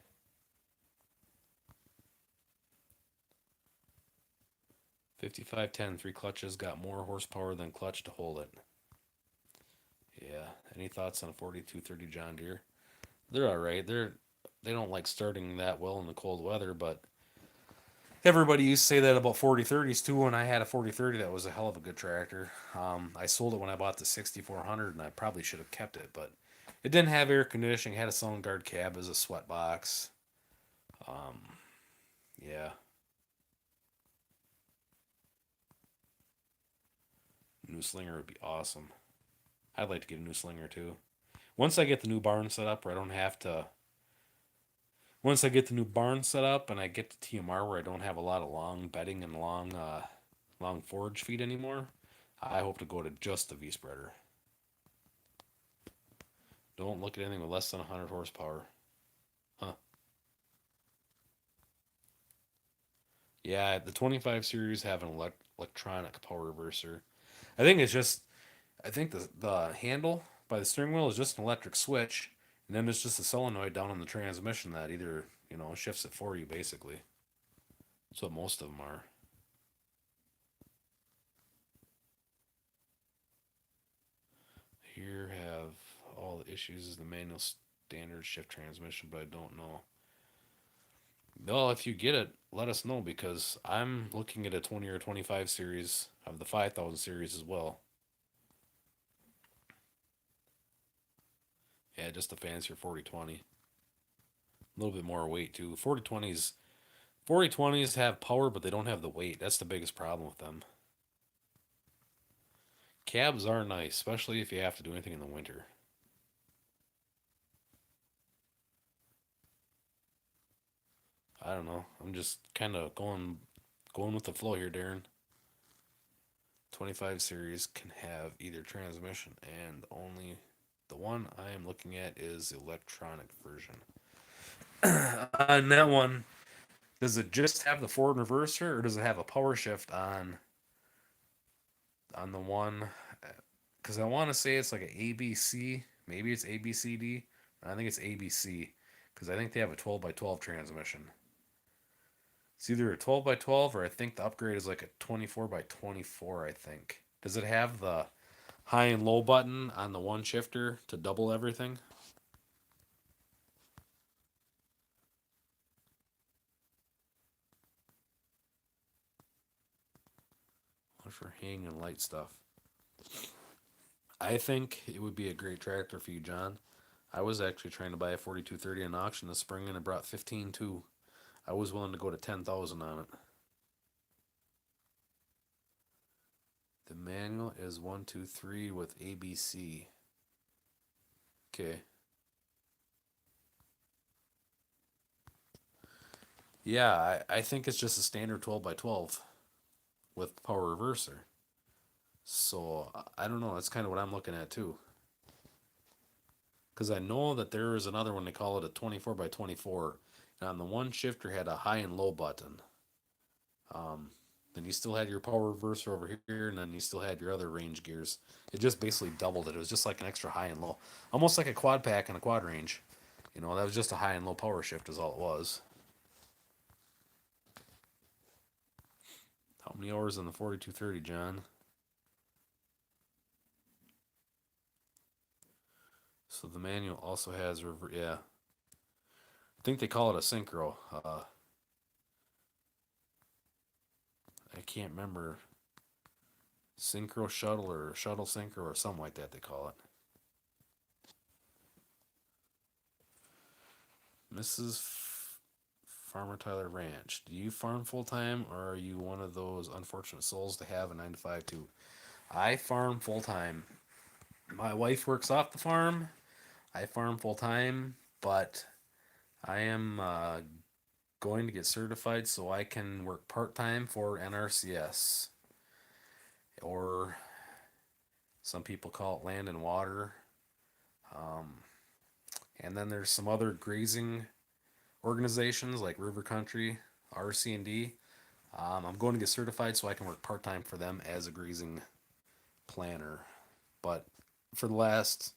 5510, three clutches, got more horsepower than clutch to hold it. Yeah. Any thoughts on a 4230 John Deere? They're all right. They don't like starting that well in the cold weather, but everybody used to say that about 4030s too. When I had a 4030, that was a hell of a good tractor. I sold it when I bought the 6400, and I probably should have kept it, but it didn't have air conditioning. It had a Sound Guard cab as a sweat box. Um, yeah, new slinger would be awesome. I'd like to get a new slinger too. Once I get the new barn set up where I don't have to once I get the new barn set up and I get the TMR where I don't have a lot of long bedding and long forage feed anymore, I hope to go to just the V spreader. Don't look at anything with less than 100 horsepower. Huh. Yeah, the 25 series have an electronic power reverser. I think it's just, I think the handle by the steering wheel is just an electric switch, and then there's just a solenoid down on the transmission that either, shifts it for you, basically. That's what most of them are. Here have all the issues is the manual standard shift transmission, but I don't know. Well, if you get it, let us know because I'm looking at a 20 or 25 series of the 5000 series as well. Yeah, just a fancier 4020. A little bit more weight too. 4020s have power, but they don't have the weight. That's the biggest problem with them. Cabs are nice, especially if you have to do anything in the winter. I don't know. I'm just kind of going with the flow here, Darren. 25 series can have either transmission and only the one I am looking at is electronic version. On that one, does it just have the forward and reverser, or does it have a power shift on the one? Because I want to say it's like an ABC. Maybe it's ABCD. I think it's ABC because I think they have a 12 by 12 transmission. It's either a 12 by 12 or I think the upgrade is like a 24 by 24. I think. Does it have the high and low button on the one shifter to double everything? For hang and light stuff. I think it would be a great tractor for you, John. I was actually trying to buy a 4230 in auction this spring and it brought 15 too. I was willing to go to 10,000 on it. The manual is 123 with ABC. Okay. Yeah, I think it's just a standard 12 by 12 with power reverser. So I don't know. That's kind of what I'm looking at too. Because I know that there is another one, they call it a 24 by 24. And on the one shifter had a high and low button. Then you still had your power reverser over here, and then you still had your other range gears. It just basically doubled it. It was just like an extra high and low. Almost like a quad pack and a quad range. That was just a high and low power shift is all it was. How many hours in the 4230, John? So the manual also has yeah. I think they call it a synchro. I can't remember. Synchro shuttle or shuttle synchro or something like that they call it. Mrs. Farmer Tyler Ranch. Do you farm full time or are you one of those unfortunate souls to have a 9 to 5 too? I farm full time. My wife works off the farm. I farm full time, but I am going to get certified so I can work part time for NRCS, or some people call it land and water. And then there's some other grazing organizations like River Country, RC&D. I'm going to get certified so I can work part time for them as a grazing planner. But for the last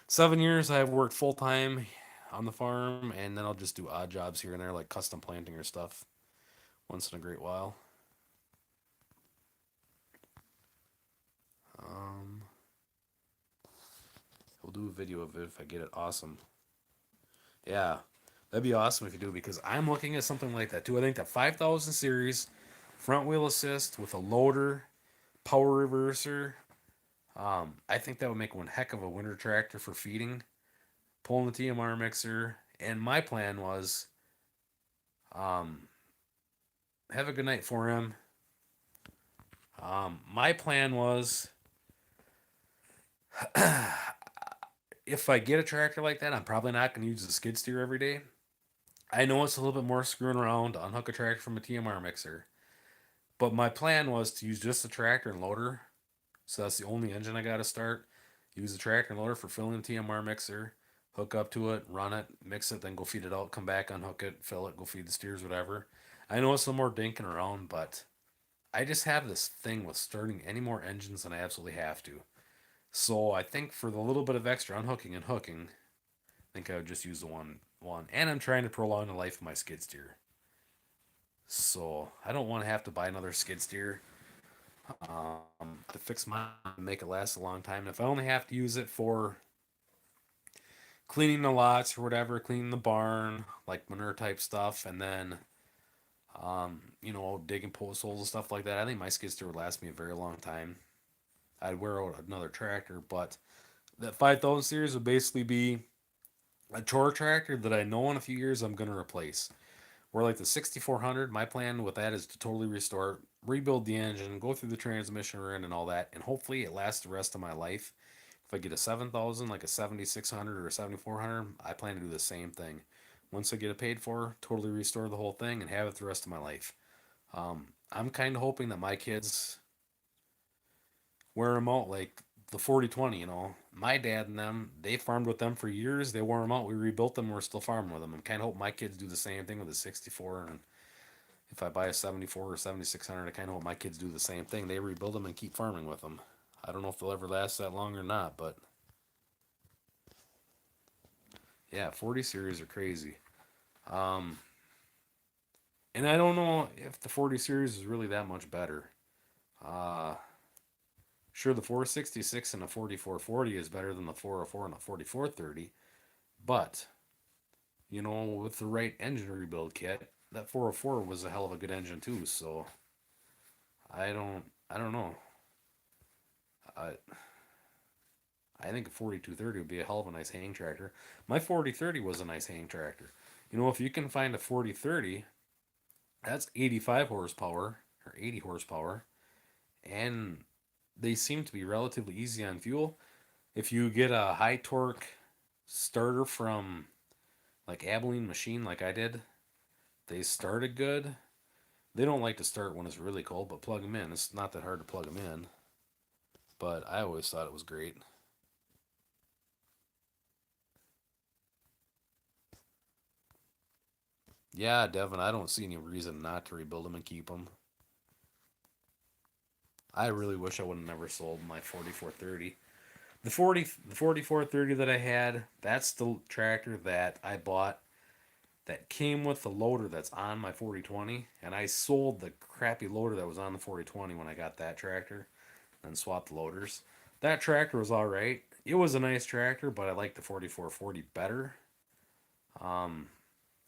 7 years, I've worked full time on the farm, and then I'll just do odd jobs here and there, like custom planting or stuff, once in a great while. We'll do a video of it if I get it. Awesome. Yeah, that'd be awesome if you do, because I'm looking at something like that too. I think that 5000 series, front wheel assist with a loader, power reverser. I think that would make one heck of a winter tractor for feeding, pulling the TMR mixer. And my plan was, have a good night for him. My plan was, if I get a tractor like that, I'm probably not going to use the skid steer every day. I know it's a little bit more screwing around to unhook a tractor from a TMR mixer, but my plan was to use just the tractor and loader. So that's the only engine I got to start. Use the tractor and loader for filling the TMR mixer, hook up to it, run it, mix it, then go feed it out, come back, unhook it, fill it, go feed the steers, whatever. I know it's a little more dinking around, but I just have this thing with starting any more engines than I absolutely have to. So I think for the little bit of extra unhooking and hooking, I think I would just use the one. And I'm trying to prolong the life of my skid steer. So I don't want to have to buy another skid steer to fix mine and make it last a long time. And if I only have to use it for cleaning the lots or whatever, cleaning the barn, like manure type stuff, and then digging post holes and stuff like that, I think my skid steer would last me a very long time. I'd wear out another tractor, but that 5,000 series would basically be a chore tractor that I know in a few years I'm going to replace. Where like the 6400, my plan with that is to totally restore, it, rebuild the engine, go through the transmission run and all that, and hopefully it lasts the rest of my life. If I get a 7000, like a 7600 or a 7400, I plan to do the same thing. Once I get it paid for, totally restore the whole thing and have it the rest of my life. I'm kind of hoping that my kids wear them out like the 4020, you know. My dad and them, they farmed with them for years. They wore them out. We rebuilt them. We're still farming with them. I'm kind of hope my kids do the same thing with the 64. And if I buy a 74 or 7600, I kind of hope my kids do the same thing. They rebuild them and keep farming with them. I don't know if they'll ever last that long or not, but yeah, 40 series are crazy. Um, and I don't know if the 40 series is really that much better. Uh, sure, the 466 and the 4440 is better than the 404 and the 4430, but with the right engine rebuild kit, that 404 was a hell of a good engine too. So I don't know. I I think a 4230 would be a hell of a nice hang tractor. My 4030 was a nice hang tractor. If you can find a 4030, that's 85 horsepower or 80 horsepower, and they seem to be relatively easy on fuel. If you get a high torque starter from like Abilene Machine, like I did, they started good. They don't like to start when it's really cold, but plug them in. It's not that hard to plug them in, but I always thought it was great. Yeah, Devin, I don't see any reason not to rebuild them and keep them. I really wish I would have never sold my 4430. The 4430 that I had, that's the tractor that I bought that came with the loader that's on my 4020, and I sold the crappy loader that was on the 4020 when I got that tractor and swapped the loaders. That tractor was all right. It was a nice tractor, but I liked the 4440 better. Um,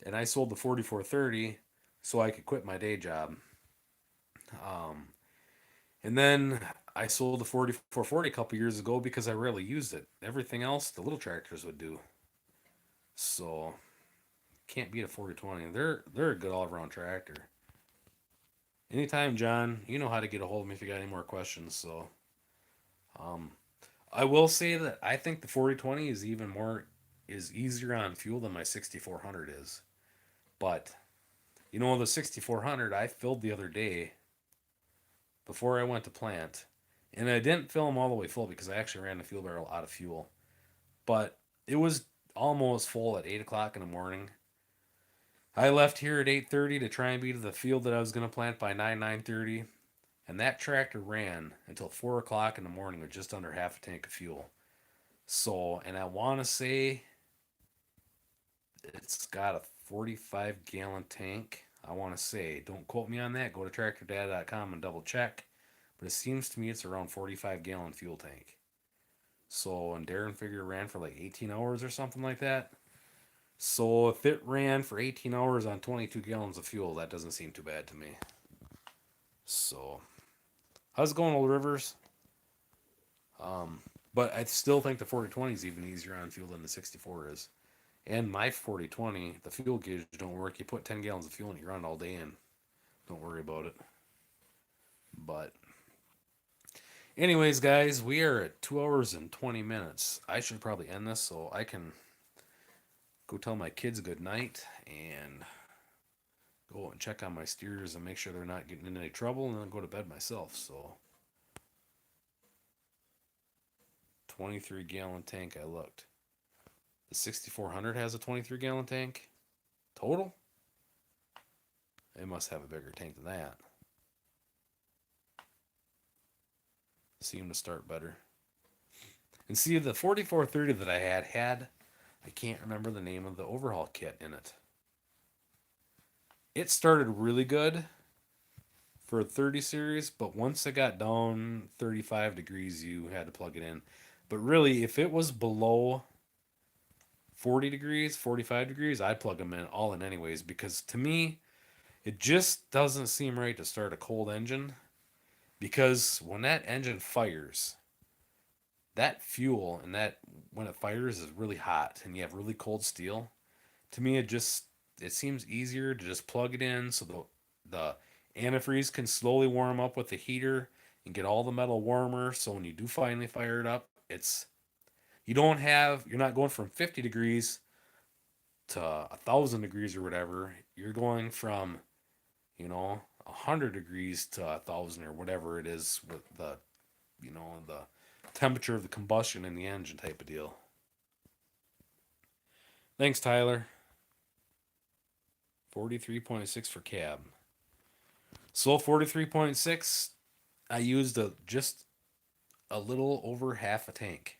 and I sold the 4430 so I could quit my day job. Um, and then I sold the 4440 a couple years ago because I rarely used it. Everything else the little tractors would do. So can't beat a 4020. They're a good all around tractor. Anytime, John, you know how to get a hold of me if you got any more questions. So um, I will say that I think the 4020 is easier on fuel than my 6400 is. But the 6400 I filled the other day before I went to plant, and I didn't fill them all the way full because I actually ran the fuel barrel out of fuel. But it was almost full at 8 o'clock in the morning. I left here at 8:30 to try and be to the field that I was going to plant by 9:30, and that tractor ran until 4 o'clock in the morning with just under half a tank of fuel. So, and I want to say it's got a 45-gallon tank. I want to say, don't quote me on that. Go to tractordata.com and double check. But it seems to me it's around 45-gallon fuel tank. So, and Darren figure ran for like 18 hours or something like that. So, if it ran for 18 hours on 22 gallons of fuel, that doesn't seem too bad to me. So, how's it going, Old Rivers? Um, but I still think the 4020 is even easier on fuel than the 64 is. And my 4020, the fuel gauge don't work. You put 10 gallons of fuel in it, you run it all day and don't worry about it. But, anyways, guys, we are at 2 hours and 20 minutes. I should probably end this so I can go tell my kids good night and go and check on my steers and make sure they're not getting in any trouble, and then go to bed myself. So 23-gallon tank. I looked. The 6400 has a 23-gallon tank total. It must have a bigger tank than that. Seem to start better. And see, the 4430 that I had, I can't remember the name of the overhaul kit in it. It started really good for a 30 series, but once it got down 35 degrees, you had to plug it in. But really, if it was below 40 degrees, 45 degrees, I'd plug them in all in anyways, because to me, it just doesn't seem right to start a cold engine, because when that engine fires, that fuel and that when it fires is really hot and you have really cold steel. To me, it seems easier to just plug it in so the antifreeze can slowly warm up with the heater and get all the metal warmer. So when you do finally fire it up, you're not going from 50 degrees to 1,000 degrees or whatever. You're going from 100 degrees to 1,000 or whatever it is with the temperature of the combustion in the engine type of deal. Thanks, Tyler. 43.6 for cab. So 43.6, I used just a little over half a tank,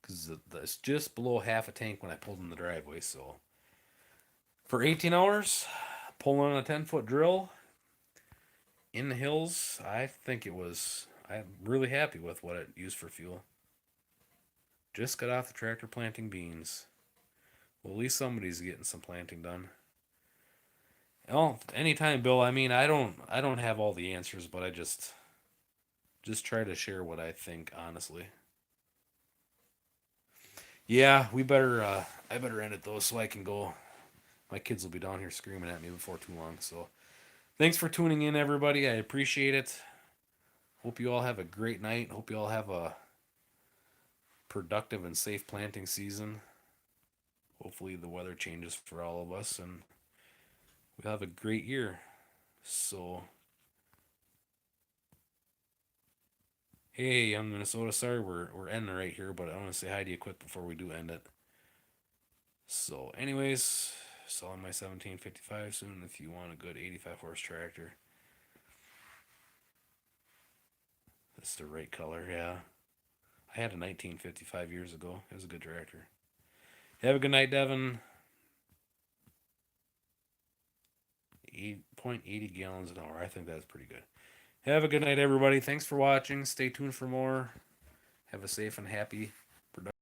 because it's just below half a tank when I pulled in the driveway. So for 18 hours, pulling a 10-foot drill in the hills, I'm really happy with what it used for fuel. Just got off the tractor planting beans. Well, at least somebody's getting some planting done. Oh, anytime, Bill. I mean, I don't have all the answers, but I just try to share what I think honestly. Yeah, I better end it though, so I can go. My kids will be down here screaming at me before too long. So, thanks for tuning in, everybody. I appreciate it. Hope you all have a great night. Hope you all have a productive and safe planting season. Hopefully, the weather changes for all of us, and we'll have a great year. So, hey, young Minnesota, sorry we're ending right here, but I want to say hi to you quick before we do end it. So, anyways, selling my 1755 soon if you want a good 85 horse tractor. That's the right color, yeah. I had a 1955 years ago. It was a good tractor. Have a good night, Devin. 8.80 gallons an hour. I think that's pretty good. Have a good night, everybody. Thanks for watching. Stay tuned for more. Have a safe and happy, productive